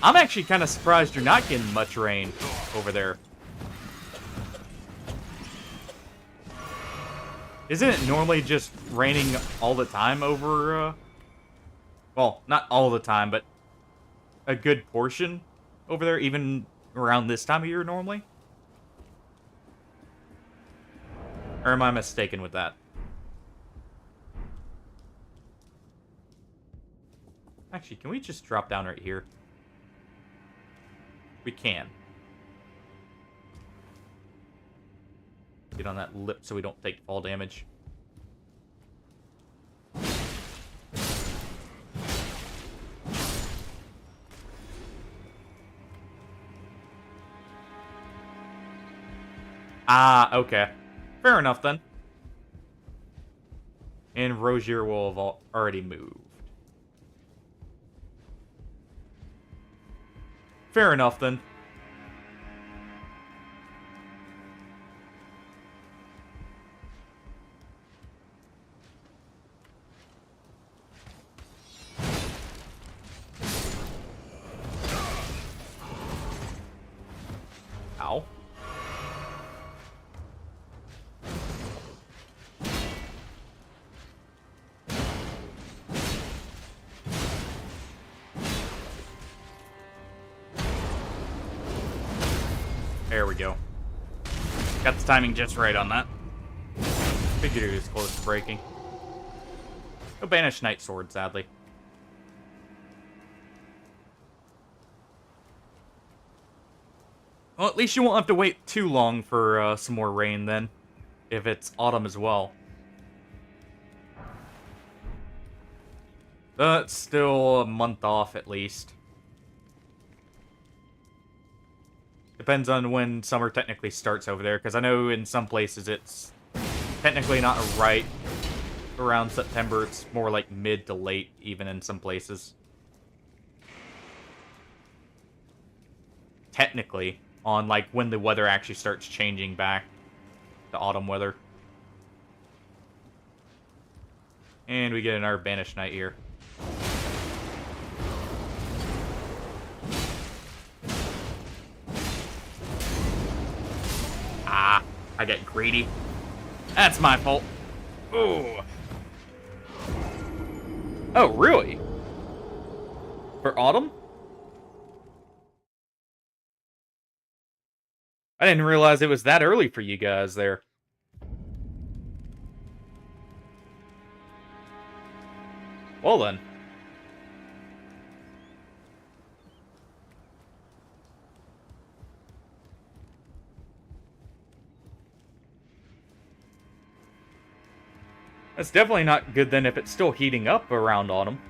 I'm actually kind of surprised you're not getting much rain over there. Isn't it normally just raining all the time over, well, not all the time, but a good portion over there, even around this time of year normally? Or am I mistaken with that? Actually, can we just drop down right here? We can. Get on that lip so we don't take fall damage. Ah, okay. Fair enough, then. And Rozier will have already moved. Fair enough, then. Ow. There we go. Got the timing just right on that. Figured it was close to breaking. No Banished Knight Sword, sadly. Well, at least you won't have to wait too long for some more rain then, if it's autumn as well. That's still a month off at least. Depends on when summer technically starts over there, because I know in some places it's technically not right around September. It's more like mid to late, even in some places. Technically, on like when the weather actually starts changing back to autumn weather. And we get another Banished Knight here. Ah, I got greedy. That's my fault. Ooh. Oh, really? For autumn? I didn't realize it was that early for you guys there. Well then. That's definitely not good then if it's still heating up around autumn.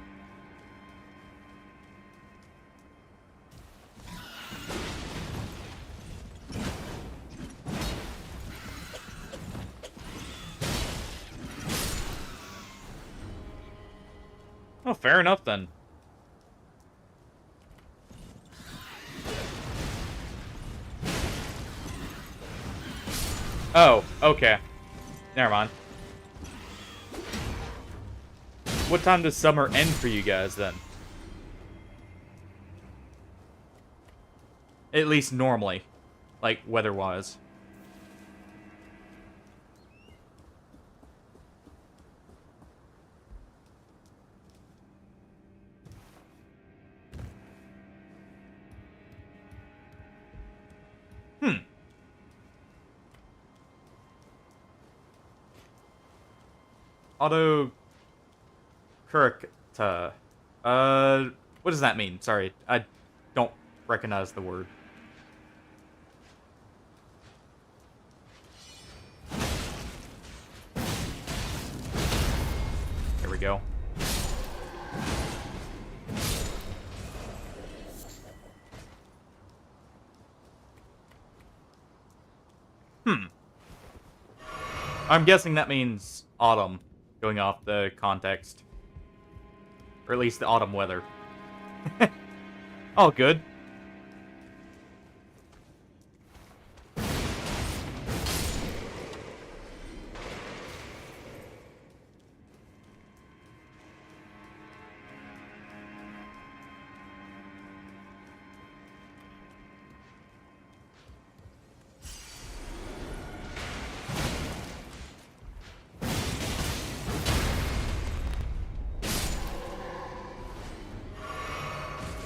Oh, fair enough then. Oh, okay. Never mind. What time does summer end for you guys then? At least normally. Like, weather-wise. Auto Curricta. What does that mean? Sorry, I don't recognize the word. go. I'm guessing that means autumn, going off the context. Or at least the autumn weather. All good.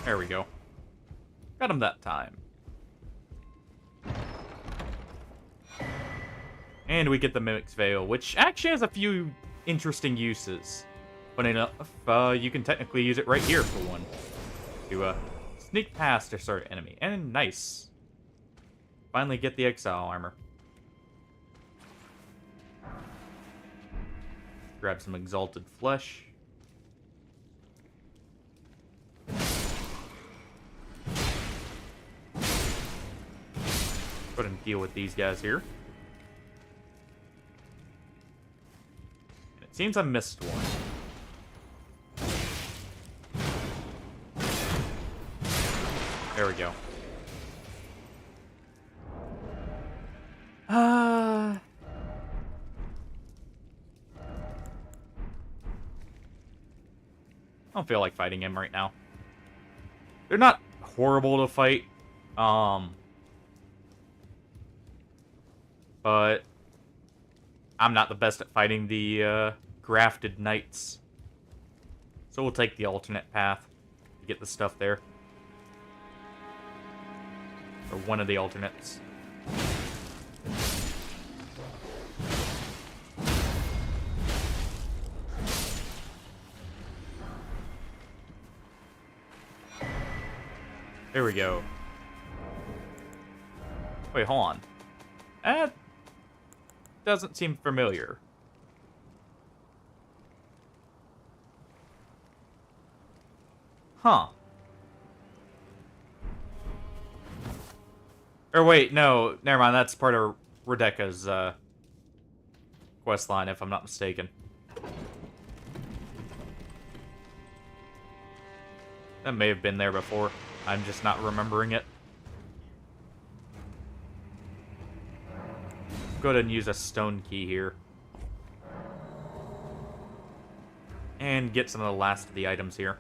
There we go. Got him that time. And we get the Mimic's Veil, which actually has a few interesting uses. Funny enough, you can technically use it right here for one. To sneak past a certain enemy. And nice. Finally get the Exile armor. Grab some Exalted Flesh. Go ahead and deal with these guys here. And it seems I missed one. There we go. I don't feel like fighting him right now. They're not horrible to fight. But I'm not the best at fighting the grafted knights. So we'll take the alternate path to get the stuff there. Or one of the alternates. There we go. Wait, hold on. That doesn't seem familiar. Huh. Or wait, no, never mind. That's part of Rebecca's quest line, if I'm not mistaken. That may have been there before. I'm just not remembering it. Go ahead and use a stone key here. And get some of the last of the items here.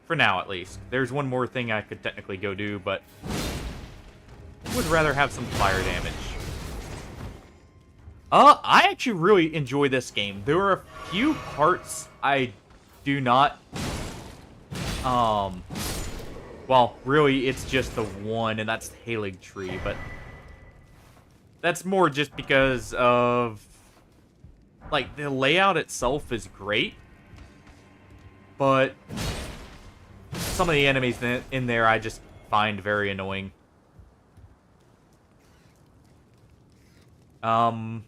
For now, at least. There's one more thing I could technically go do, but would rather have some fire damage. I actually really enjoy this game. There are a few parts I do not... Well, really, it's just the one, and that's the Halig Tree, but... That's more just because of... Like, the layout itself is great, but... Some of the enemies in there I just find very annoying. The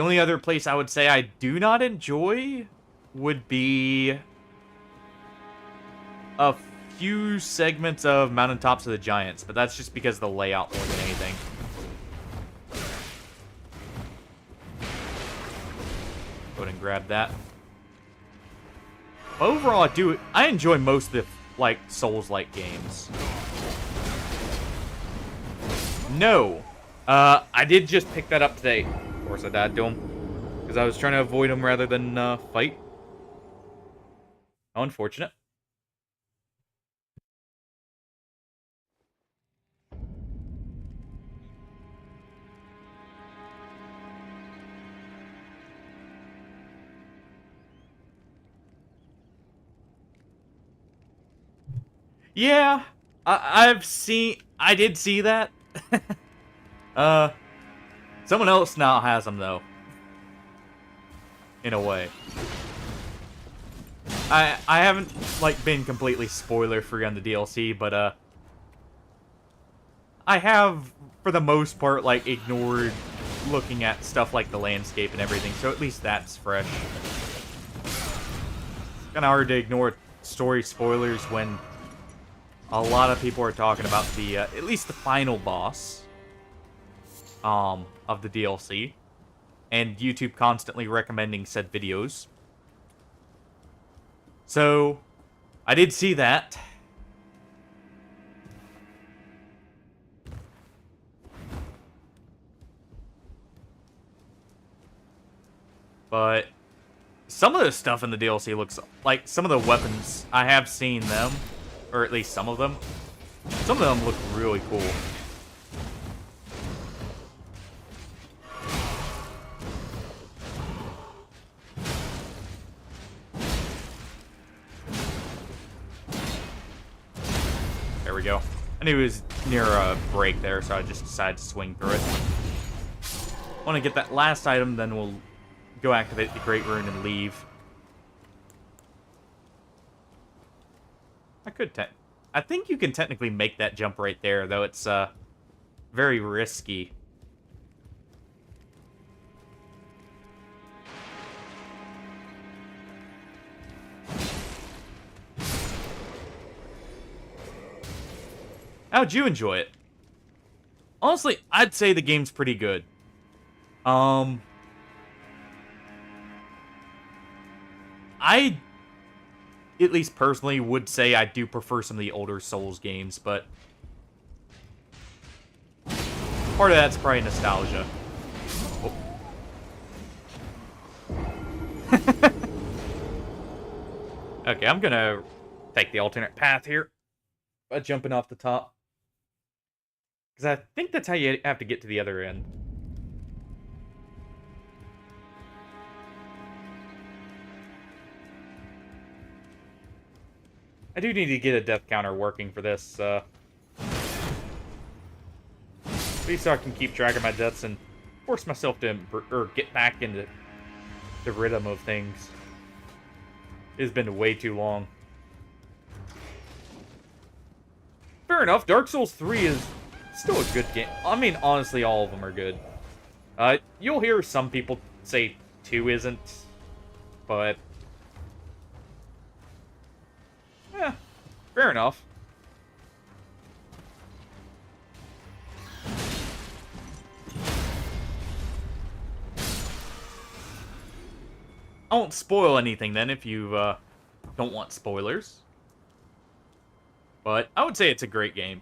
only other place I would say I do not enjoy would be a few segments of Mountaintops of the Giants, but that's just because of the layout more than anything. Go ahead and grab that. Overall, I enjoy most of the like Souls-like games. No, I did just pick that up today. Of course, I died to him because I was trying to avoid him rather than fight. How unfortunate. Yeah, I did see that. Someone else now has them, though. In a way. I haven't, like, been completely spoiler-free on the DLC, but, I have, for the most part, like, ignored looking at stuff like the landscape and everything, so at least that's fresh. It's kind of hard to ignore story spoilers when a lot of people are talking about the, at least the final boss, of the DLC, and YouTube constantly recommending said videos. So, I did see that. But some of the stuff in the DLC looks like some of the weapons. I have seen them, or at least some of them. Some of them look really cool. There we go. I knew it was near a break there, so I just decided to swing through it. Want to get that last item, then we'll go activate the Great Rune and leave. I think you can technically make that jump right there, though it's very risky. How'd you enjoy it? Honestly, I'd say the game's pretty good. I, at least personally, would say I do prefer some of the older Souls games, but part of that's probably nostalgia. Oh. Okay, I'm gonna take the alternate path here by jumping off the top. Because I think that's how you have to get to the other end. I do need to get a death counter working for this, at least so I can keep track of my deaths and force myself to get back into the rhythm of things. It's been way too long. Fair enough, Dark Souls 3 is still a good game. I mean, honestly, all of them are good. You'll hear some people say 2 isn't, but yeah, fair enough. I won't spoil anything then if you don't want spoilers. But I would say it's a great game.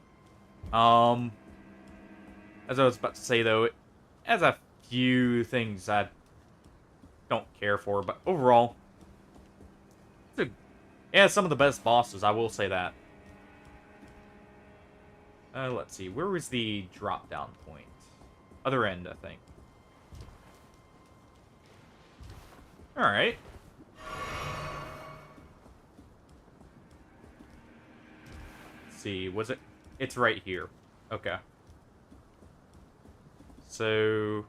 As I was about to say though, it has a few things I don't care for, but overall, it has some of the best bosses, I will say that. Let's see, where was the drop-down point? Other end, I think. Alright. Let's see, was it? It's right here. Okay. So,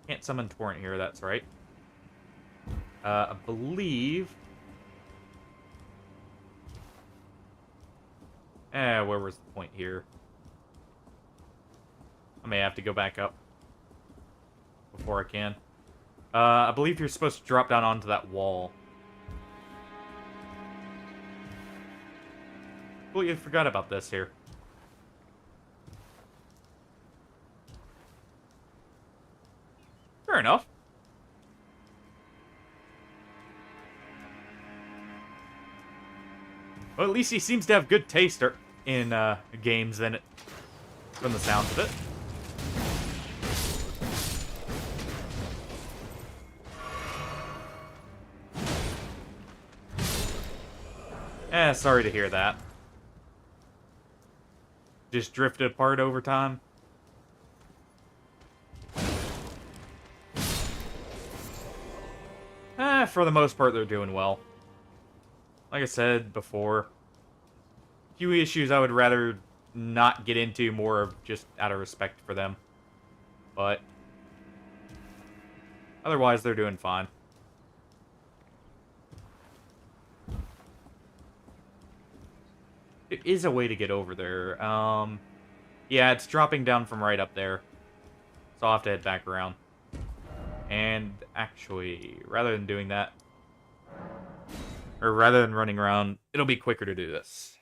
can't summon Torrent here, that's right. I believe... where was the point here? I may have to go back up before I can. I believe you're supposed to drop down onto that wall. Completely forgot about this here. Fair enough. Well, at least he seems to have good taste in games then, from the sounds of it. Sorry to hear that. Just drifted apart over time. For the most part, they're doing well. Like I said before, a few issues I would rather not get into, more of just out of respect for them. But otherwise, they're doing fine. There is a way to get over there. Yeah, it's dropping down from right up there. So I'll have to head back around. And actually, rather than doing that, or rather than running around, it'll be quicker to do this.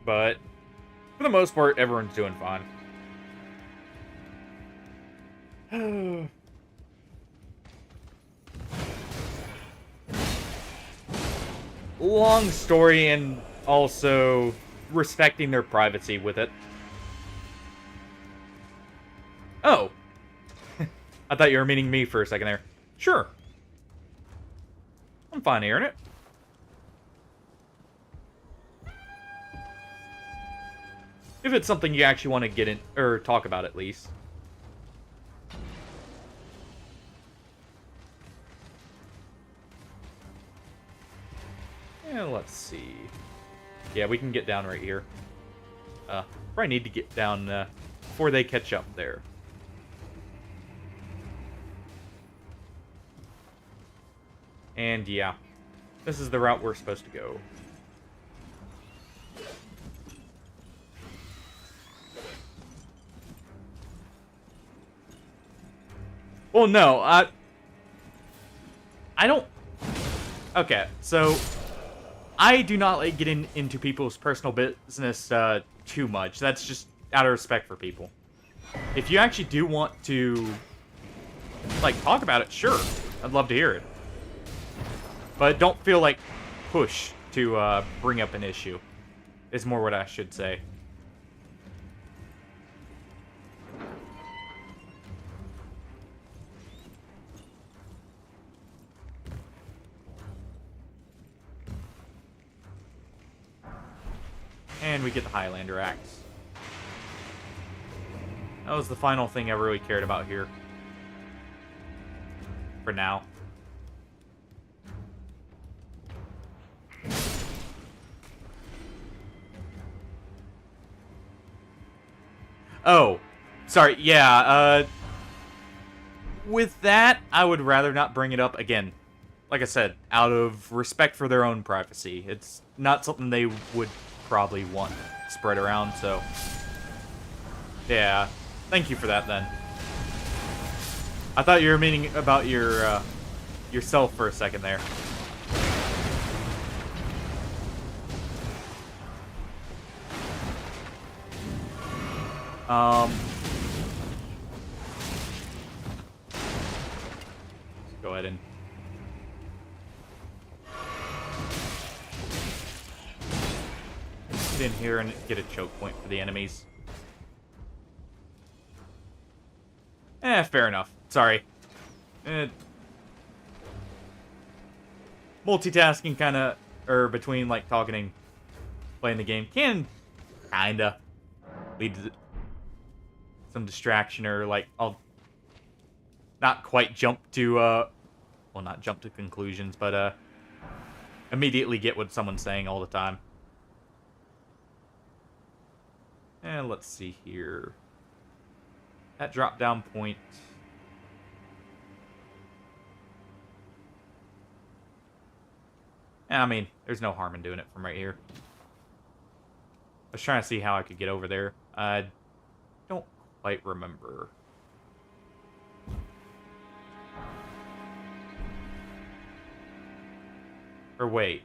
But for the most part, everyone's doing fine. Long story, and also respecting their privacy with it. Oh. I thought you were meaning me for a second there. Sure. I'm fine hearing it. If it's something you actually want to get in, or talk about at least. Yeah, let's see. Yeah, we can get down right here. Probably need to get down before they catch up there. And yeah, this is the route we're supposed to go. Well, no, I don't... Okay, so I do not like getting into people's personal business too much. That's just out of respect for people. If you actually do want to, like, talk about it, sure. I'd love to hear it. But don't feel like push to bring up an issue, is more what I should say. And we get the Highlander axe. That was the final thing I really cared about here. For now. Oh, sorry, yeah, with that, I would rather not bring it up again. Like I said, out of respect for their own privacy. It's not something they would probably want spread around, so... Yeah, thank you for that, then. I thought you were meaning about your, yourself for a second there. Let's go ahead and... get in here and get a choke point for the enemies. Fair enough. Sorry. Multitasking kinda, or between, like, talking and playing the game can kinda lead to some distraction, or, like, I'll not quite jump to, well, not jump to conclusions, but, immediately get what someone's saying all the time. And let's see here. That drop down point. I mean, there's no harm in doing it from right here. I was trying to see how I could get over there. I don't quite remember. Or wait.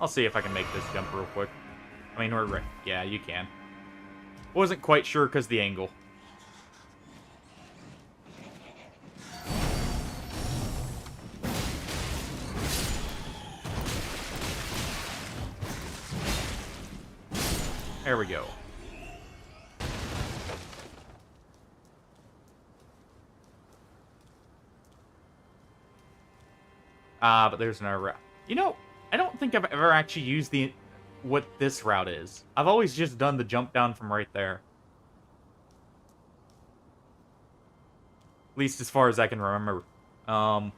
I'll see if I can make this jump real quick. I mean, we're right. Yeah, you can. Wasn't quite sure because the angle. There we go. But there's another route. You know, I don't think I've ever actually used what this route is. I've always just done the jump down from right there. At least as far as I can remember. I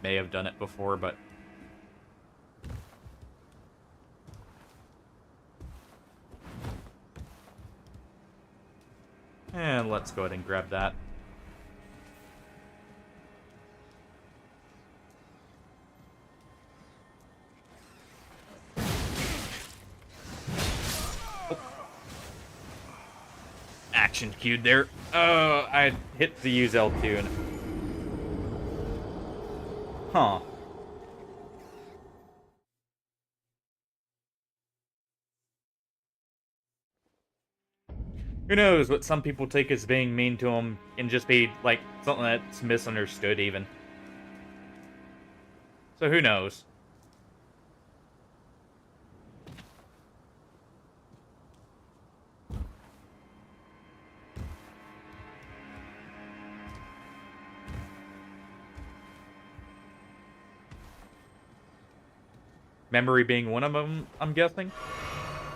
may have done it before, but... And let's go ahead and grab that. action queued there. I hit to use L2 and... Huh. Who knows what some people take as being mean to him can just be, like, something that's misunderstood, even. So who knows? Memory being one of them, I'm guessing?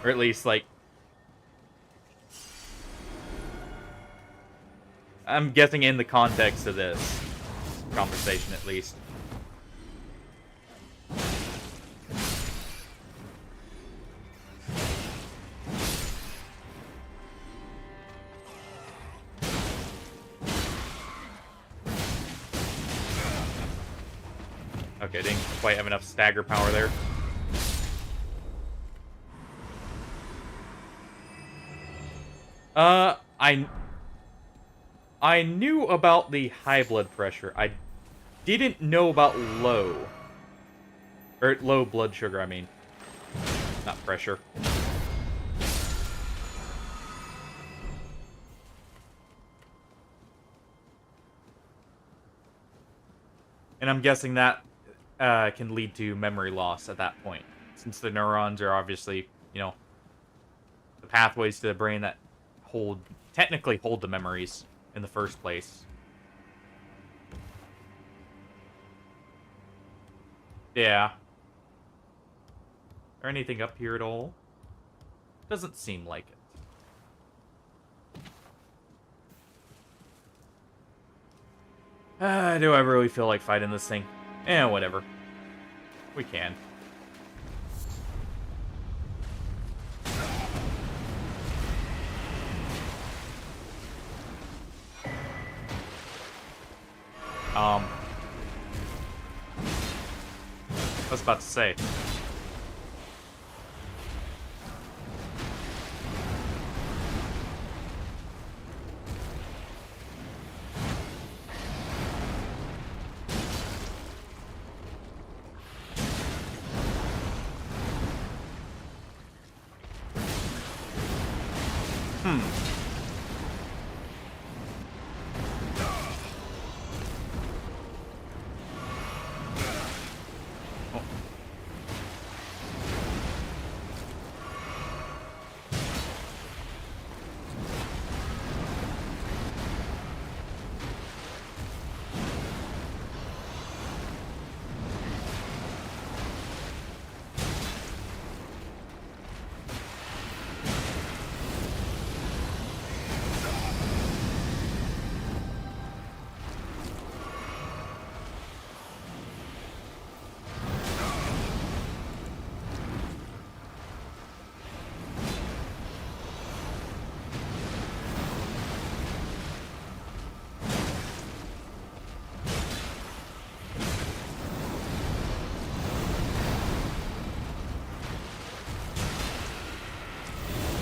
Or at least, like... I'm guessing in the context of this conversation, at least. Okay, didn't quite have enough stagger power there. I knew about the high blood pressure. I didn't know about low. Or low blood sugar, I mean. Not pressure. And I'm guessing that can lead to memory loss at that point. Since the neurons are obviously, you know, the pathways to the brain that technically hold the memories in the first place. Yeah. Or anything up here at all? Doesn't seem like it. Do I really feel like fighting this thing? Eh, whatever. We can. I was about to say.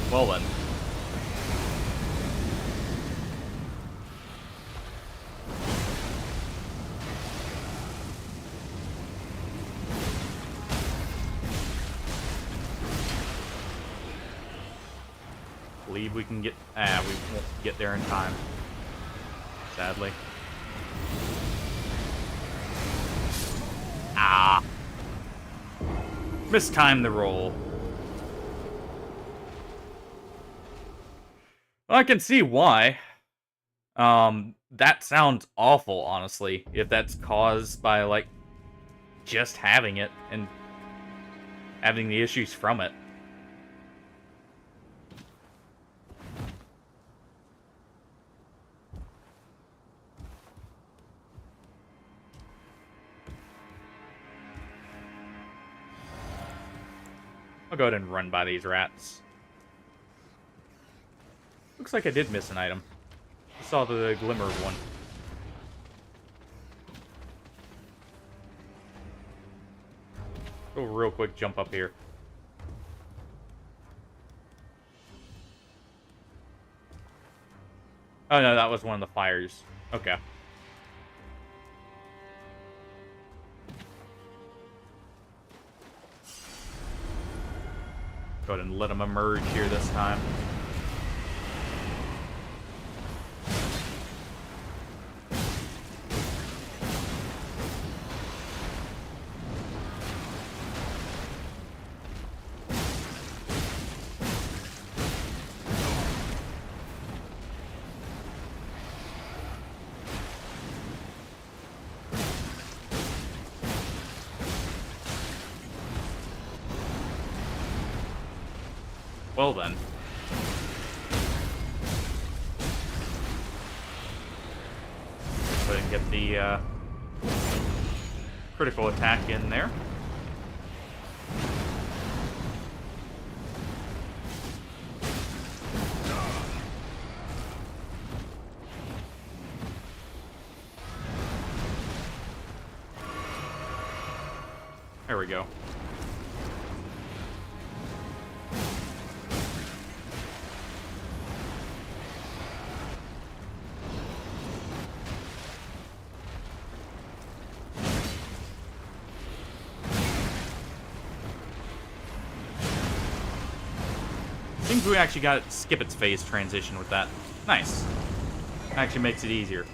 Well then. Believe we can get... we won't get there in time. Sadly. Ah. Mistimed the roll. Well, I can see why. That sounds awful, honestly. If that's caused by, like, just having it and having the issues from it. I'll go ahead and run by these rats. Looks like I did miss an item. I saw the glimmer of one. Go real quick, jump up here. Oh no, that was one of the fires. Okay. Go ahead and let them emerge here this time. Well then. Go ahead and get the critical attack in there. There we go. Seems we actually got skip its phase transition with that. Nice. Actually makes it easier.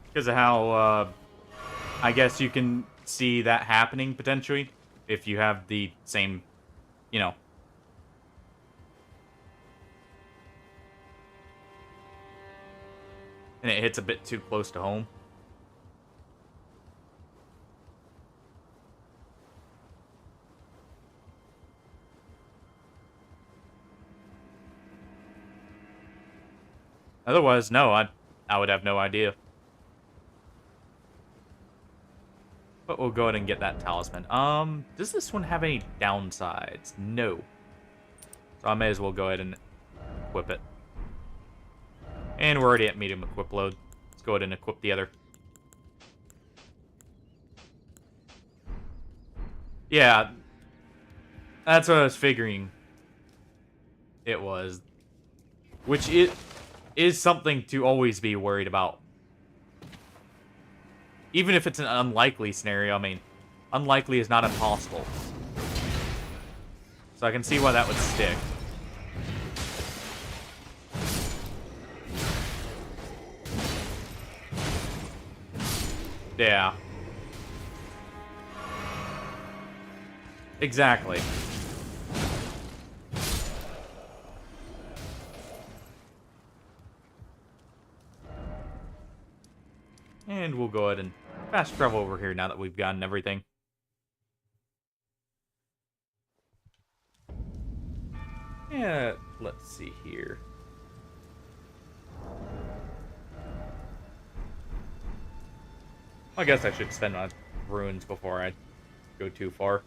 Because of how, I guess you can see that happening potentially if you have the same, you know. And it hits a bit too close to home. Otherwise, no, I would have no idea. But we'll go ahead and get that talisman. Does this one have any downsides? No. So I may as well go ahead and equip it. And we're already at medium equip load. Let's go ahead and equip the other. Yeah. That's what I was figuring. It was. Which it is something to always be worried about. Even if it's an unlikely scenario, I mean, unlikely is not impossible. So I can see why that would stick. Yeah. Exactly. And we'll go ahead and fast travel over here now that we've gotten everything. Yeah, let's see here. I guess I should spend my runes before I go too far.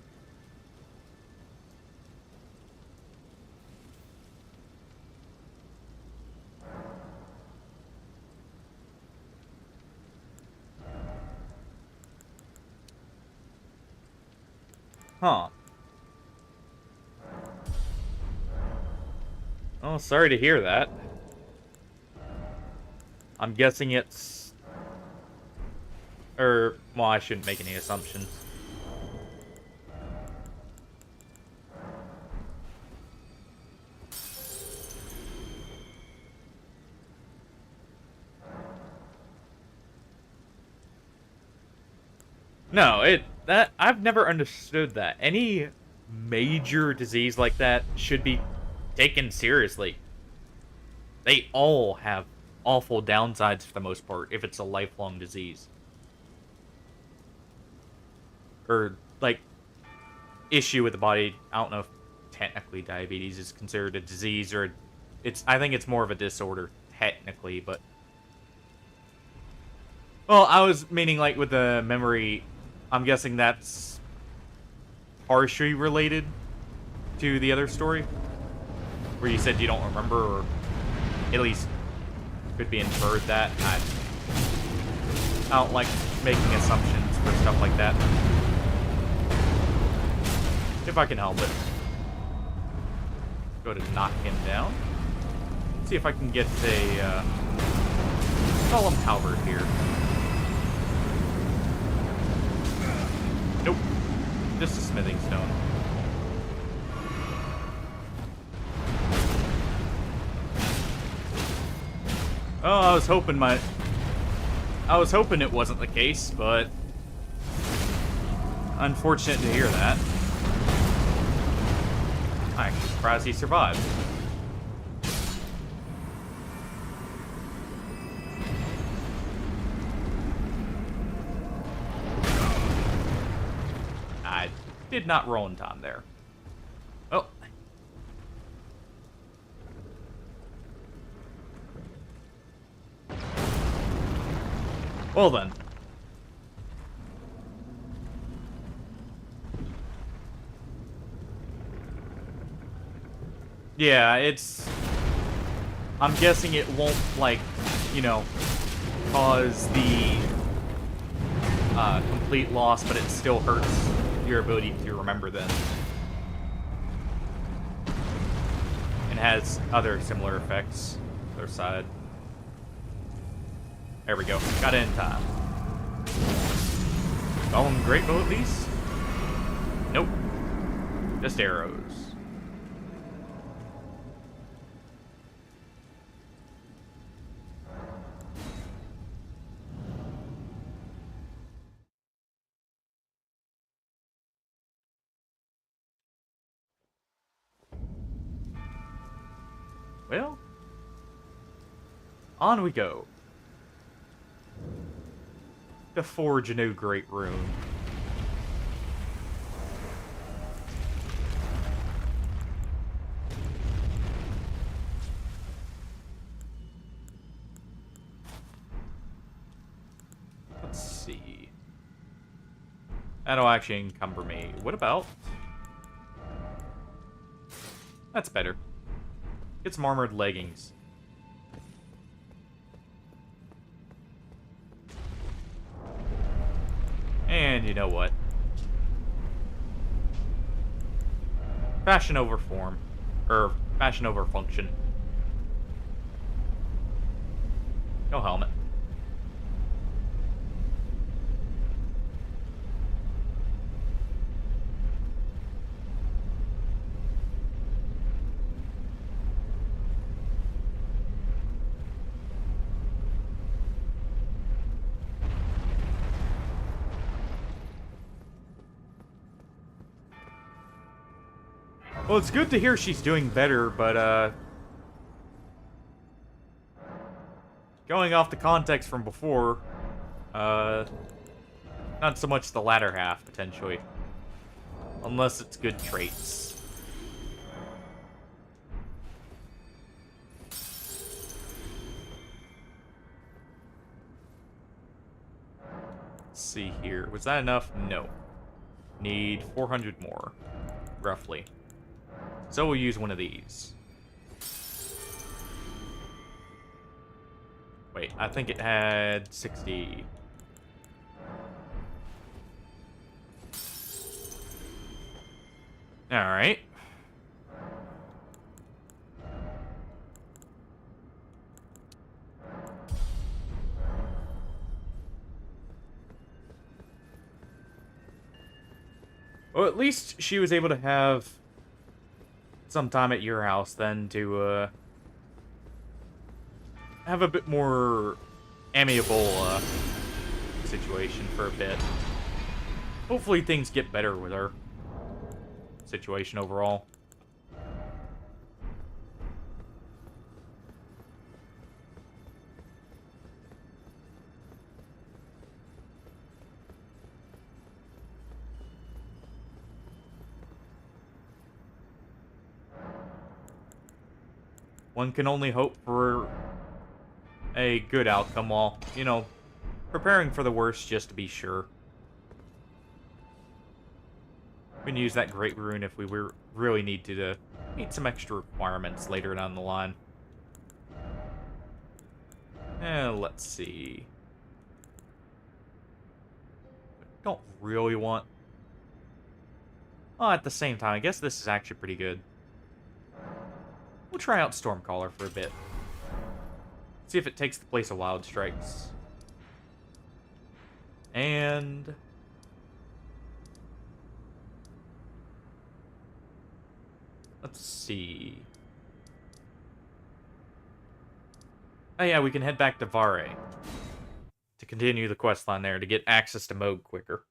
Huh. Oh, sorry to hear that. I'm guessing it's... Well, I shouldn't make any assumptions. No, I've never understood that. Any major disease like that should be taken seriously. They all have awful downsides for the most part if it's a lifelong disease. Or, like, issue with the body. I don't know if technically diabetes is considered a disease or I think it's more of a disorder technically, but well, I was meaning like with the memory, I'm guessing that's partially related to the other story where you said you don't remember, or at least could be inferred that. I don't like making assumptions for stuff like that. If I can help it. Go to knock him down. See if I can get a solemn halberd here. Nope. Just a smithing stone. Oh, I was hoping it wasn't the case, but unfortunate to hear that. I'm actually surprised he survived. I did not roll in time there. Oh. Well then. Yeah, it's... I'm guessing it won't, like, you know, cause the complete loss, but it still hurts your ability to remember them. And has other similar effects. Other side. There we go. Got it in time. Call them great bow at least? Nope. Just arrows. Well, on we go. To forge a new great rune. Let's see. That'll actually encumber me. What about... That's better. Get some armored leggings. And you know what? Fashion over form. Or fashion over function. No helmet. Well, it's good to hear she's doing better, but, going off the context from before, not so much the latter half, potentially. Unless it's good traits. Let's see here. Was that enough? No. Need 400 more, roughly. So we'll use one of these. Wait, I think it had 60. Alright. Well, at least she was able to have some time at your house then to have a bit more amiable situation for a bit. Hopefully things get better with her situation overall. One can only hope for a good outcome while, you know, preparing for the worst just to be sure. We can use that great rune if we really need to meet some extra requirements later down the line. Let's see. Don't really want Oh, at the same time, I guess this is actually pretty good. We'll try out Stormcaller for a bit. See if it takes the place of Wild Strikes. And... let's see. Oh yeah, we can head back to Vare to continue the questline there to get access to Moog quicker.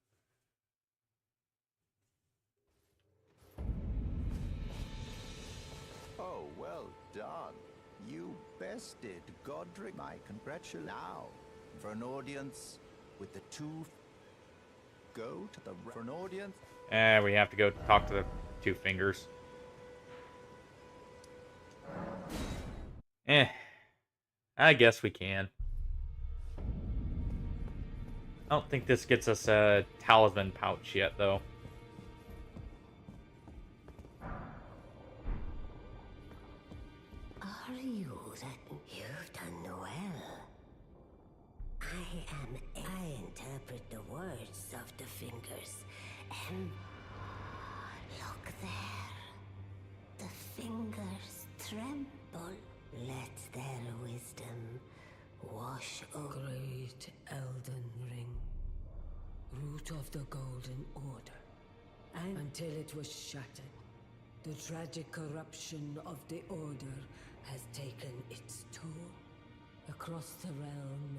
Oh, well done. You bested Godric. My congratulations. Now, for an audience with the two... Go to the... For an audience... We have to go talk to the Two Fingers. I guess we can. I don't think this gets us a talisman pouch yet, though. Are you that you've done well? I interpret the words of the fingers. Look there. The fingers tremble. Let their wisdom wash over. Great Elden Ring, root of the Golden Order. And until it was shattered, the tragic corruption of the Order has taken its toll. Across the realm,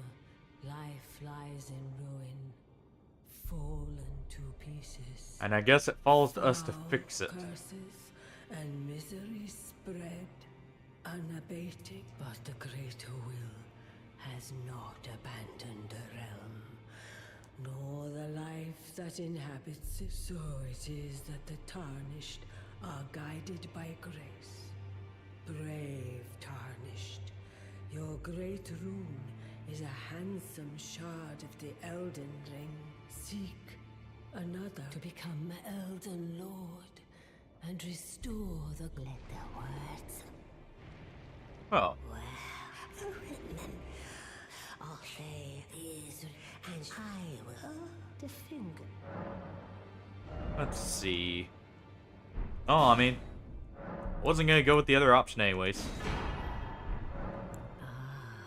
life lies in ruin, fallen to pieces. And I guess it falls to us to fix it. Curses and misery spread, unabated, but the greater will has not abandoned the realm, nor the life that inhabits it. So it is that the Tarnished are guided by grace. Brave Tarnished, your great rune is a handsome shard of the Elden Ring. Seek another to become Elden Lord and restore the... Let the words... Oh. Well, I'll say this, and I will... the finger. Let's see. Oh, I mean... wasn't gonna go with the other option anyways.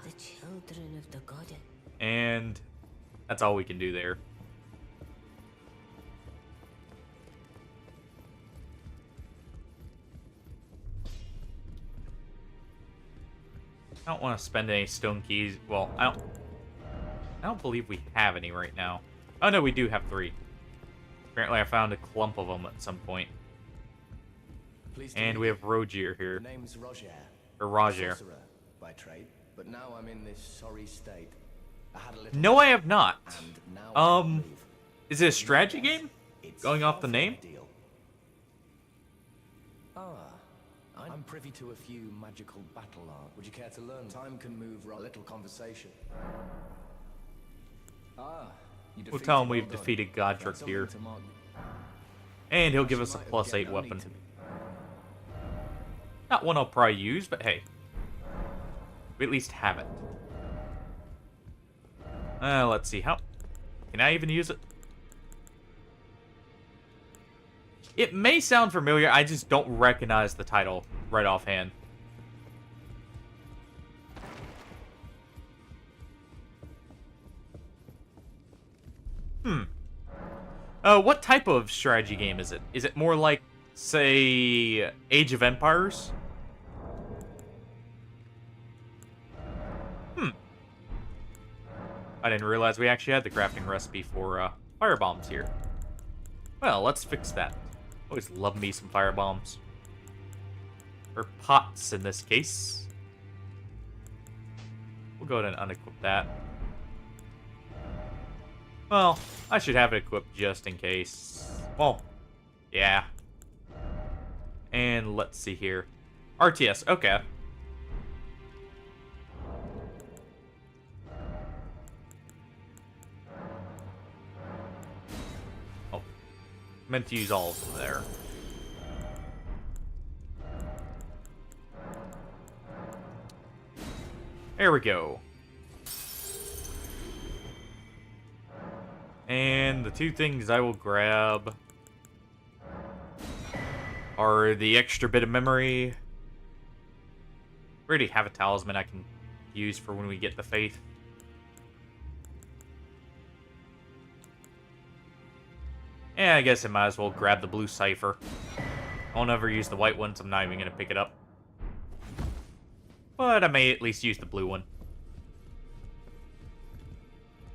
The children of the goddess. And... that's all we can do there. I don't want to spend any stone keys. Well, I don't believe we have any right now. Oh no, we do have 3. Apparently I found a clump of them at some point. And we have Rogier here. The name's Roger. Or Roger. Sorcerer by trade, but now I'm in this sorry state. I had a little... No, I have not. And now is it a strategy game? Going off the name? I'm privy to a few magical battle art. Would you care to learn? Time can move a little conversation. We'll tell him we've defeated Godric here. And he'll give us a +8 weapon. Not one I'll probably use, but hey. We at least have it. Let's see. How can I even use it? It may sound familiar, I just don't recognize the title right offhand. What type of strategy game is it? Is it more like, say, Age of Empires? I didn't realize we actually had the crafting recipe for firebombs here. Well, let's fix that. Always love me some firebombs. Or pots in this case. We'll go ahead and unequip that. Well, I should have it equipped just in case. Well, yeah. And let's see here. RTS, okay. Oh, meant to use all of them there. There we go. And the 2 things I will grab Or the extra bit of memory. We already have a talisman I can use for when we get the faith. Yeah, I guess I might as well grab the blue cipher. I won't ever use the white one, so I'm not even going to pick it up. But I may at least use the blue one.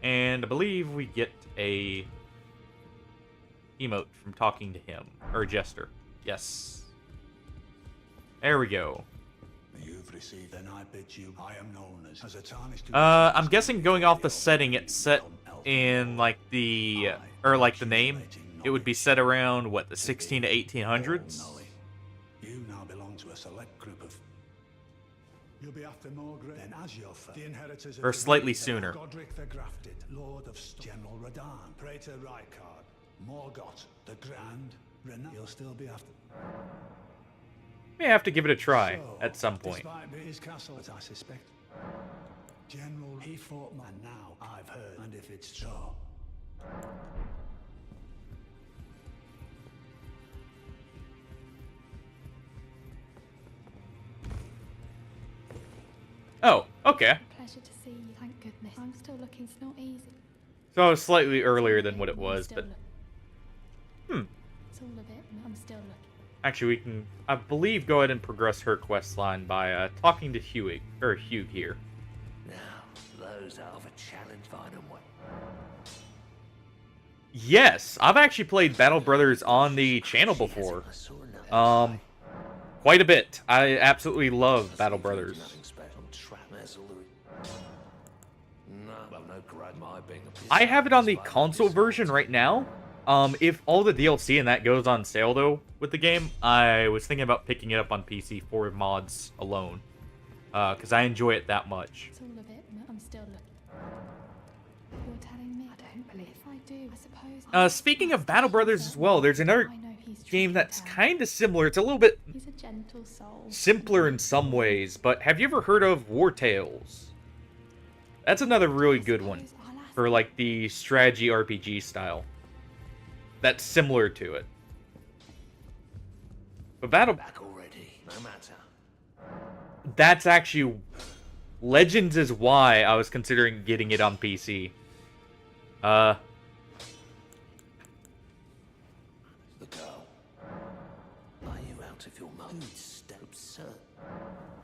And I believe we get a emote from talking to him. Or a jester. Yes. There we go. You've received, then I bid you. I am known as a tarnished. I'm guessing going off the setting, it's set in like the name. It would be set around what, the 16 to 1800s. You now belong to a select group of. You'll be after Morgret, then as your the inheritors of Or slightly sooner. Godric the Grafted, Lord of General Radan, Praetor Rykard, Morgoth the Grand, You'll still be after. May have to give it a try at some point. Despite his castle, as I suspect, General, he fought man. Now I've heard, and if it's true. Oh, okay. Pleasure to see you. Thank goodness. I'm still looking. It's not easy. So it's slightly earlier than what it was, but It's all a bit. I'm still looking. Actually, we can, I believe, go ahead and progress her quest line by talking to Hugh here. Now, those are of a challenge, find them one. Yes, I've actually played Battle Brothers on the channel before. Quite a bit. I absolutely love Battle Brothers. I have it on the console version right now. If all the DLC in that goes on sale, though, with the game, I was thinking about picking it up on PC for mods alone. Because I enjoy it that much. It's all a bit. I'm still looking. You're telling me? I don't believe. If I do, I suppose. Speaking of Battle Brothers as well, there's another game that's kind of similar. It's a little bit He's a gentle soul. simpler in some ways, but have you ever heard of War Tales? That's another really good one for like the strategy RPG style. That's similar to it. But Back already, no matter. That's actually Legends is why I was considering getting it on PC. The girl. Are you out of your mind? Step absurd.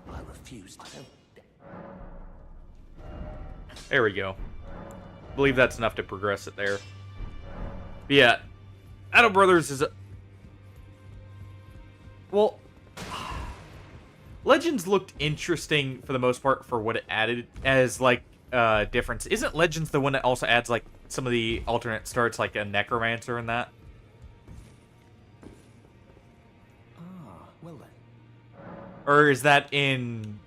I refuse. I don't. There we go. I believe that's enough to progress it there. But yeah, Battle Brothers is a... Well, Legends looked interesting for the most part for what it added as, like, difference. Isn't Legends the one that also adds, like, some of the alternate starts, like a Necromancer and that? Well then. Or is that in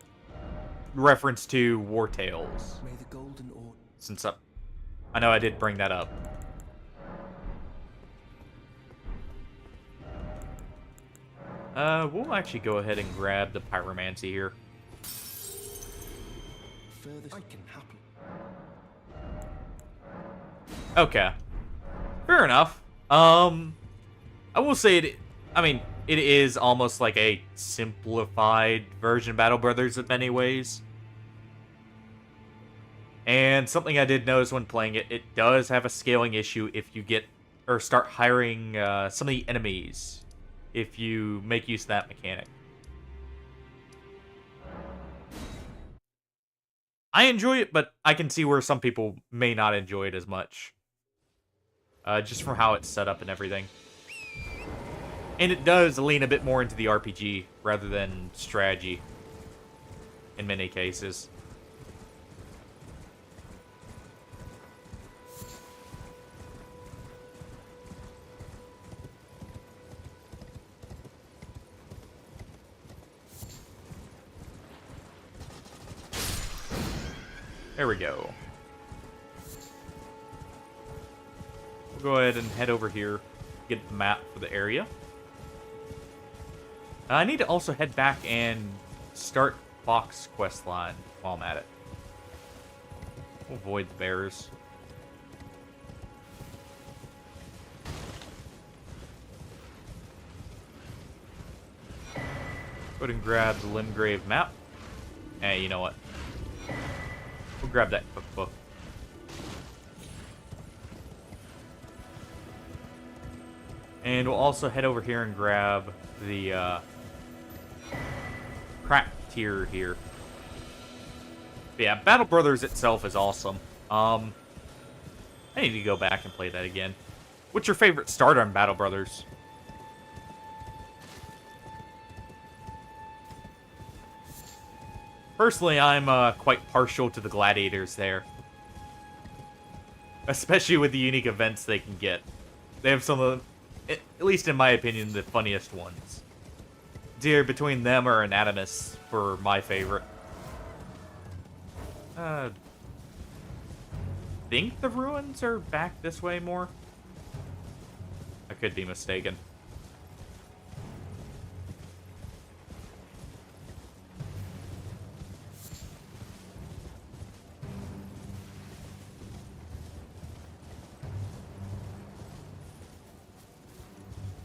reference to War Tales? May the golden orb. Since I know I did bring that up. We'll actually go ahead and grab the pyromancy here. Furthest I can happen. Okay. Fair enough. I will say it is almost like a simplified version of Battle Brothers in many ways. And something I did notice when playing it, it does have a scaling issue if you get or start hiring some of the enemies if you make use of that mechanic. I enjoy it, but I can see where some people may not enjoy it as much. Just from how it's set up and everything. And it does lean a bit more into the RPG rather than strategy in many cases. There we go. We'll go ahead and head over here, get the map for the area. I need to also head back and start Fox quest line while I'm at it. We'll avoid the bears. Go ahead and grab the Limgrave map. Hey, you know what? We'll grab that cookbook. And we'll also head over here and grab the crack tier here. But yeah, Battle Brothers itself is awesome. I need to go back and play that again. What's your favorite starter on Battle Brothers? Personally, I'm quite partial to the gladiators there. Especially with the unique events they can get. They have some of the, at least in my opinion, the funniest ones. Dear, between them or Anatomus for my favorite. Think the ruins are back this way more? I could be mistaken.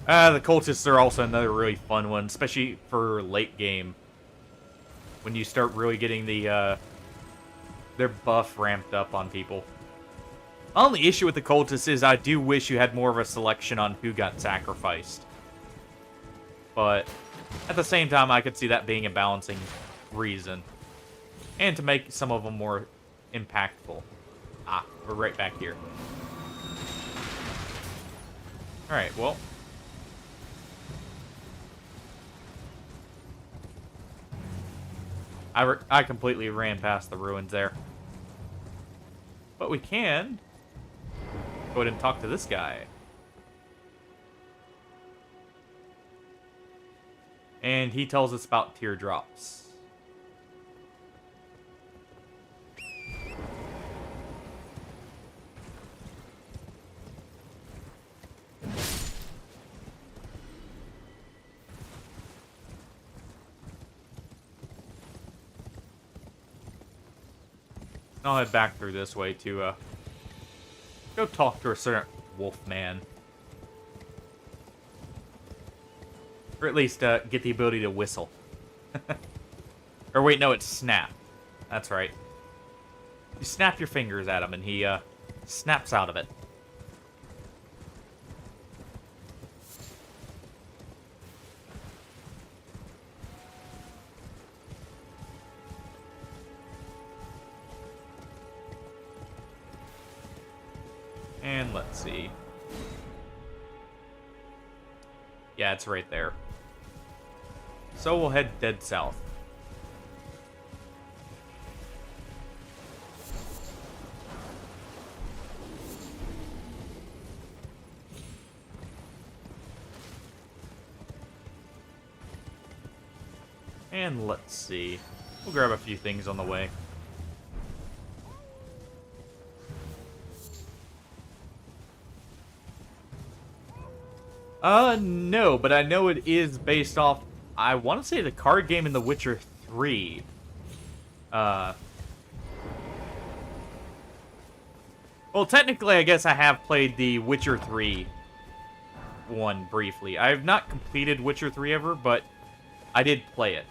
The cultists are also another really fun one, especially for late game. When you start really getting the, their buff ramped up on people. My only issue with the cultists is I do wish you had more of a selection on who got sacrificed. But, at the same time, I could see that being a balancing reason. And to make some of them more impactful. Ah, we're right back here. Alright, well. I completely ran past the ruins there. But we can go ahead and talk to this guy. And he tells us about teardrops. I'll head back through this way to go talk to a certain wolf man. Or at least get the ability to whistle. Or wait, no, it's snap. That's right. You snap your fingers at him and he snaps out of it. And let's see. Yeah, it's right there. So we'll head dead south. And let's see. We'll grab a few things on the way. No, but I know it is based off, I want to say, the card game in The Witcher 3. Well, technically, I guess I have played the Witcher 3 one briefly. I have not completed Witcher 3 ever, but I did play it.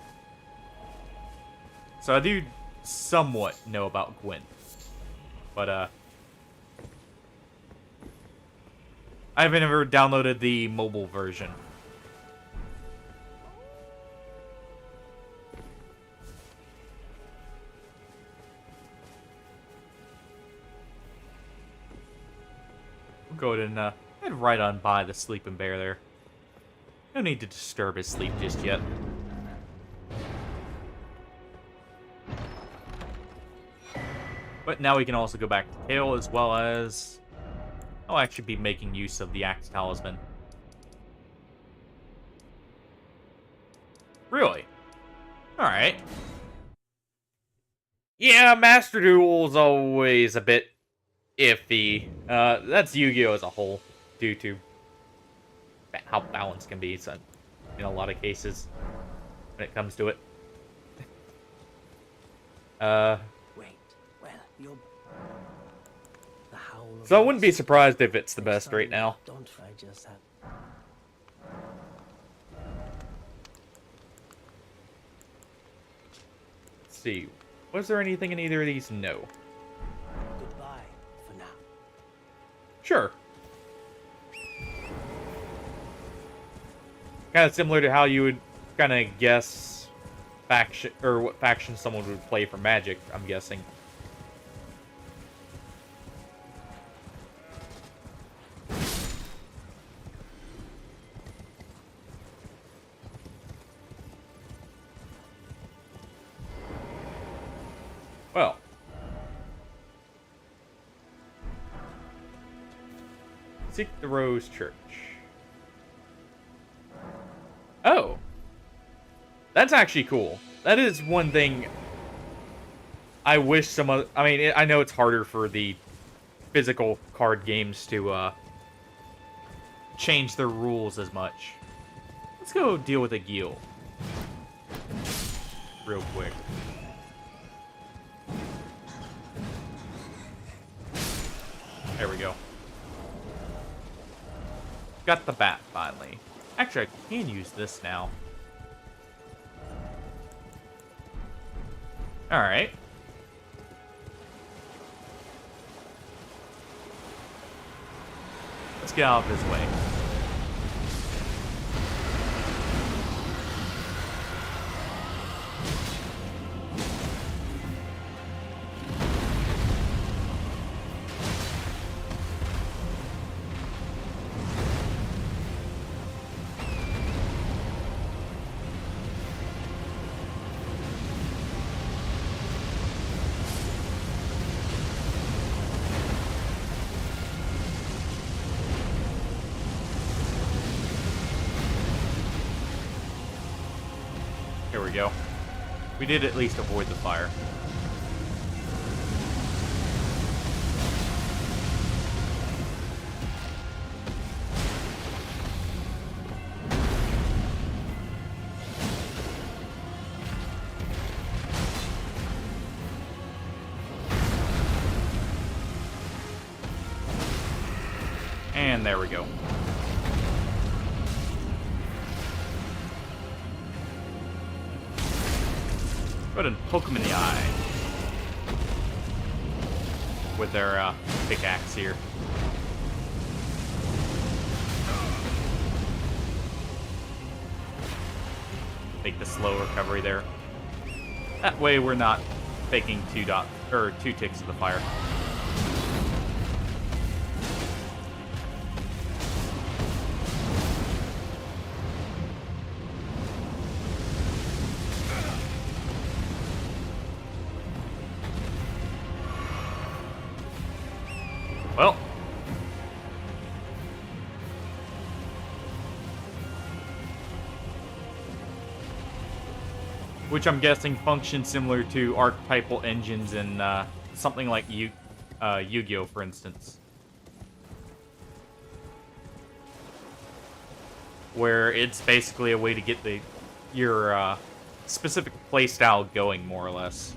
So I do somewhat know about Gwent. But, I haven't ever downloaded the mobile version. We'll go ahead and head right on by the sleeping bear there. No need to disturb his sleep just yet. But now we can also go back to Kale, as well as I'll actually be making use of the Axe Talisman. Really? Alright. Yeah, Master Duel's always a bit iffy. That's Yu-Gi-Oh! As a whole, due to how balanced can be so in a lot of cases when it comes to it. Wait, well, you're... So I wouldn't be surprised if it's the best right now. Don't try just that. see. Was there anything in either of these? No. Goodbye for now. Sure. Kind of similar to how you would kind of guess faction or what faction someone would play for Magic, I'm guessing. Well. Seek the Rose Church. Oh. That's actually cool. That is one thing I wish some other... I mean, I know it's harder for the physical card games to change their rules as much. Let's go deal with a Gil. Real quick. There we go. Got the bat, finally. Actually, I can use this now. Alright. Let's get out of his way. Here we go. We did at least avoid the fire. And there we go. Go ahead and poke him in the eye with their pickaxe here. Make the slow recovery there. That way we're not taking two ticks of the fire. Well. Which I'm guessing functions similar to archetypal engines in something like Yu-Gi-Oh, for instance. Where it's basically a way to get your specific playstyle going, more or less.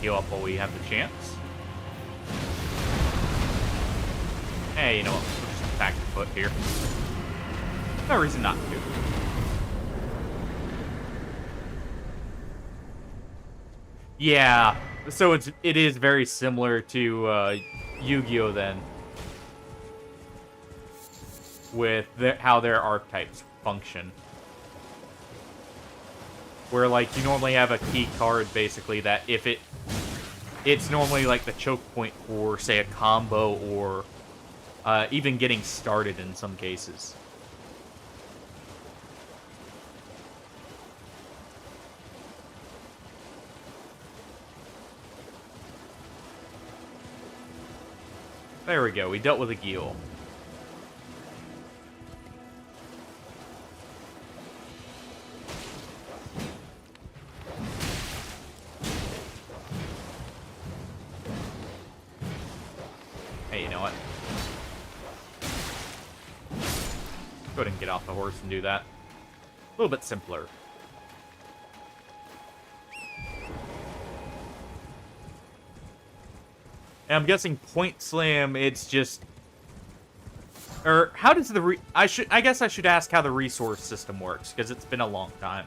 Heal up while we have the chance. Hey, you know what? We'll just attack the foot here. No reason not to. Yeah, so it is very similar to Yu-Gi-Oh then, with how their archetypes function. Where, like, you normally have a key card, basically, that if it's normally, like, the choke point for, say, a combo or even getting started in some cases. There we go, we dealt with a Gil. Hey, you know what? Go ahead and get off the horse and do that. little bit simpler. And I'm guessing Point Slam, it's just... Or, how does the I guess I should ask how the resource system works, because it's been a long time.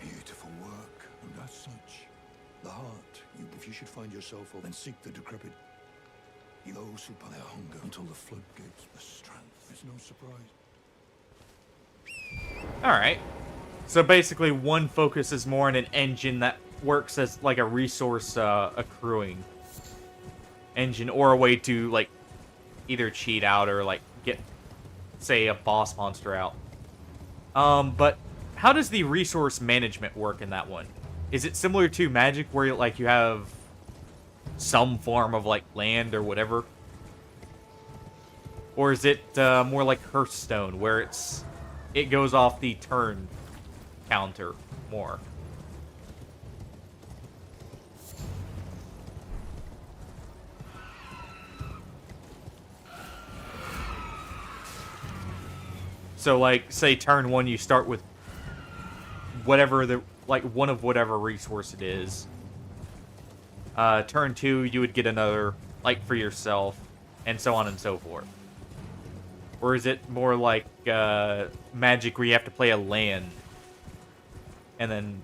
Beautiful work, and as such, the heart, if you should find yourself then seek the decrepit. Those who by their hunger until the floodgates, the strength. It's no surprise. Alright. So basically, one focuses more on an engine that works as, like, a resource accruing engine, or a way to, like, either cheat out or, like, get, say, a boss monster out. But how does the resource management work in that one? Is it similar to Magic, where, like, you have some form of, like, land or whatever? Or is it more like Hearthstone, where it goes off the turn counter more? So, like, say turn 1, you start with whatever one of whatever resource it is. Turn 2, you would get another, like, for yourself, and so on and so forth. Or is it more like Magic, where you have to play a land, and then...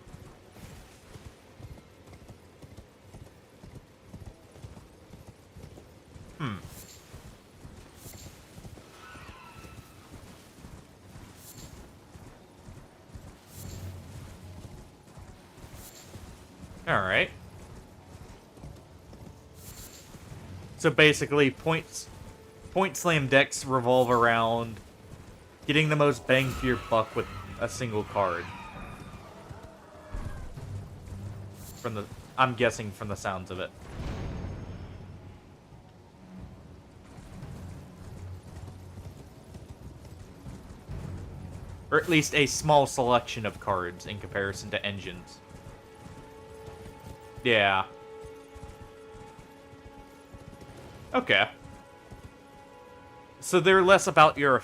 Alright. So basically, Point Slam decks revolve around getting the most bang for your buck with a single card. I'm guessing from the sounds of it. Or at least a small selection of cards in comparison to engines. Yeah. Okay. So they're less about your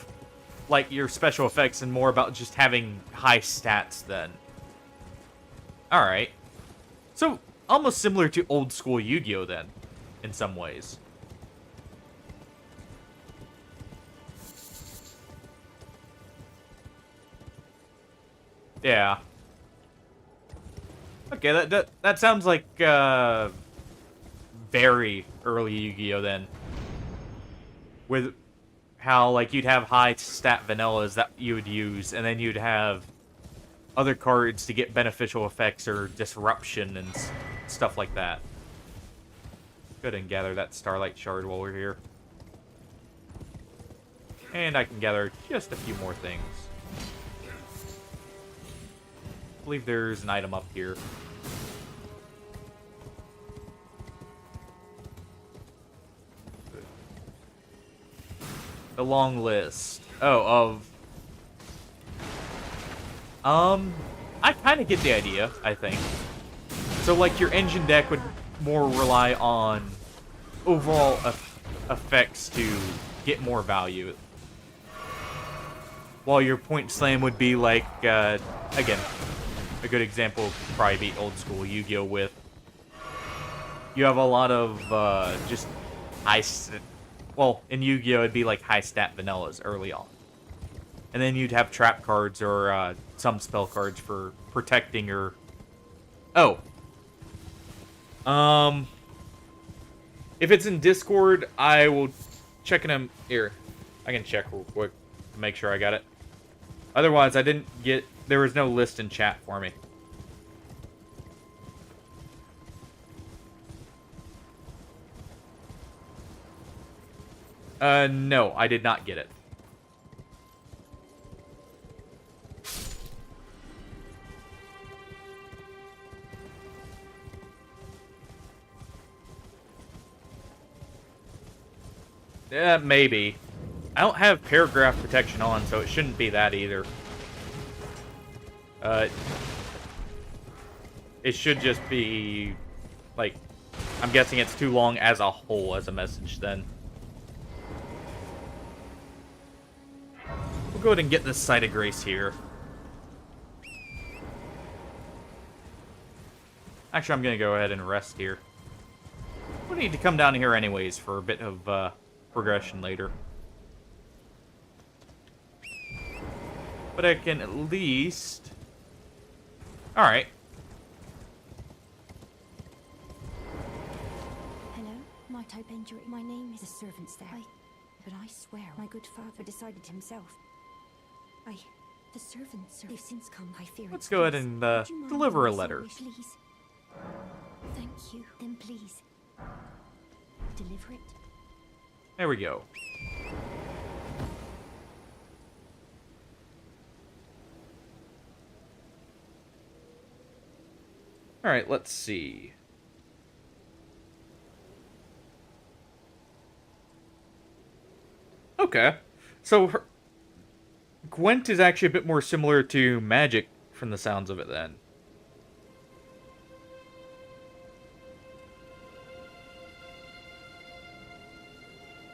special effects and more about just having high stats then. Alright. So, almost similar to old school Yu-Gi-Oh then, in some ways. Yeah. Okay, that sounds like very early Yu-Gi-Oh then. With how, like, you'd have high stat vanillas that you would use, and then you'd have other cards to get beneficial effects or disruption and stuff like that. Go ahead and gather that Starlight Shard while we're here. And I can gather just a few more things. I believe there's an item up here. The long list. Oh, I kind of get the idea, I think. So, like, your engine deck would more rely on overall effects to get more value. While your Point Slam would be like, again, a good example would probably be old school Yu-Gi-Oh! With you have a lot of just high... Well, in Yu-Gi-Oh! It'd be like high stat vanillas early on. And then you'd have trap cards or some spell cards for protecting or... Oh. If it's in Discord, I will check in them... Here, I can check real quick to make sure I got it. Otherwise, I didn't get... There was no list in chat for me. No, I did not get it. Yeah, maybe. I don't have paragraph protection on, so it shouldn't be that either. It should just be, like, I'm guessing it's too long as a whole as a message then. We'll go ahead and get this site of grace here. Actually, I'm going to go ahead and rest here. We need to come down here anyways for a bit of progression later. But I can at least... Alright. Hello, my type injury. My name is the servant's there. But I swear my good father decided himself. The servants have since come. I fear. Let's go ahead and deliver a letter. Please. Thank you. Then please deliver it. There we go. Alright, let's see. Okay. So, Gwent is actually a bit more similar to Magic from the sounds of it then.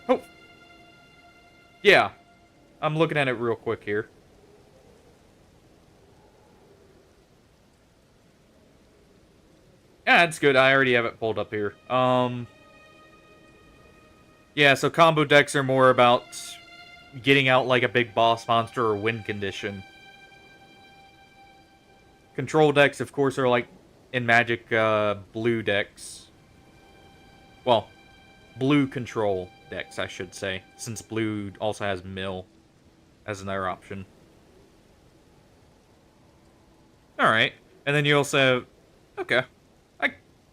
Oh. Yeah. I'm looking at it real quick here. Yeah, it's good. I already have it pulled up here. Yeah, so combo decks are more about getting out like a big boss monster or win condition. Control decks, of course, are like in Magic, blue decks. Well, blue control decks, I should say, since blue also has mill as another option. Alright, and then you also have... Okay.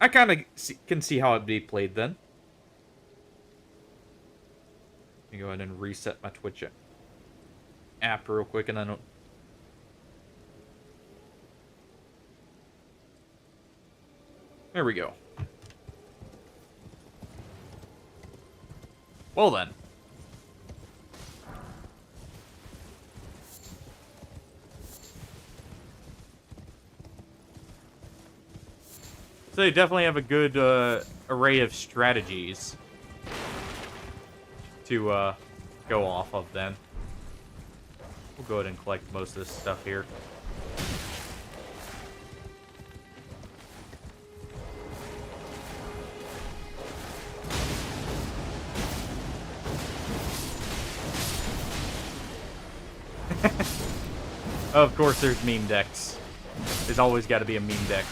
I kind of can see how it'd be played then. Let me go ahead and reset my Twitch app real quick, and then... There we go. Well then. So they definitely have a good array of strategies to go off of then. We'll go ahead and collect most of this stuff here. Of course there's meme decks. There's always got to be a meme deck.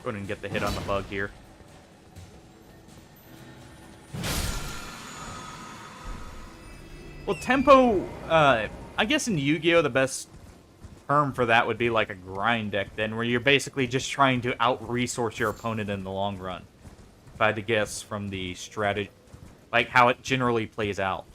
Go ahead and get the hit on the bug here. Well, tempo, I guess in Yu-Gi-Oh! The best term for that would be like a grind deck then, where you're basically just trying to out-resource your opponent in the long run. If I had to guess from the strategy, like how it generally plays out.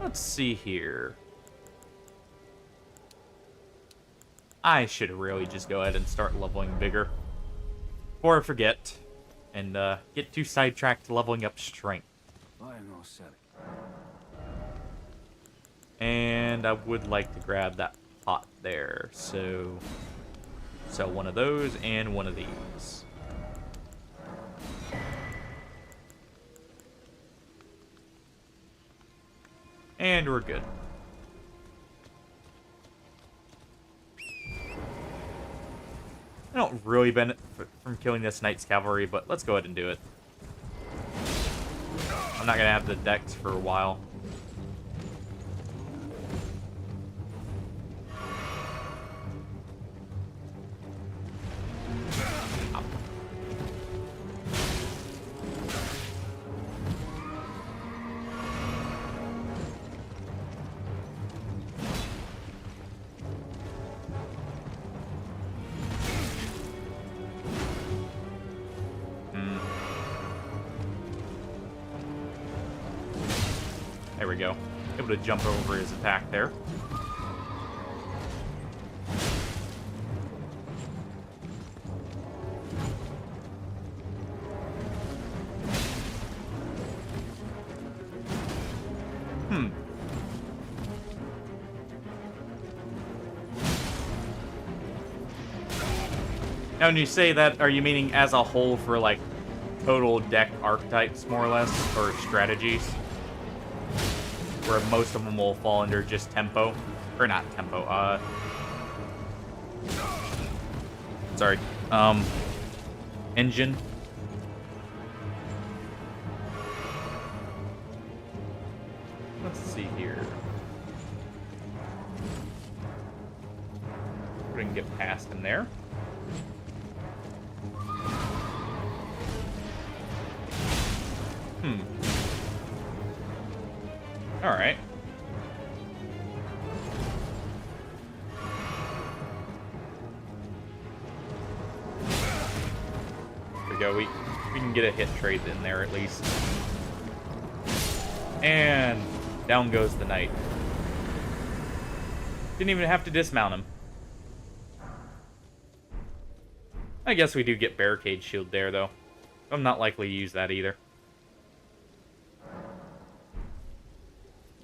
Let's see here. I should really just go ahead and start leveling bigger. Before I forget. And get too sidetracked leveling up strength. I am all set. And I would like to grab that pot there. So sell one of those and one of these. And we're good. I don't really benefit from killing this Knight's Cavalry, but let's go ahead and do it. I'm not going to have the decks for a while. There we go. Able to jump over his attack there. Now, when you say that, are you meaning as a whole for, like, total deck archetypes, more or less, or strategies? Where most of them will fall under just tempo. Or not tempo, sorry. Engine. Let's see here. We can get past him there. Alright. There we go. We can get a hit trade in there at least. And down goes the knight. Didn't even have to dismount him. I guess we do get barricade shield there, though. I'm not likely to use that either.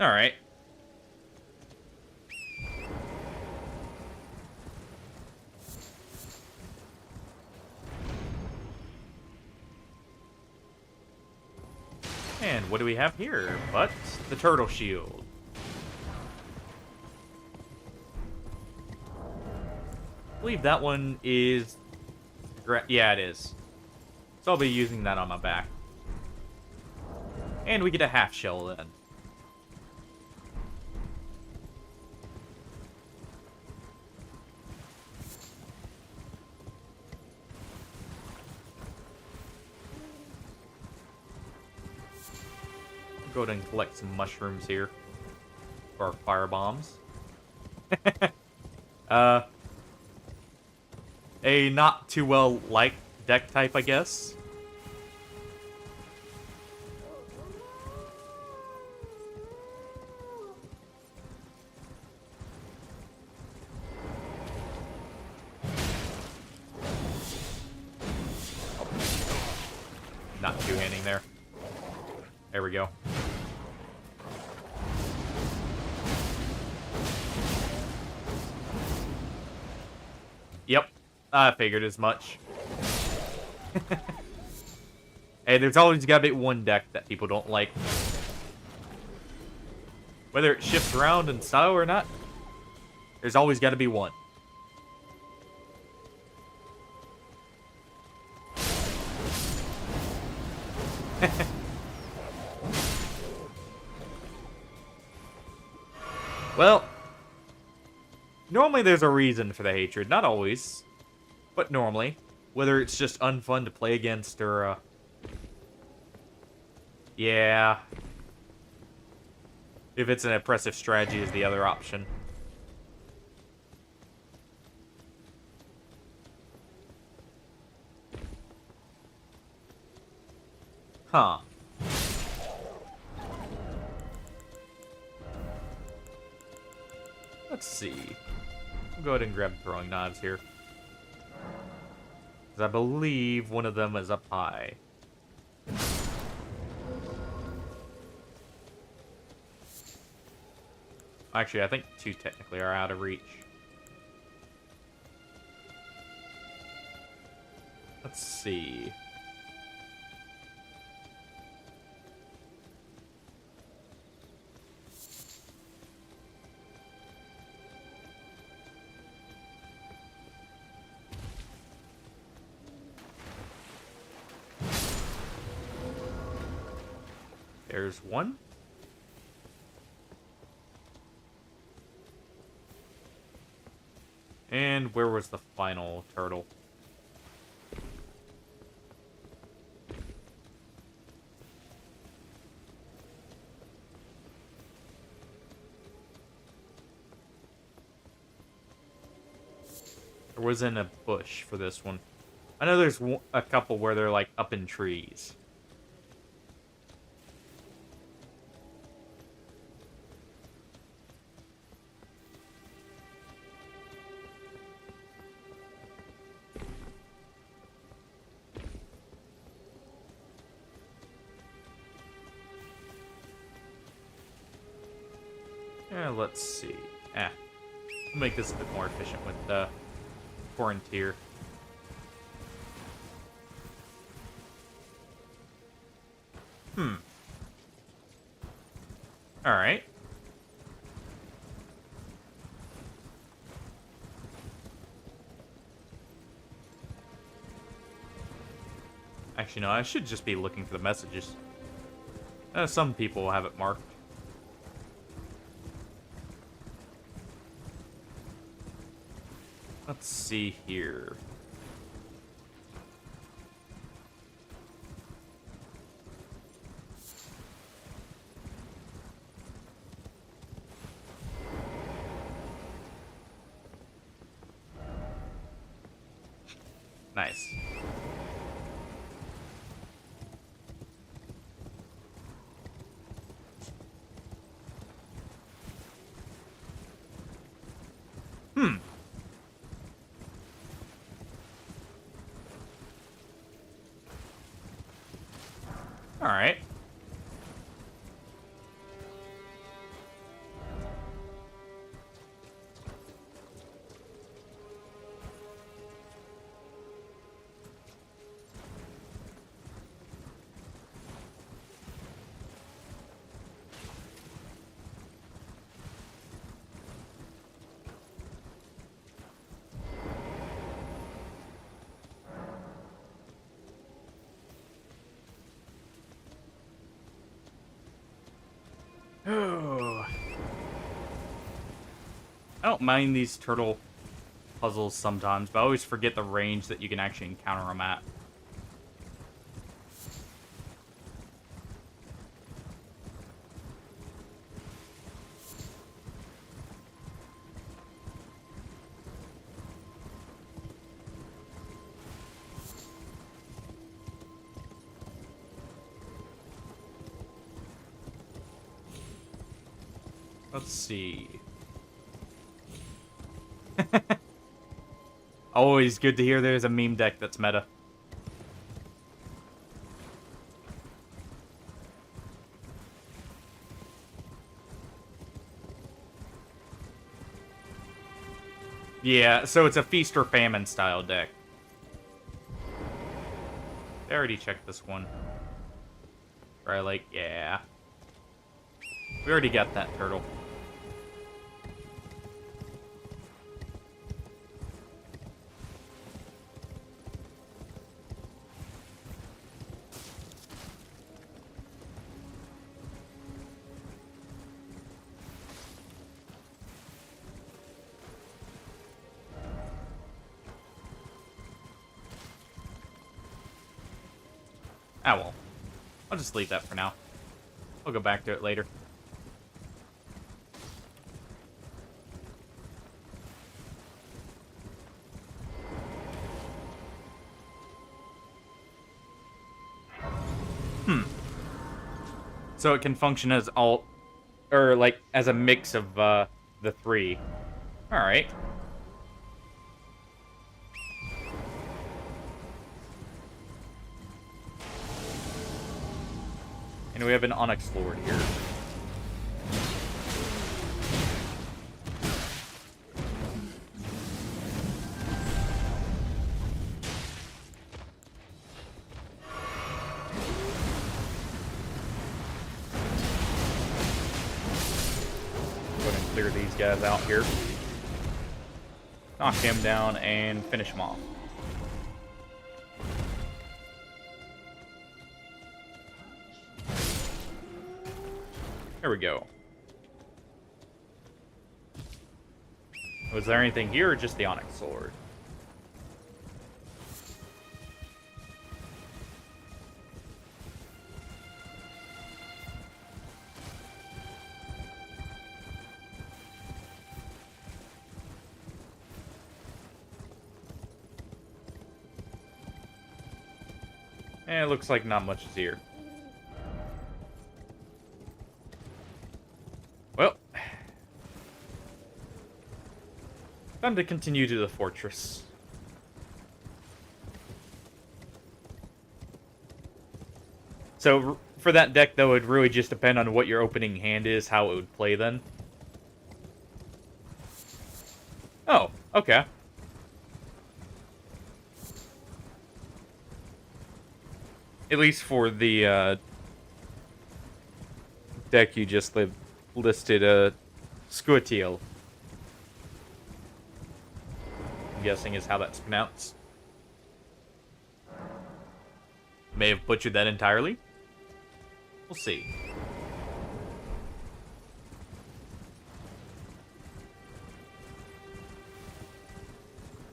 Alright. And what do we have here but the turtle shield? I believe that one is... Yeah, it is. So I'll be using that on my back. And we get a half shell then. Go ahead and collect some mushrooms here for our fire bombs. A not too well liked deck type, I guess. Not two-handing there. There we go. Yep, I figured as much. Hey, there's always got to be one deck that people don't like. Whether it shifts around in style or not, there's always got to be one. Well, normally there's a reason for the hatred. Not always, but normally. Whether it's just unfun to play against or, yeah. If it's an oppressive strategy is the other option. Huh. Let's see. I'll go ahead and grab throwing knives here. Because I believe one of them is up high. Actually, I think two technically are out of reach. Let's see. There's one. And where was the final turtle? Or was in a bush for this one? I know there's a couple where they're like up in trees. Let's see. We'll make this a bit more efficient with the Quarantier. Alright. Actually, no, I should just be looking for the messages. Some people have it marked. Let's see here. Nice. Alright. Oh. I don't mind these turtle puzzles sometimes, but I always forget the range that you can actually encounter them at. Let's see. Always good to hear there's a meme deck that's meta. Yeah, so it's a feast or famine style deck. I already checked this one. Right, like, yeah. We already got that turtle. Ah, well. I'll just leave that for now. I'll go back to it later. So it can function as alt, or like as a mix of the three. All right. And we have an Onyx Lord here. Go ahead and clear these guys out here. Knock him down and finish him off. There we go. Was there anything here or just the Onyx Sword? It looks like not much is here. Well, time to continue to the fortress. So, for that deck, though, it would really just depend on what your opening hand is, how it would play then. Okay. At least for the deck you just listed, Squitiel. I'm guessing is how that's pronounced. May have butchered that entirely. We'll see.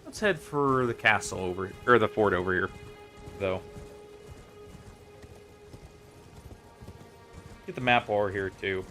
Let's head for the castle over, or the fort over here, though. Get the map over here, too.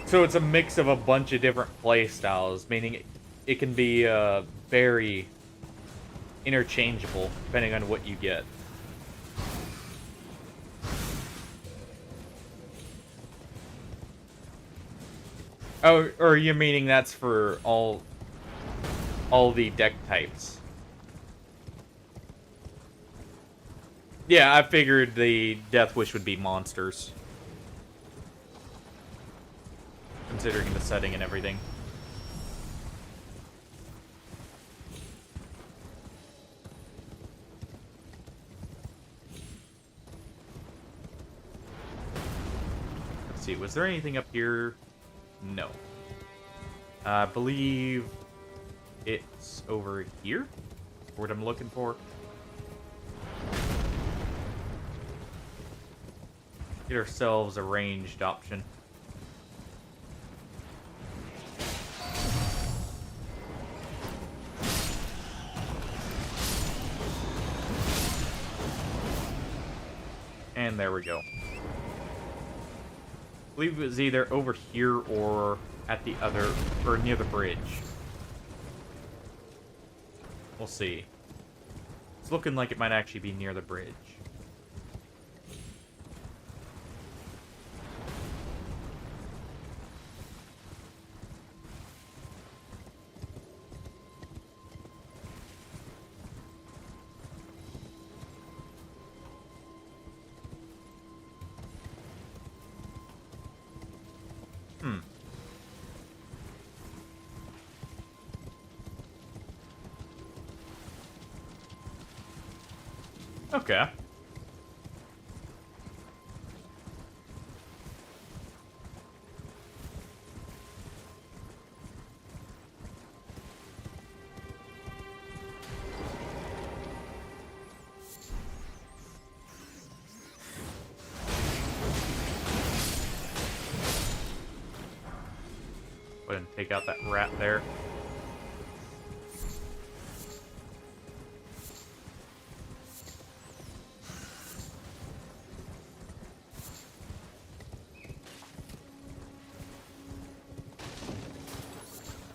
So it's a mix of a bunch of different play styles, meaning it can be very interchangeable depending on what you get. Oh, or you're meaning that's for all the deck types? Yeah, I figured the Death Wish would be monsters, considering the setting and everything. Let's see, was there anything up here? No. I believe it's over here? What I'm looking for. Get ourselves a ranged option. And there we go. I believe it was either over here or at the other, or near the bridge. We'll see. It's looking like it might actually be near the bridge. Okay. Go ahead and take out that rat there.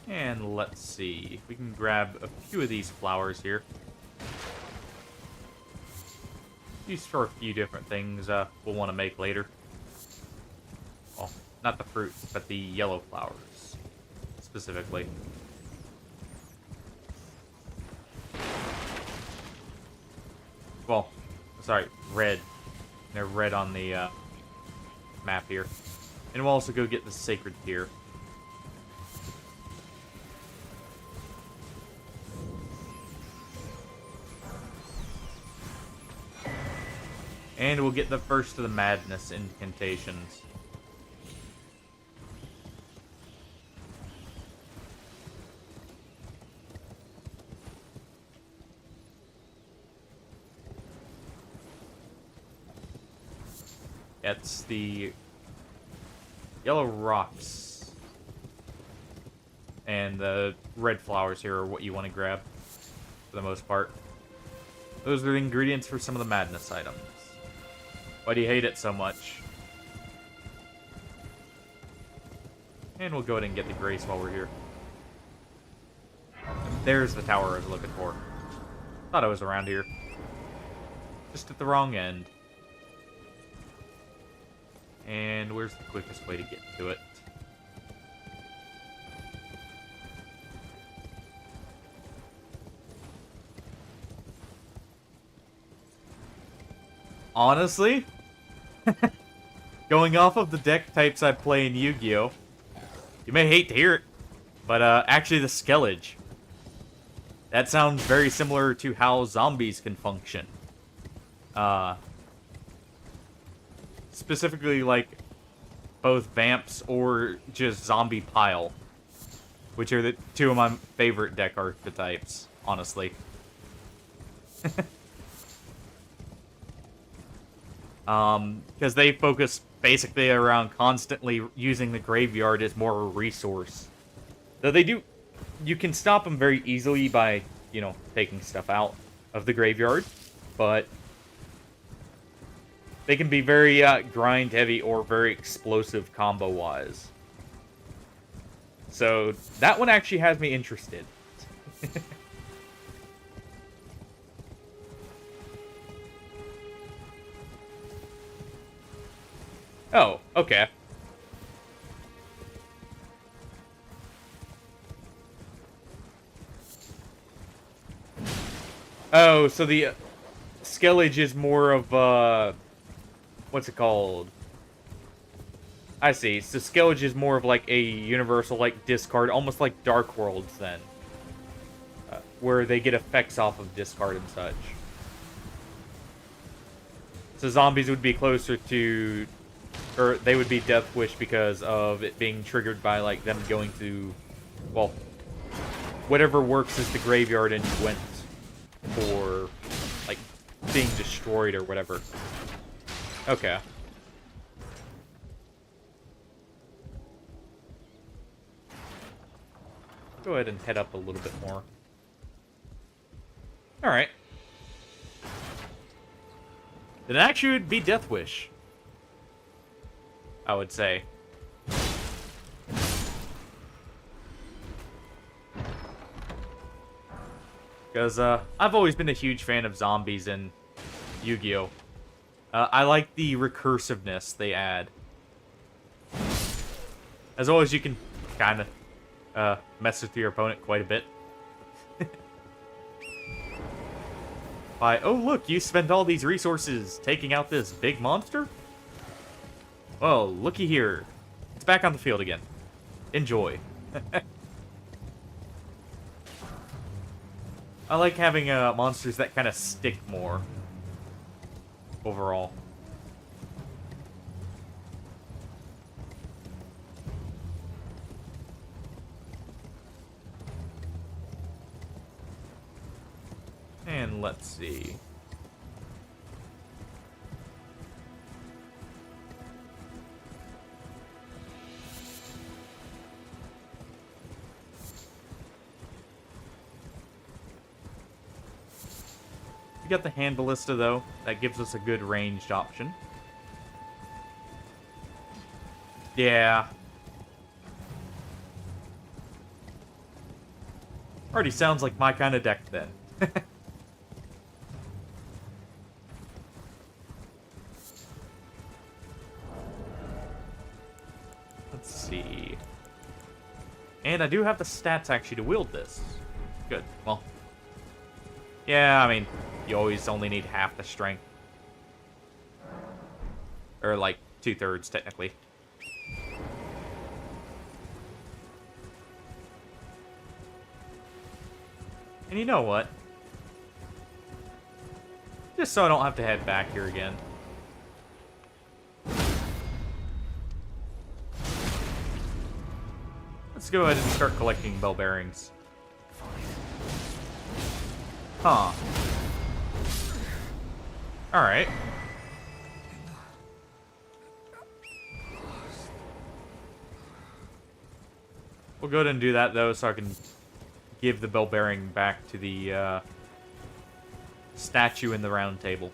And let's see. We can grab a few of these flowers here. Used for a few different things we'll want to make later. Well, not the fruits, but the yellow flowers, specifically. Well, sorry, red. They're red on the map here. And we'll also go get the sacred tear. And we'll get the first of the madness incantations. It's the yellow rocks and the red flowers here are what you want to grab for the most part. Those are the ingredients for some of the madness items. Why do you hate it so much? And we'll go ahead and get the grace while we're here. And there's the tower I was looking for. Thought I was around here. Just at the wrong end. And where's the quickest way to get to it? honestly, going off of the deck types I play in Yu-Gi-Oh! You may hate to hear it, but actually the Skellige. That sounds very similar to how zombies can function. Specifically, like, both Vamps or just Zombie Pile. Which are the two of my favorite deck archetypes, honestly. Because they focus basically around constantly using the graveyard as more of a resource. Though they do... You can stop them very easily by, you know, taking stuff out of the graveyard. But they can be very grind-heavy or very explosive combo-wise. So, that one actually has me interested. Oh, okay. Oh, so the Skellige is more of, what's it called? I see. So Skellige is more of like a universal, like, discard, almost like Dark Worlds, then. Where they get effects off of discard and such. So zombies would be closer to... Or they would be Death Wish because of it being triggered by, like, them going to... Well, whatever works as the graveyard and went for, like, being destroyed or whatever. Okay. Go ahead and head up a little bit more. Alright. Then actually would be Death Wish, I would say. Because I've always been a huge fan of zombies in Yu-Gi-Oh! I like the recursiveness they add. As always, you can kind of mess with your opponent quite a bit. By, oh look, you spent all these resources taking out this big monster? Well, looky here. It's back on the field again. Enjoy. I like having monsters that kind of stick more. Overall. And let's see. We got the hand ballista though. That gives us a good ranged option. Yeah. Already sounds like my kind of deck then. Let's see. And I do have the stats actually to wield this. Good. Well. Yeah, I mean, you always only need half the strength. Or like 2/3 technically. And you know what? Just so I don't have to head back here again. Let's go ahead and start collecting bell bearings. Huh. Alright. We'll go ahead and do that, though, so I can give the bell bearing back to the statue in the round table.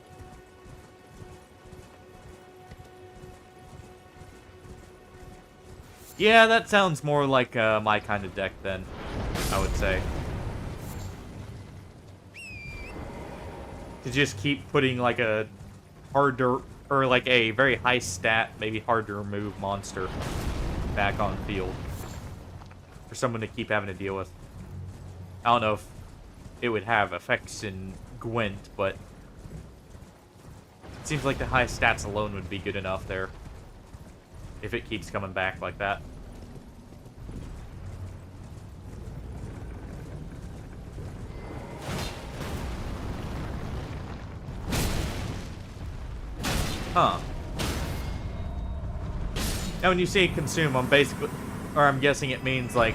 Yeah, that sounds more like my kind of deck then, I would say. To just keep putting like a hard to, or like a very high stat, maybe hard to remove monster back on field. For someone to keep having to deal with. I don't know if it would have effects in Gwent, but Seems like the high stats alone would be good enough there. If it keeps coming back like that. Huh. Now when you say consume, I'm guessing it means, like,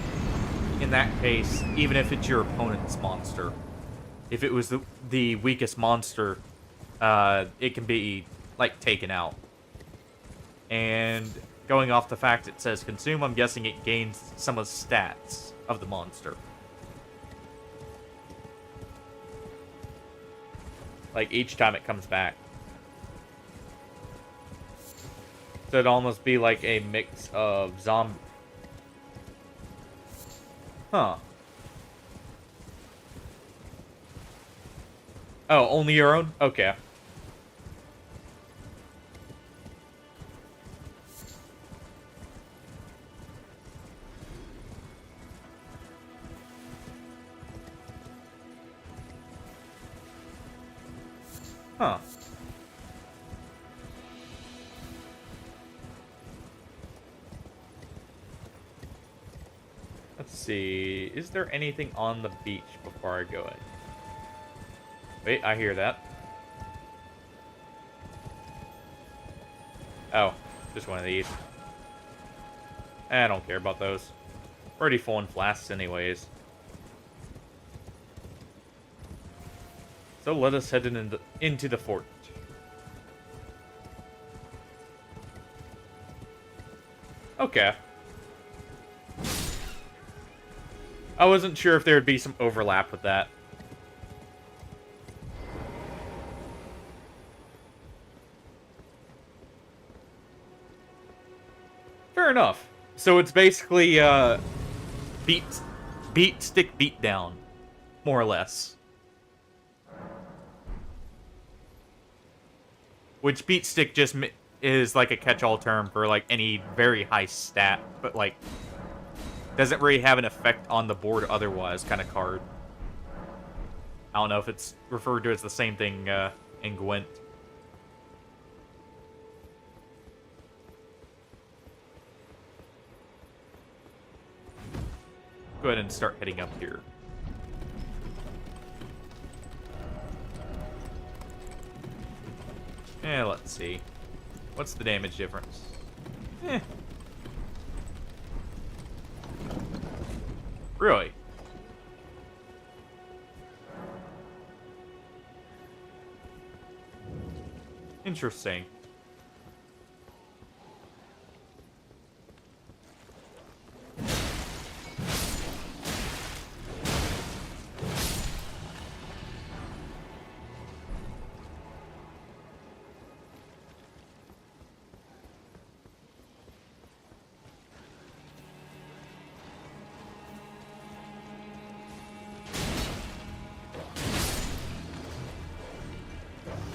in that case, even if it's your opponent's monster. If it was the weakest monster, it can be, like, taken out. And going off the fact it says consume, I'm guessing it gains some of the stats of the monster. Like, each time it comes back. So it'd almost be like a mix of zombie... Huh. Oh, only your own? Okay. Huh. Let's see. Is there anything on the beach before I go in? Wait, I hear that. Oh, just one of these. I don't care about those. Already full in flasks anyways. So let us head into the fort. Okay. I wasn't sure if there would be some overlap with that. Fair enough. So it's basically, beat, stick, beat down. More or less. Which beat stick just is like a catch-all term for, like, any very high stat, but, like, doesn't really have an effect on the board otherwise kind of card. I don't know if it's referred to as the same thing, in Gwent. Go ahead and start heading up here. Let's see. What's the damage difference? Really? Interesting.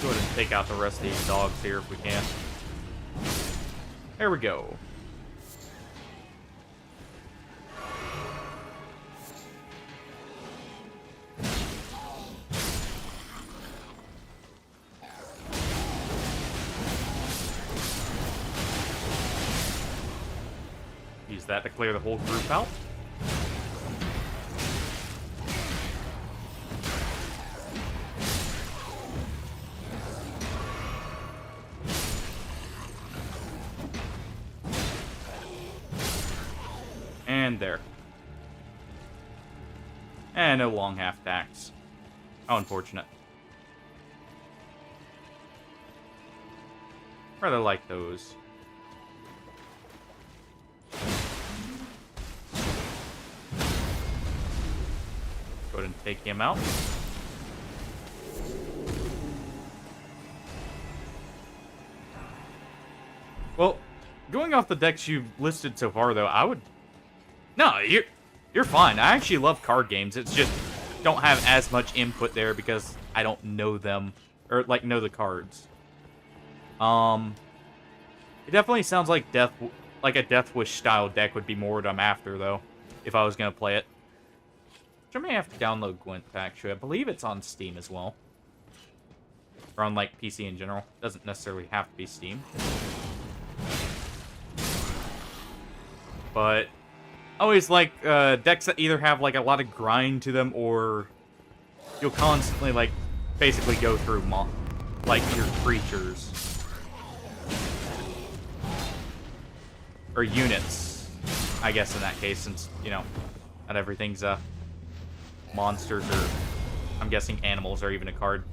Go ahead and take out the rest of these dogs here if we can. There we go. Use that to clear the whole group out. And there. And no long half tacks. How unfortunate. Rather like those. Go ahead and take him out. Well, going off the decks you've listed so far, though, I would... No, you're fine. I actually love card games. It's just don't have as much input there because I don't know them or like know the cards. It definitely sounds like a Death Wish style deck would be more what I'm after though, if I was gonna play it. Which I may have to download Gwent actually. I believe it's on Steam as well. or on like PC in general. Doesn't necessarily have to be Steam. But I always like decks that either have like a lot of grind to them, or you'll constantly like basically go through like your creatures or units, I guess in that case, since you know not everything's monsters, or I'm guessing animals are even a card.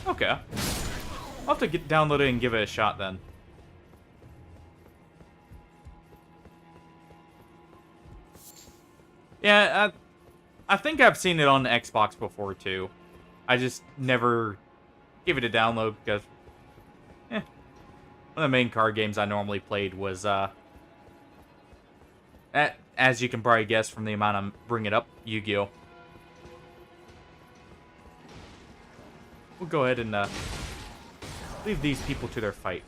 Okay, I'll have to download it and give it a shot then. Yeah, I think I've seen it on the Xbox before, too. I just never gave it a download because, one of the main card games I normally played was, as you can probably guess from the amount I'm bringing up, Yu-Gi-Oh! We'll go ahead and, leave these people to their fight.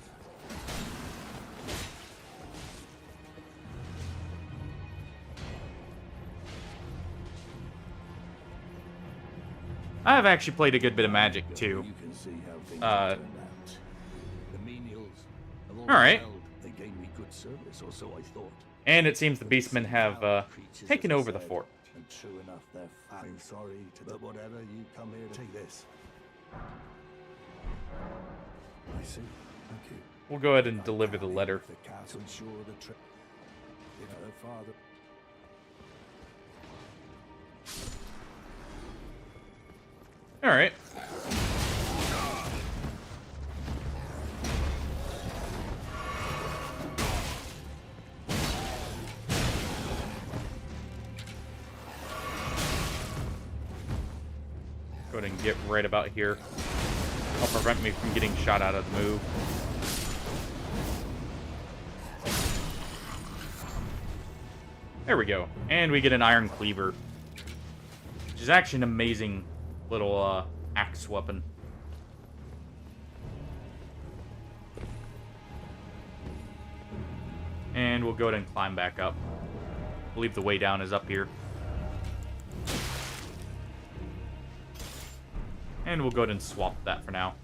I have actually played a good bit of Magic, too. Alright. And it seems the Beastmen have, taken over the fort. True enough, I'm sorry but whatever, you come here to take this. I see. Thank you. We'll go ahead and deliver the letter. The castle ensure the trip. If her father. Alright. Go ahead and get right about here. Help prevent me from getting shot out of the move. There we go. And we get an Iron Cleaver, which is actually an amazing little axe weapon. And we'll go ahead and climb back up. I believe the way down is up here. And we'll go ahead and swap that for now.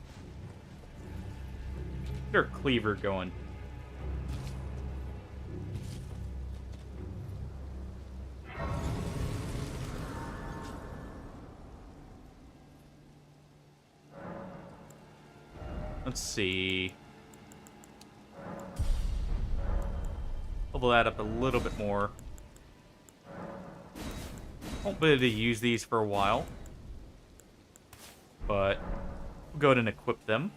Get our cleaver going. Let's see. Level that up a little bit more. Won't be able to use these for a while, but we'll go ahead and equip them.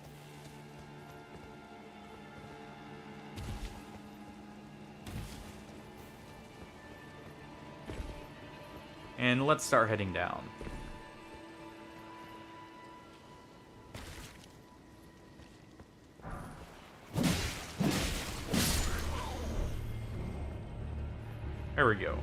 And let's start heading down. There we go.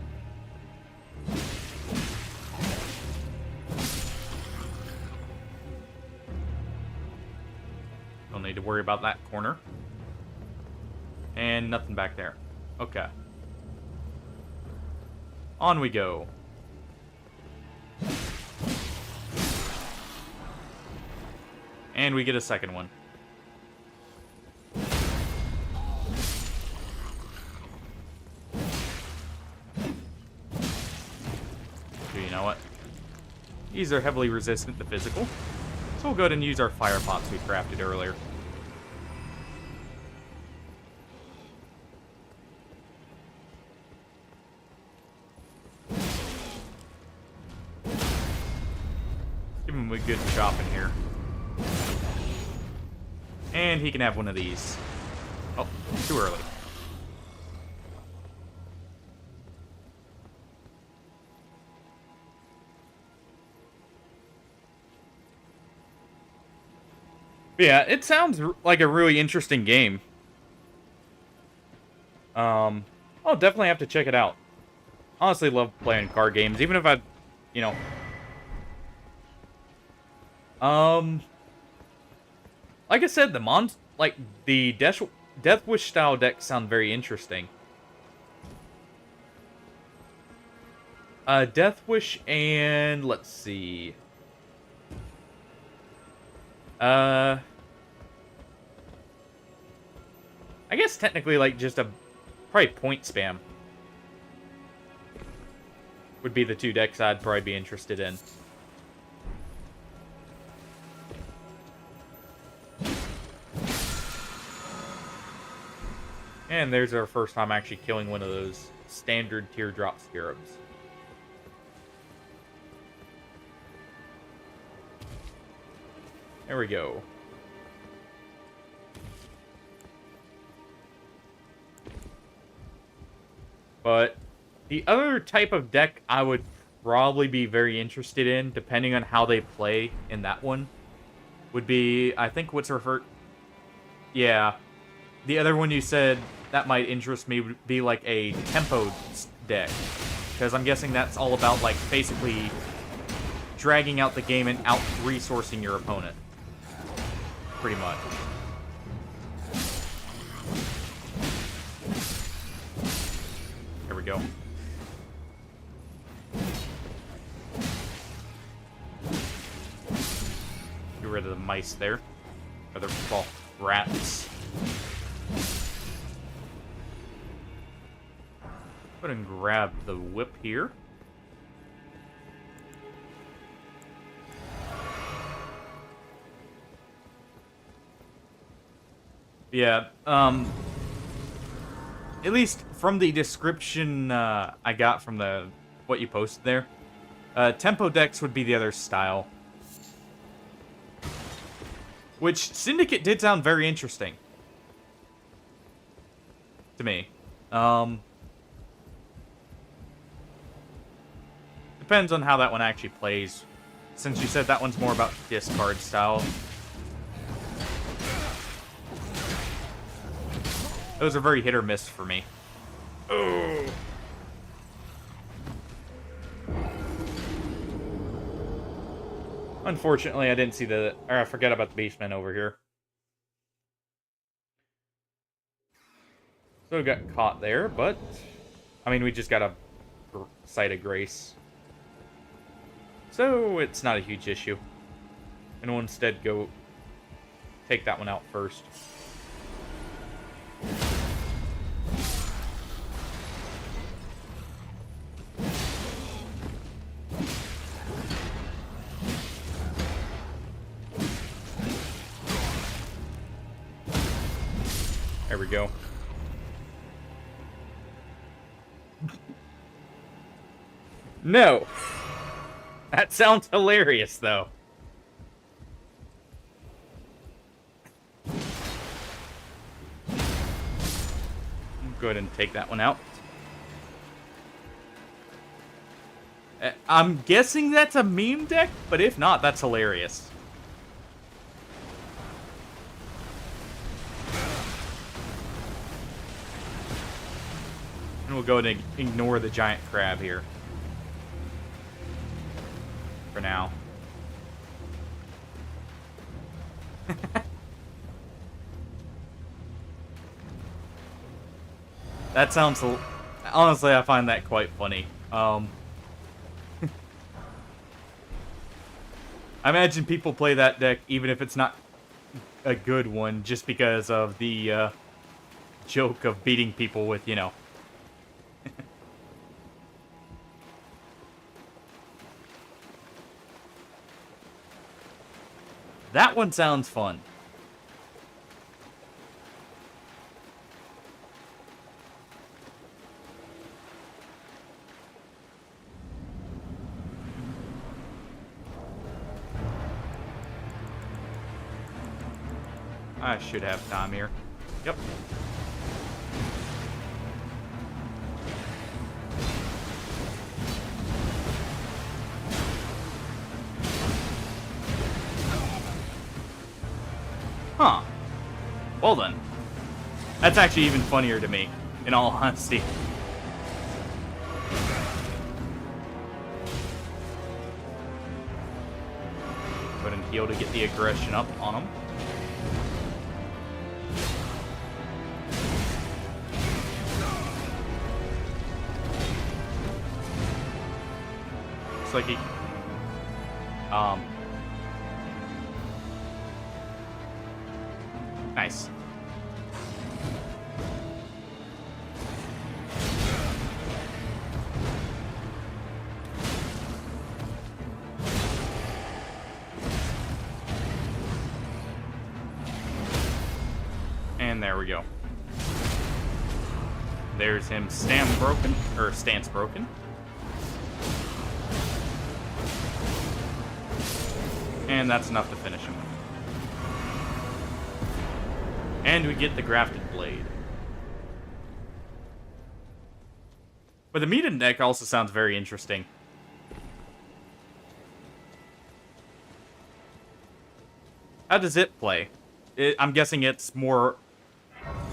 Don't need to worry about that corner. And nothing back there. Okay. On we go. And we get a second one. You know what? These are heavily resistant to physical. So we'll go ahead and use our fire pots we crafted earlier. Give him a good chop in here. And he can have one of these. Oh, too early. Yeah, it sounds like a really interesting game. I'll definitely have to check it out. Honestly, love playing card games, even if I, you know. Like I said, the Death Wish style decks sound very interesting. Death Wish and let's see. I guess technically, like, just probably point spam would be the two decks I'd probably be interested in. And there's our first time actually killing one of those standard teardrop scarabs. There we go. But the other type of deck I would probably be very interested in, depending on how they play in that one, would be, I think what's referred... Yeah. The other one you said that might interest me would be like a tempo deck. Because I'm guessing that's all about, like, basically dragging out the game and out-resourcing your opponent. Pretty much. There we go. Get rid of the mice there. Or they're called rats. Go ahead and grab the whip here. Yeah, at least from the description I got from what you posted there, tempo decks would be the other style. Which, Syndicate did sound very interesting. To me. Depends on how that one actually plays. Since you said that one's more about discard style. Those are very hit or miss for me. Oh. Unfortunately, I didn't see or I forgot about the Beastmen over here. So we got caught there, but... I mean, we just got a Sight of Grace. So, it's not a huge issue. And we'll instead go take that one out first. There we go. No! That sounds hilarious, though. Go ahead and take that one out. I'm guessing that's a meme deck, but if not, that's hilarious. And we'll go ahead and ignore the giant crab here. For now. That sounds... Honestly, I find that quite funny. I imagine people play that deck even if it's not a good one, just because of the joke of beating people with, you know... That one sounds fun. I should have time here. Yep. Huh. Well then. That's actually even funnier to me, in all honesty. Go ahead and heal to get the aggression up on him. Looks like he... Nice. And there we go. There's him stance broken. And that's enough to finish him. And we get the grafted blade. But the mutant deck also sounds very interesting. How does it play? I'm guessing it's more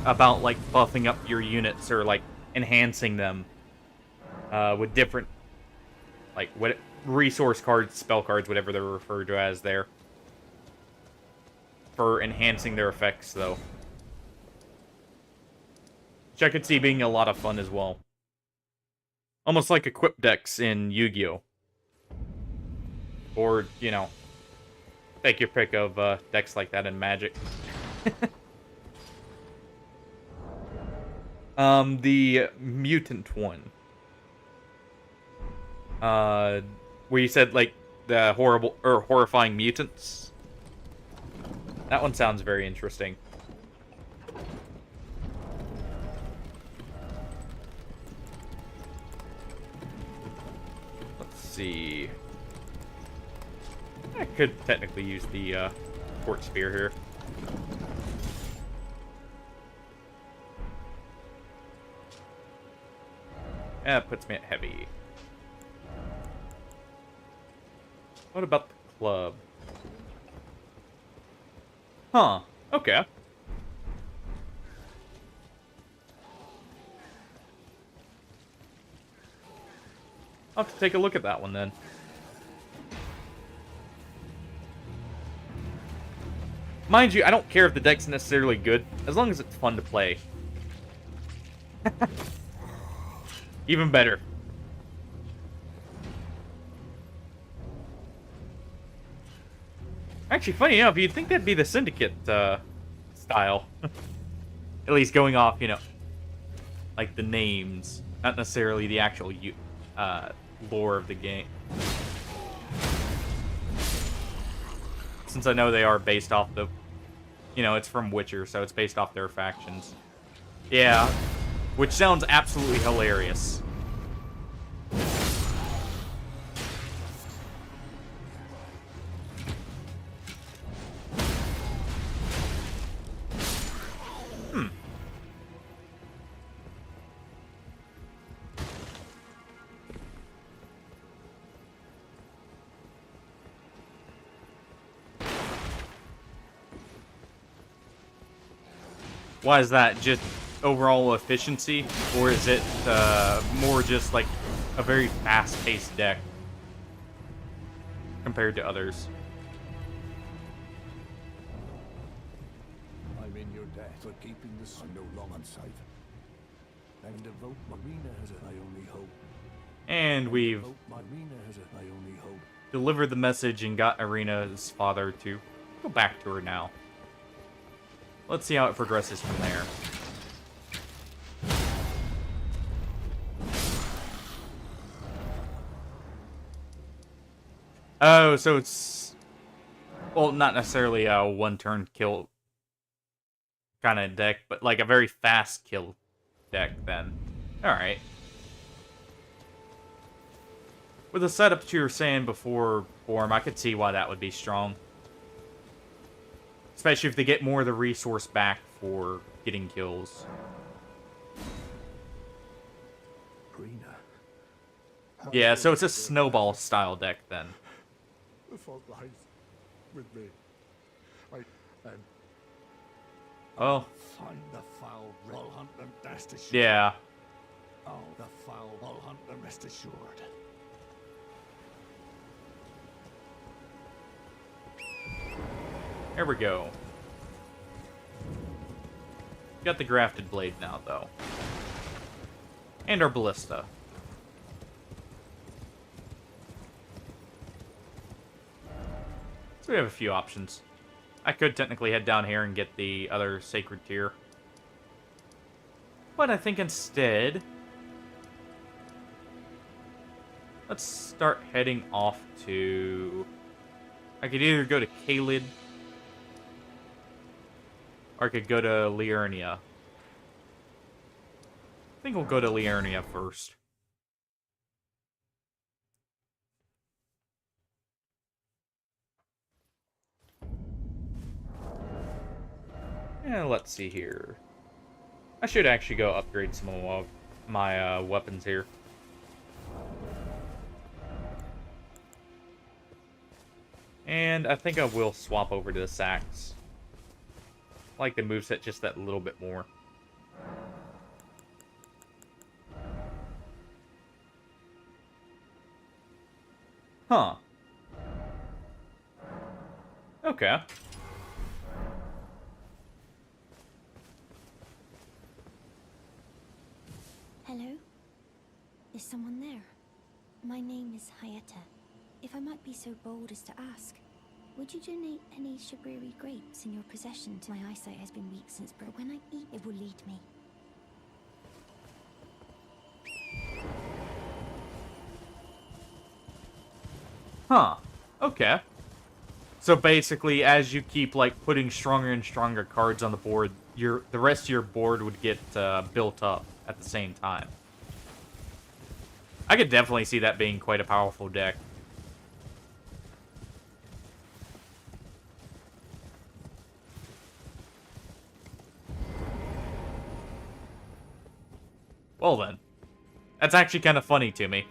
about, like, buffing up your units or, like, enhancing them with different, like, what resource cards, spell cards, whatever they're referred to as there. For enhancing their effects, though. Which I could see being a lot of fun as well. Almost like equip decks in Yu-Gi-Oh! Or, you know, take your pick of decks like that in Magic. The mutant one. Where you said, like, the horrifying mutants. That one sounds very interesting. Let's see. I could technically use the Port Spear here. That puts me at heavy. What about the club? Huh. Okay. I'll have to take a look at that one then. Mind you, I don't care if the deck's necessarily good, as long as it's fun to play. Even better. Actually, funny enough, you'd think that'd be the Syndicate style. At least going off, you know, like the names, not necessarily the actual lore of the game. Since I know they are based off the, you know, it's from Witcher, so it's based off their factions. Yeah, which sounds absolutely hilarious. Why is that? Just overall efficiency? Or is it more just like a very fast-paced deck compared to others? I'm in your debt for keeping the sun no long unsafe. And devote Marina as my only hope. And we've Marina as my only hope. delivered the message and got Irina's father to go back to her now. Let's see how it progresses from there. Oh, so it's... Well, not necessarily a one-turn kill kind of deck, but like a very fast kill deck then. Alright. With the setups you were saying before, Form, I could see why that would be strong. Especially if they get more of the resource back for getting kills. Yeah, so it's a snowball style deck then. The fault lies with me. Oh. Find the foul, I'll hunt them, rest assured. Yeah. Oh, the foul, I'll hunt them, rest assured. There we go. Got the grafted blade now, though. And our ballista. So we have a few options. I could technically head down here and get the other sacred tier. But I think instead, let's start heading off to... I could either go to Caelid, or I could go to Liurnia. I think we'll go to Liurnia first. And let's see here. I should actually go upgrade some of my weapons here. And I think I will swap over to the Sax. I like the moveset just that little bit more. Huh. Okay. Hello? Is someone there? My name is Hayeta. If I might be so bold as to ask, would you donate any Shabriri grapes in your possession? My eyesight has been weak since birth. When I eat, it will lead me. Huh. Okay. So basically, as you keep like putting stronger and stronger cards on the board, the rest of your board would get built up at the same time. I could definitely see that being quite a powerful deck. Well then, that's actually kind of funny to me.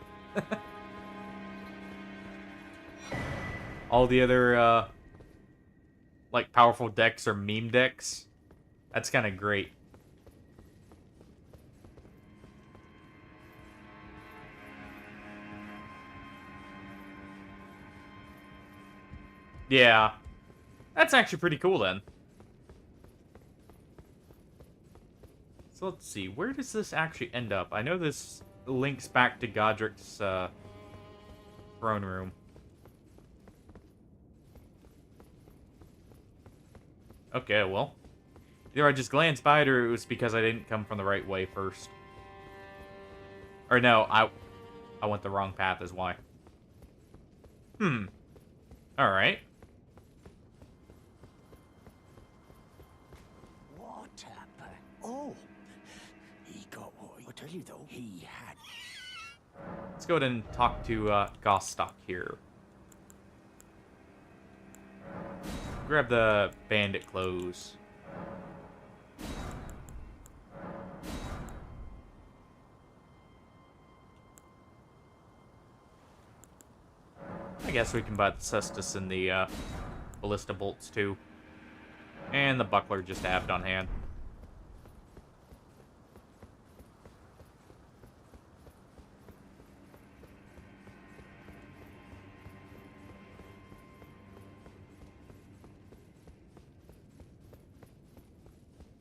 All the other, like, powerful decks are meme decks. That's kind of great. Yeah. That's actually pretty cool, then. So let's see, where does this actually end up? I know this links back to Godric's, throne room. Okay, well. Either I just glanced by it, or it was because I didn't come from the right way first. Or no, I went the wrong path is why. Alright. What happened? Oh, he got what I tell you though, he had. Let's go ahead and talk to Gostock here. Grab the bandit clothes. I guess we can buy the cestus and the ballista bolts too. And the buckler just to have it on hand.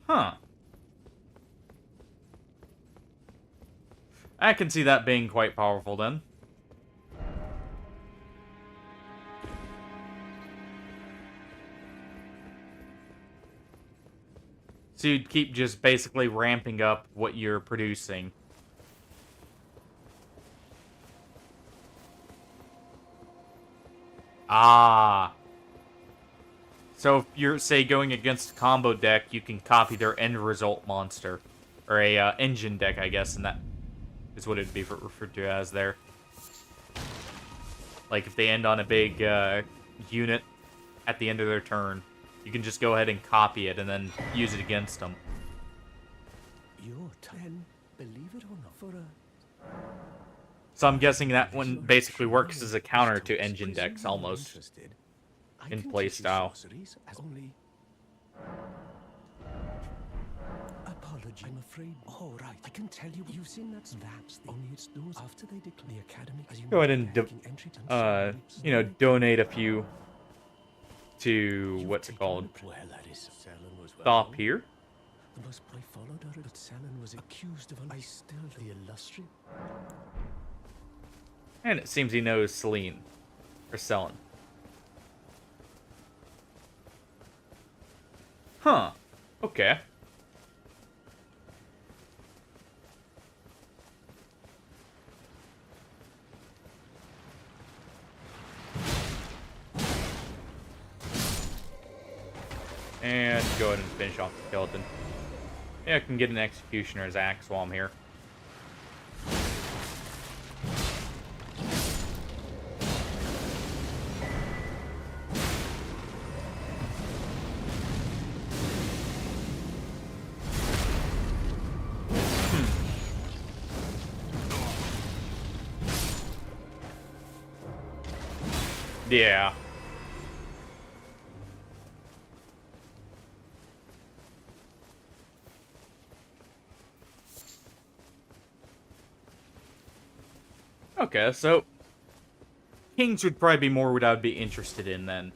Huh. I can see that being quite powerful then. So you'd keep just basically ramping up what you're producing. Ah. So if you're, say, going against a combo deck, you can copy their end result monster. Or a engine deck, I guess, and that is what it'd be referred to as there. Like, if they end on a big unit at the end of their turn, you can just go ahead and copy it and then use it against them. Your turn, believe it or not, for a... So I'm guessing that one basically works as a counter to engine decks, almost, in playstyle. Only... Apology, I'm afraid. All right, I can tell you, you've seen that's only it's those after they declare the academy. As you Go ahead and, you know, donate a few to, what's it called? Stop here. The most I followed her, but Selin was accused of I still the illustrious. And it seems he knows Celine. Or Selin. Huh. Okay. And go ahead and finish off the skeleton. Yeah, I can get an executioner's axe while I'm here. Yeah. Okay, so kings would probably be more what I would be interested in then.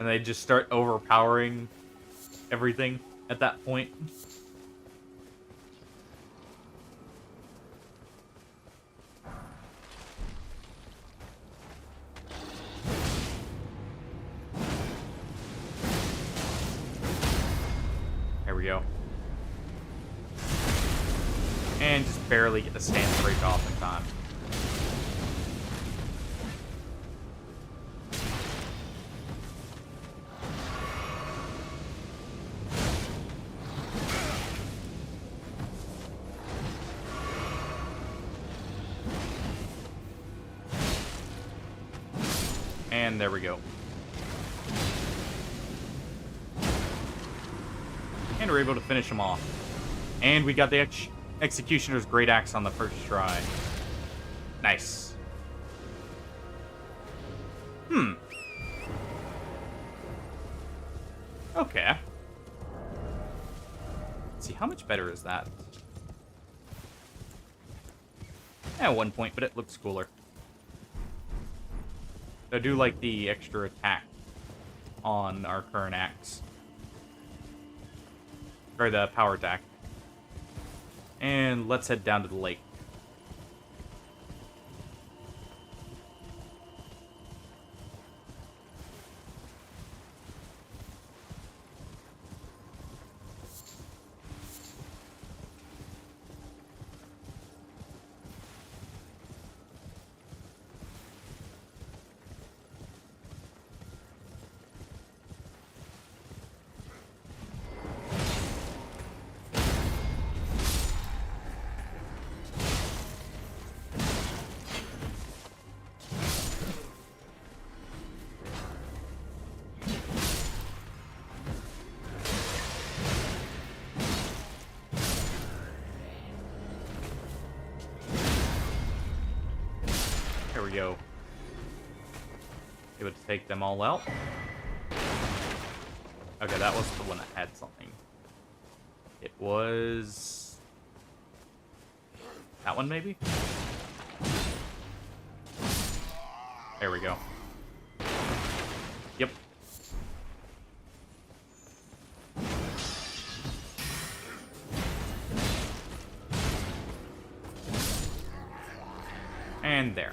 And they just start overpowering everything at that point. There we go. And just barely get the stance break off in time. And there we go. And we're able to finish him off. And we got the Executioner's Great Axe on the first try. Nice. Okay. Let's see, how much better is that? At 1 point, but it looks cooler. I do like the extra attack on our current axe. Or the power attack. And let's head down to the lake. There we go. Able to take them all out. Okay, that was the one that had something. It was... that one, maybe? There we go. Yep. And there.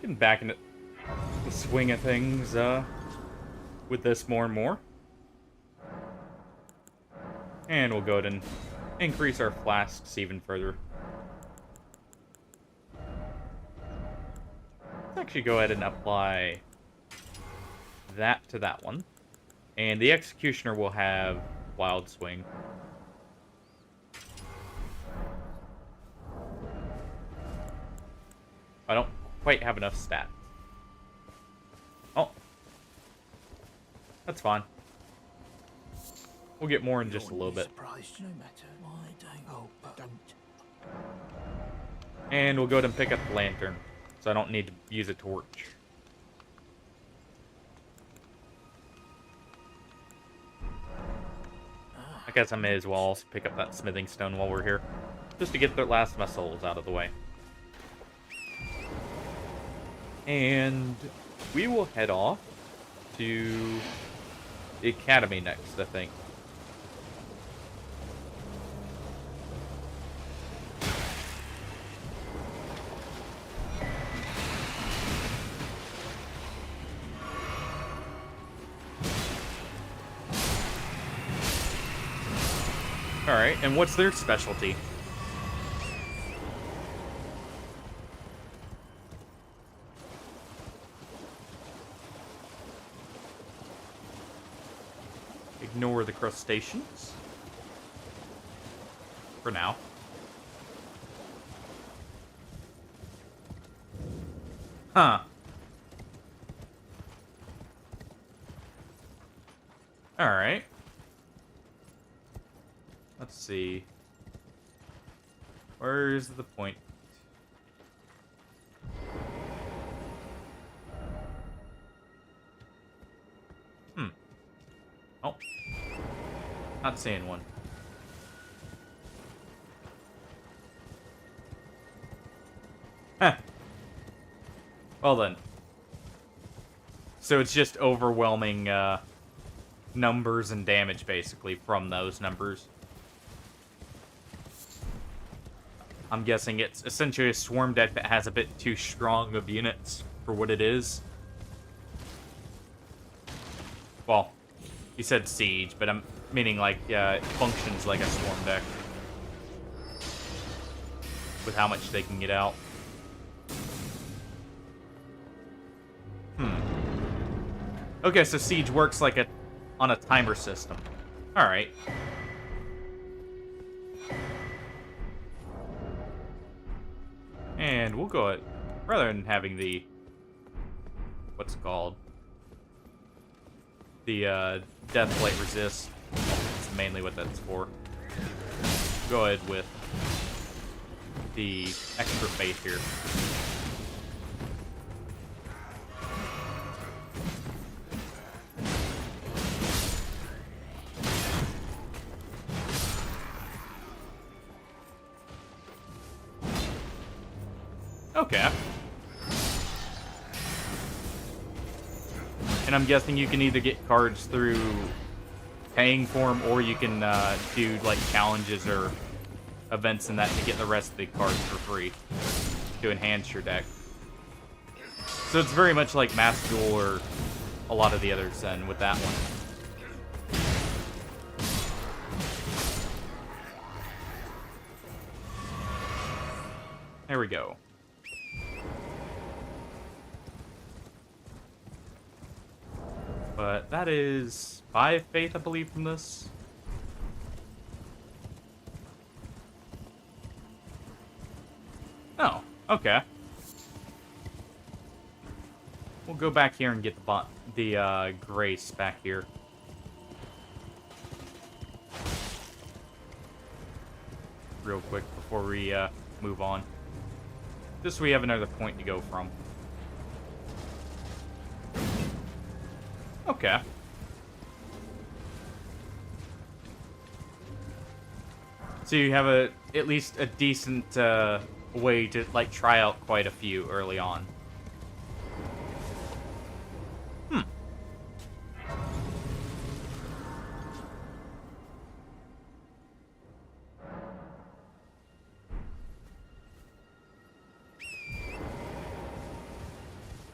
Getting back into the swing of things with this more and more. And we'll go ahead and increase our flasks even further. Let's actually go ahead and apply that to that one. And the Executioner will have Wild Swing. I don't quite have enough stats. Oh. That's fine. We'll get more in just a little bit. No matter why don't. And we'll go ahead and pick up the lantern, so I don't need to use a torch. guess I may as well also pick up that smithing stone while we're here. Just to get the last of my souls out of the way. And we will head off to the academy next, I think. Alright, and what's their specialty? Ignore the crustaceans. For now. Huh. Alright. Let's see. Where's the point? Oh. Not seeing one. Huh. Well then. So it's just overwhelming numbers and damage, basically, from those numbers. I'm guessing it's essentially a swarm deck that has a bit too strong of units for what it is. Well, you said siege, but I'm meaning like it functions like a swarm deck. With how much they can get out. Okay, so siege works like on a timer system. Alright. And we'll go rather than having the what's it called? The Deathblight resist. That's mainly what that's for. Go ahead with the extra faith here. Okay. And I'm guessing you can either get cards through paying for them, or you can do like challenges or events in that to get the rest of the cards for free to enhance your deck. So it's very much like Master Duel or a lot of the others then with that one. There we go. But that is 5 faith, I believe, from this. Oh, okay. We'll go back here and get the grace back here. Real quick before we move on. Just so we have another point to go from. Okay. So you have at least a decent way to like try out quite a few early on.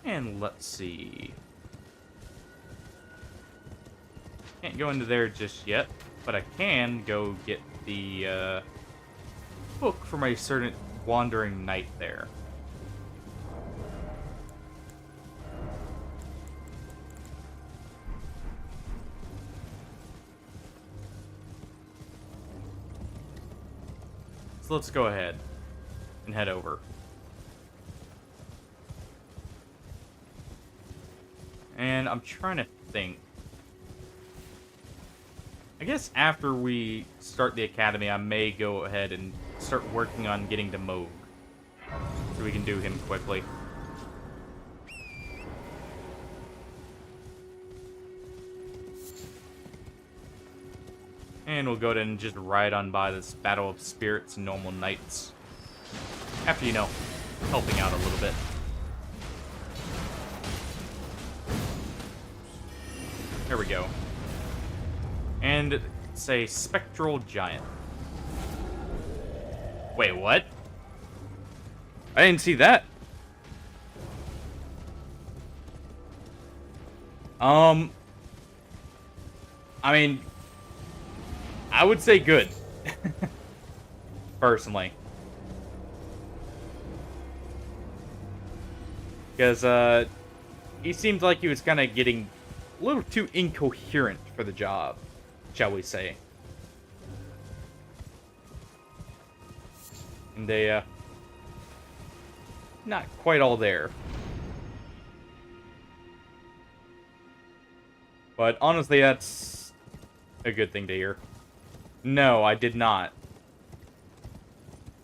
And let's see. Can't go into there just yet, but I can go get the book from a certain wandering knight there. So let's go ahead and head over. And I'm trying to think. I guess after we start the academy, I may go ahead and start working on getting to Moog. So we can do him quickly. And we'll go ahead and just ride on by this Battle of Spirits and normal knights. After, you know, helping out a little bit. There we go. And it's a Spectral Giant. Wait, what? I didn't see that. I mean, I would say good. Personally. Because, he seemed like he was kind of getting a little too incoherent for the job, shall we say. And they, not quite all there. But honestly, that's a good thing to hear. No, I did not.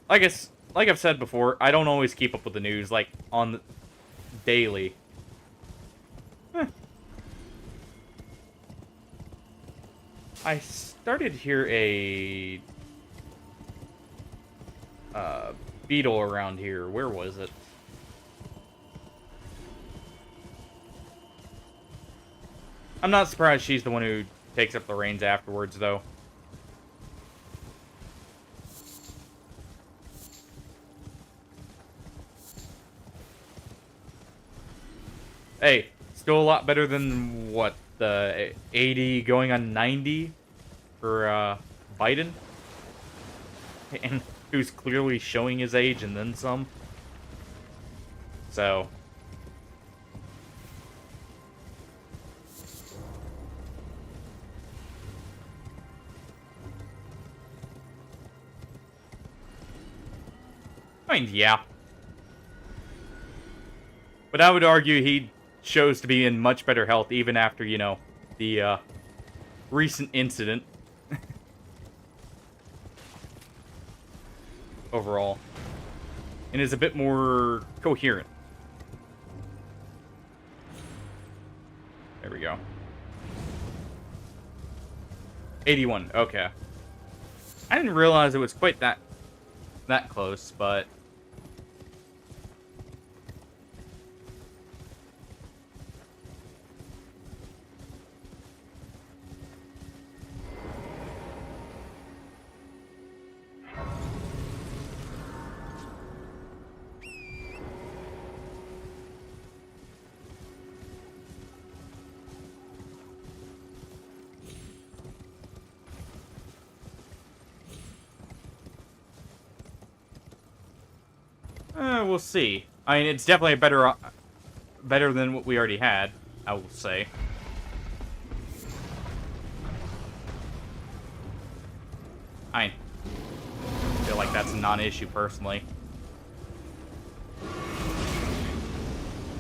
Like I've said before, I don't always keep up with the news, like, on the daily. I started to hear a beetle around here. Where was it? I'm not surprised she's the one who takes up the reins afterwards, though. Hey, still a lot better than, what, the 80 going on 90 for Biden? And who's clearly showing his age and then some. So... I mean, yeah. But I would argue he shows to be in much better health even after, you know, the recent incident. Overall. And is a bit more coherent. There we go. 81, okay. I didn't realize it was quite that close, but... we'll see. I mean, it's definitely better than what we already had, I will say. I feel like that's a non-issue, personally.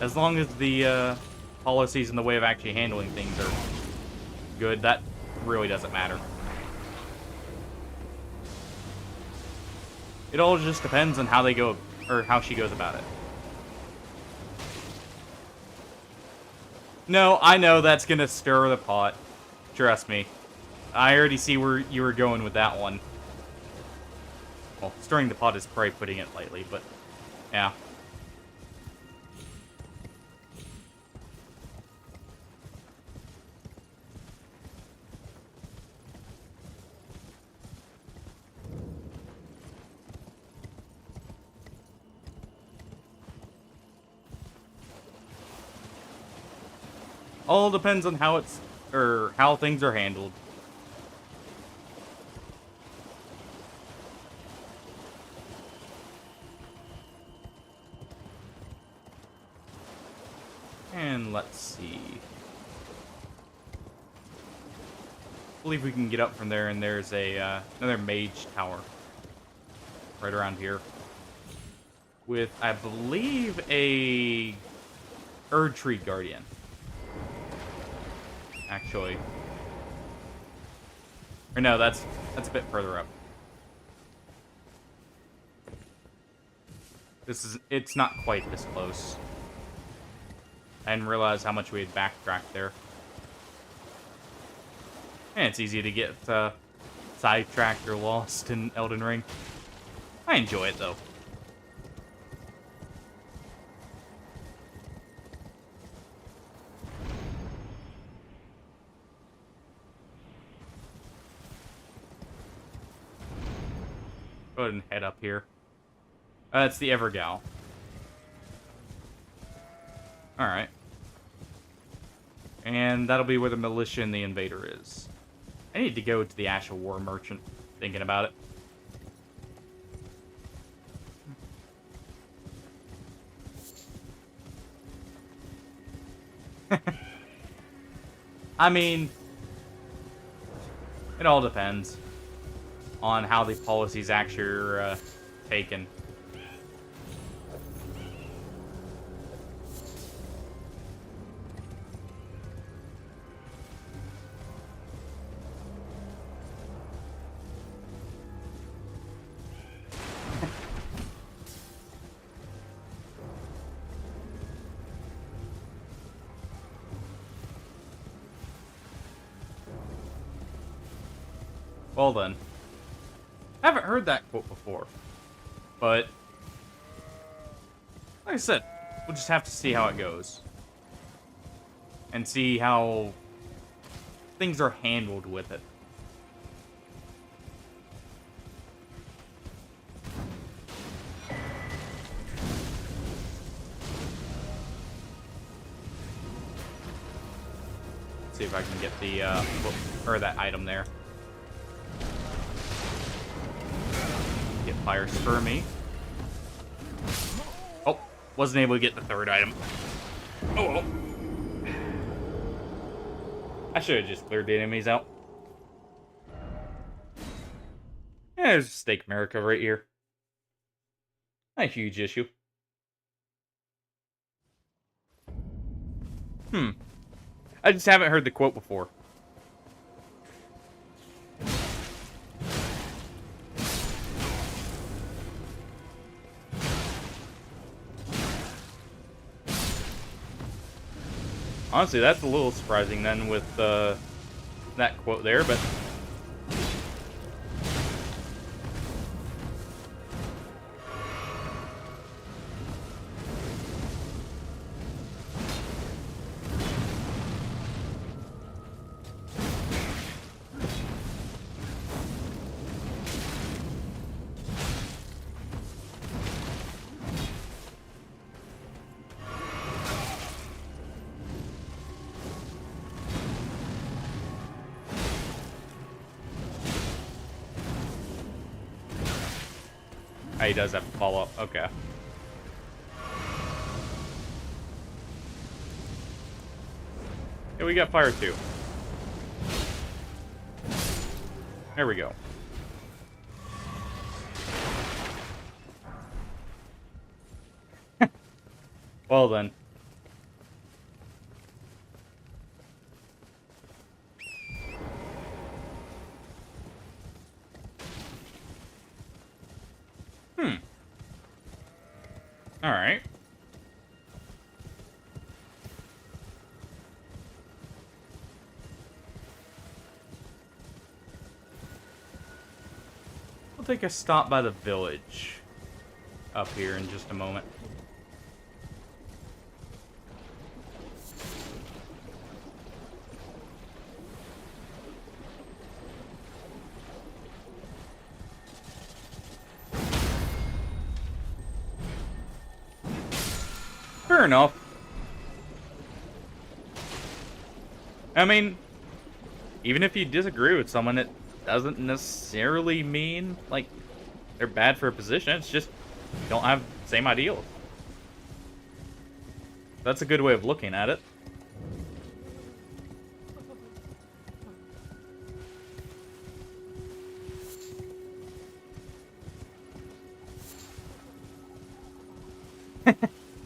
As long as the policies in the way of actually handling things are good, that really doesn't matter. It all just depends on how they go, or how she goes about it. No, I know that's gonna stir the pot. Trust me. I already see where you were going with that one. Well, stirring the pot is probably putting it lightly, but yeah. All depends on how it's, or how things are handled. And let's see. I believe we can get up from there, and there's a another mage tower right around here with, I believe, a Erd Tree Guardian. Actually, or no, that's a bit further up. It's not quite this close. I didn't realize how much we had backtracked there. And it's easy to get sidetracked or lost in Elden Ring. I enjoy it though. Go ahead and head up here. It's the Evergal. Alright. And that'll be where the militia and the invader is. I need to go to the Ash of War Merchant, thinking about it. I mean, it all depends on how the policies actually are taken. Well then. I haven't heard that quote before. But, like I said, we'll just have to see how it goes. And see how things are handled with it. See if I can get the, or that item there. Get fire spur me. Oh, wasn't able to get the third item. Oh well. I should have just cleared the enemies out. Yeah, there's Steak America right here. Not a huge issue. I just haven't heard the quote before. Honestly, that's a little surprising then with that quote there, but... he does have to follow up. Okay. Yeah, we got fire too. There we go. Well then. Alright. We'll take a stop by the village up here in just a moment. Fair enough. I mean, even if you disagree with someone, it doesn't necessarily mean, like, they're bad for a position. It's just, you don't have the same ideals. That's a good way of looking at it.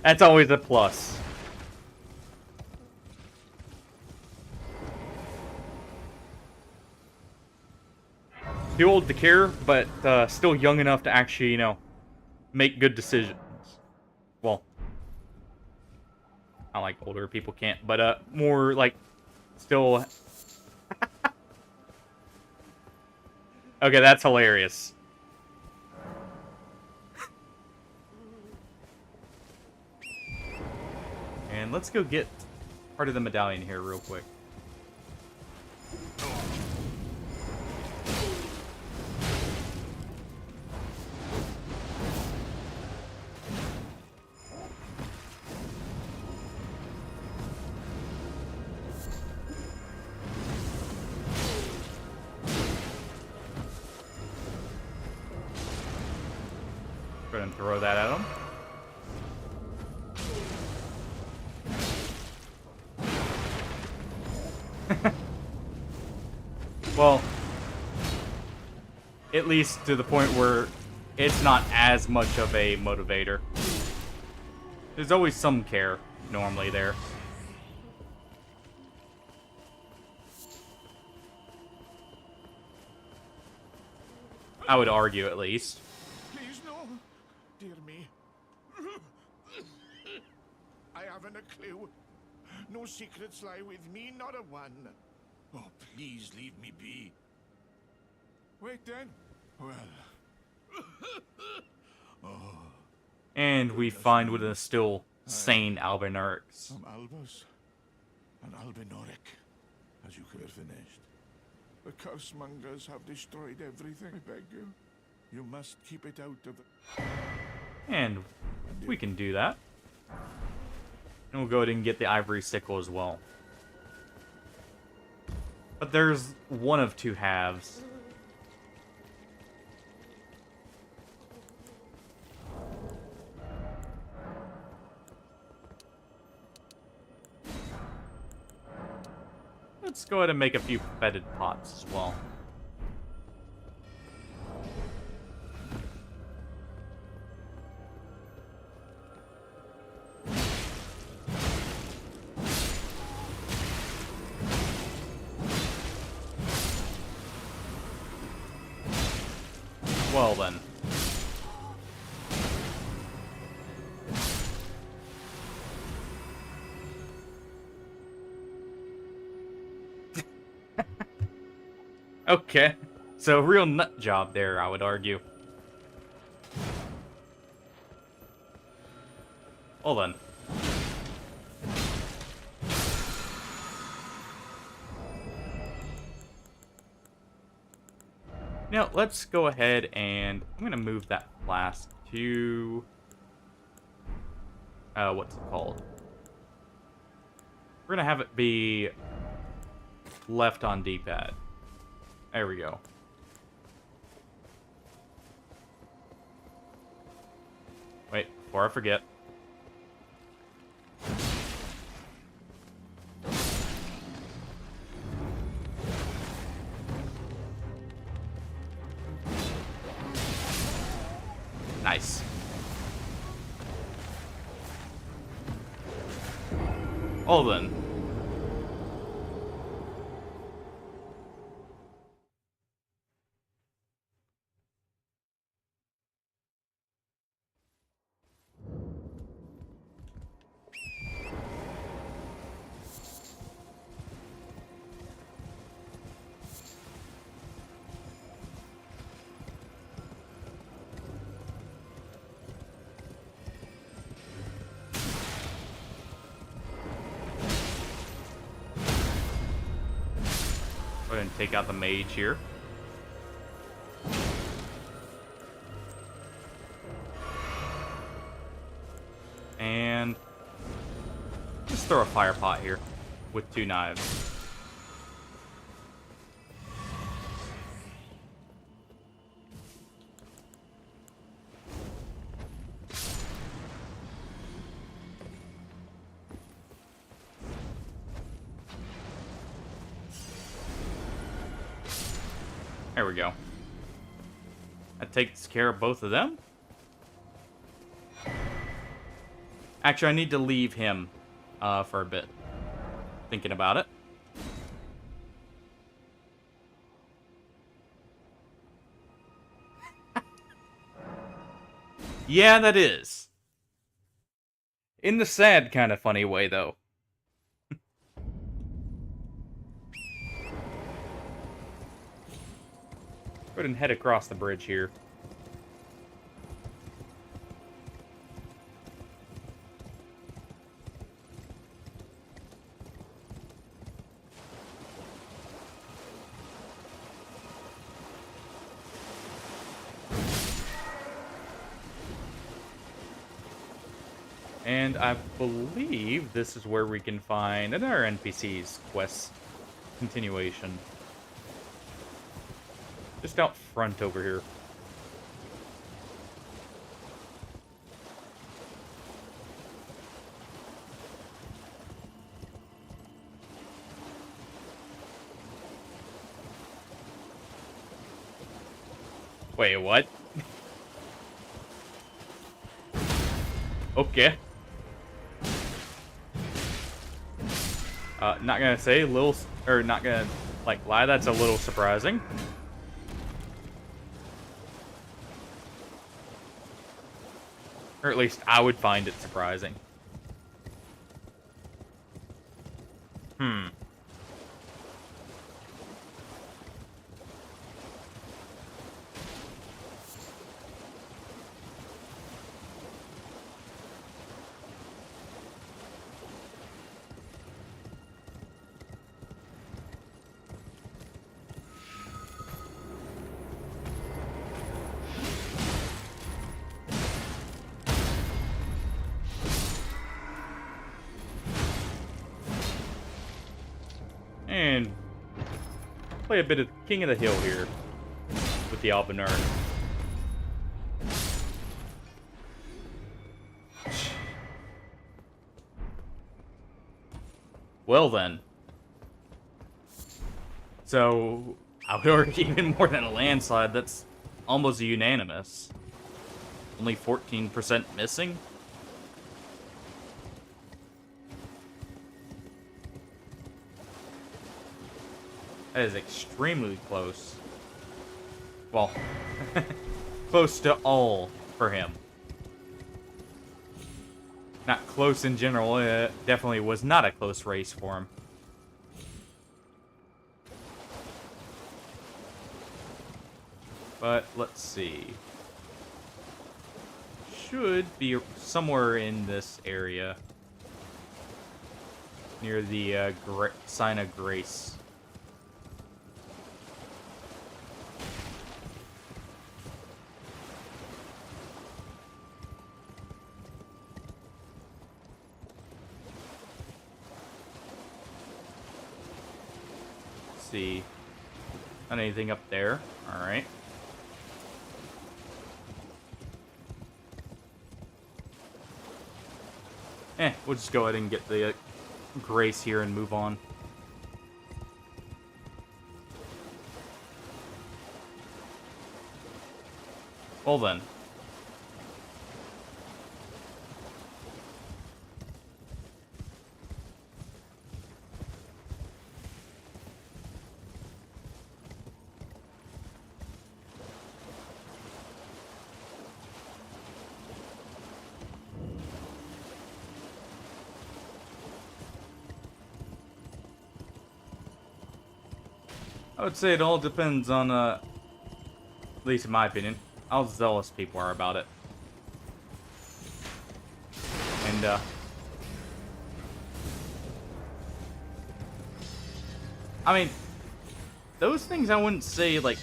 That's always a plus. Too old to care, but still young enough to actually, you know, make good decisions. Well, not like older people can't, but more like still. Okay, that's hilarious. And let's go get part of the medallion here real quick. Go ahead and throw that at him. Well, at least to the point where it's not as much of a motivator. There's always some care, normally, there. I would argue, at least. Please, no. Dear me. I haven't a clue. No secrets lie with me, not a one. Oh, please leave me be. Wait then. Well. Oh. And we find what is still sane Albinurix. I'm Albus. And Albinoric, as you could have finished. The cursemongers have destroyed everything, I beg you. You must keep it out of the... And we can do that. And we'll go ahead and get the ivory sickle as well. But there's one of two halves. Let's go ahead and make a few fetid pots as well. Well then. Okay. So, real nut job there, I would argue. Well then. Now, let's go ahead and I'm going to move that flask to... what's it called? We're going to have it be left on D-pad. There we go. Wait, before I forget. Nice. Well then. Go ahead and take out the mage here. And just throw a fire pot here with 2 knives. There we go. That takes care of both of them. Actually, I need to leave him for a bit. Thinking about it. Yeah, that is. In the sad kind of funny way, though. Go ahead and head across the bridge here. And I believe this is where we can find another NPC's quest continuation. Just out front over here. Wait, what? Okay. Not gonna say not gonna, like, lie, that's a little surprising. Or at least I would find it surprising. And play a bit of King of the Hill here with the Albaner. Well then. So, I would argue even more than a landslide, that's almost unanimous. Only 14% missing? That is extremely close. Well, close to all for him. Not close in general, it definitely was not a close race for him. But, let's see. Should be somewhere in this area. Near the Sign of Grace. See. Not anything up there. Alright. We'll just go ahead and get the Grace here and move on. Well then. I would say it all depends on, at least in my opinion, how zealous people are about it. And, I mean, those things I wouldn't say, like,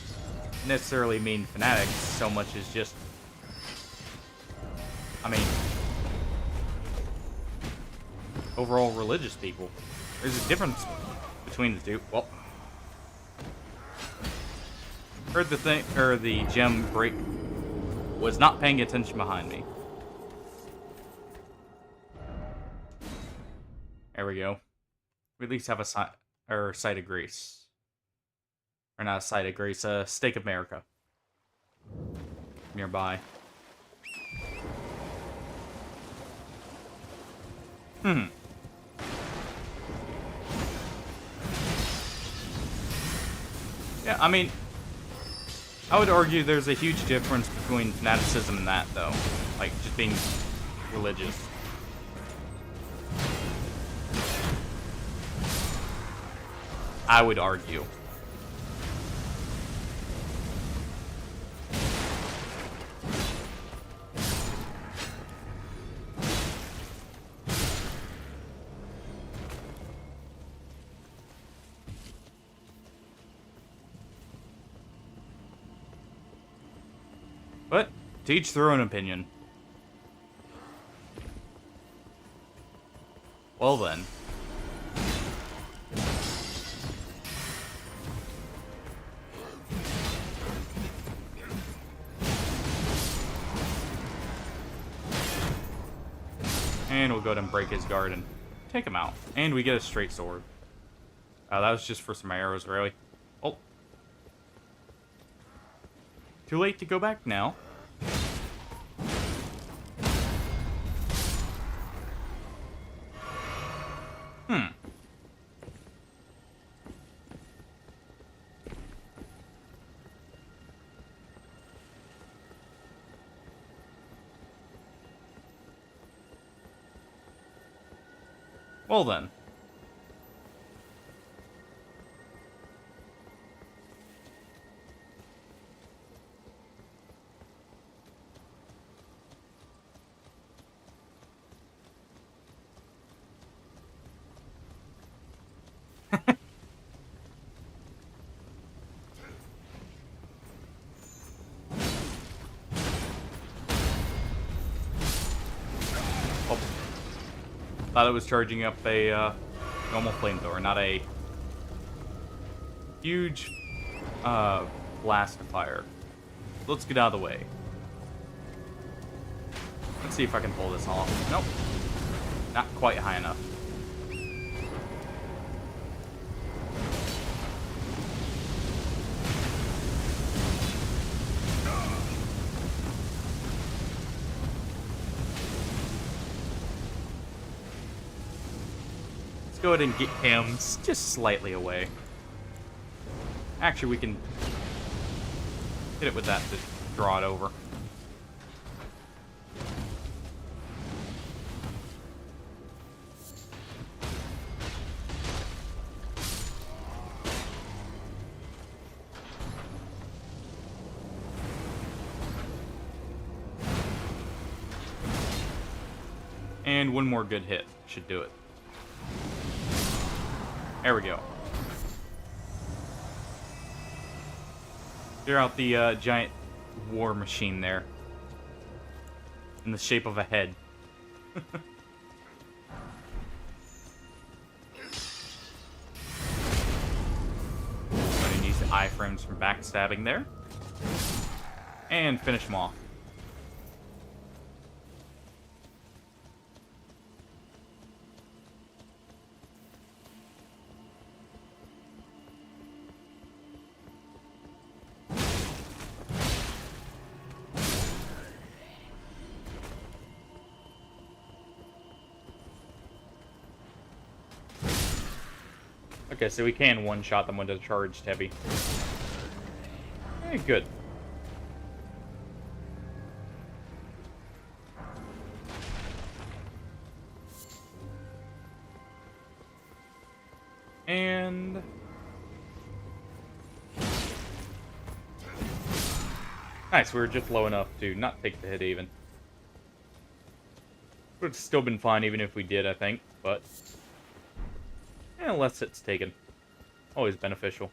necessarily mean fanatics so much as just, I mean, overall religious people. There's a difference between the two. Well, heard the thing, or the gem break. Was not paying attention behind me. There we go. We at least have a site of grace. Or not a site of grace, a stake of America. Nearby. Yeah, I mean, I would argue there's a huge difference between fanaticism and that, though. Like, just being religious. I would argue. To each their own opinion. Well then. And we'll go ahead and break his guard and take him out. And we get a straight sword. That was just for some arrows, really. Oh. Too late to go back now. Well then. Oh. Thought it was charging up a normal flamethrower, not a huge blast of fire. Let's get out of the way. Let's see if I can pull this off. Nope. Not quite high enough. Let's go ahead and get him just slightly away. Actually, we can hit it with that to draw it over. And one more good hit should do it. There we go. Clear out the giant war machine there. In the shape of a head. Going to use the iframes from backstabbing there. And finish him off. Okay, so we can one-shot them when they're charged heavy. Hey, good. And... nice, we were just low enough to not take the hit even. Would have still been fine even if we did, I think, but... yeah, less hits taken. Always beneficial.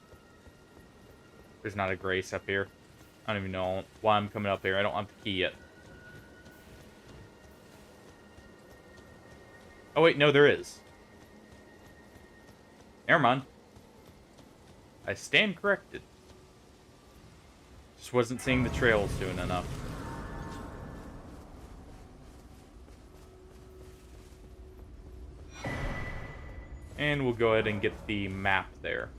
There's not a grace up here. I don't even know why I'm coming up here. I don't have the key yet. Oh wait, no there is. Never mind. I stand corrected. Just wasn't seeing the trails soon enough. And we'll go ahead and get the map there.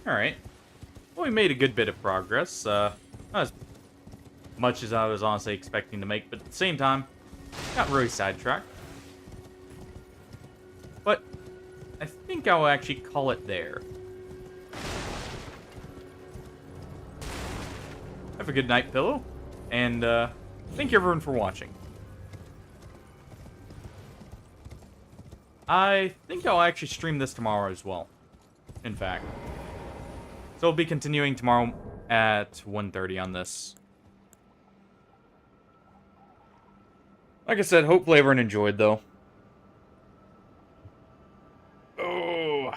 Alright. Well, we made a good bit of progress. Not as much as I was honestly expecting to make, but at the same time, got really sidetracked. But I think I'll actually call it there. Have a good night, Pillow. And thank you everyone for watching. I think I'll actually stream this tomorrow as well. In fact. So I'll be continuing tomorrow at 1:30 on this. Like I said, hopefully everyone enjoyed though. Oh.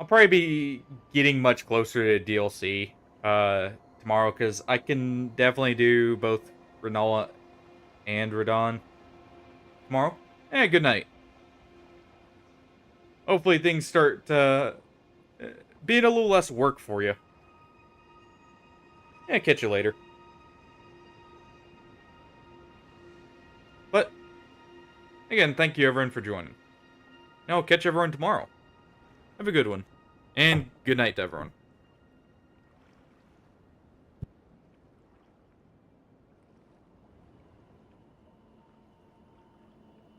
I'll probably be getting much closer to DLC tomorrow, because I can definitely do both Renola and Radon tomorrow. Good night. Hopefully things start being a little less work for you. Catch you later. But, again, thank you everyone for joining. I'll catch everyone tomorrow. Have a good one. And good night to everyone.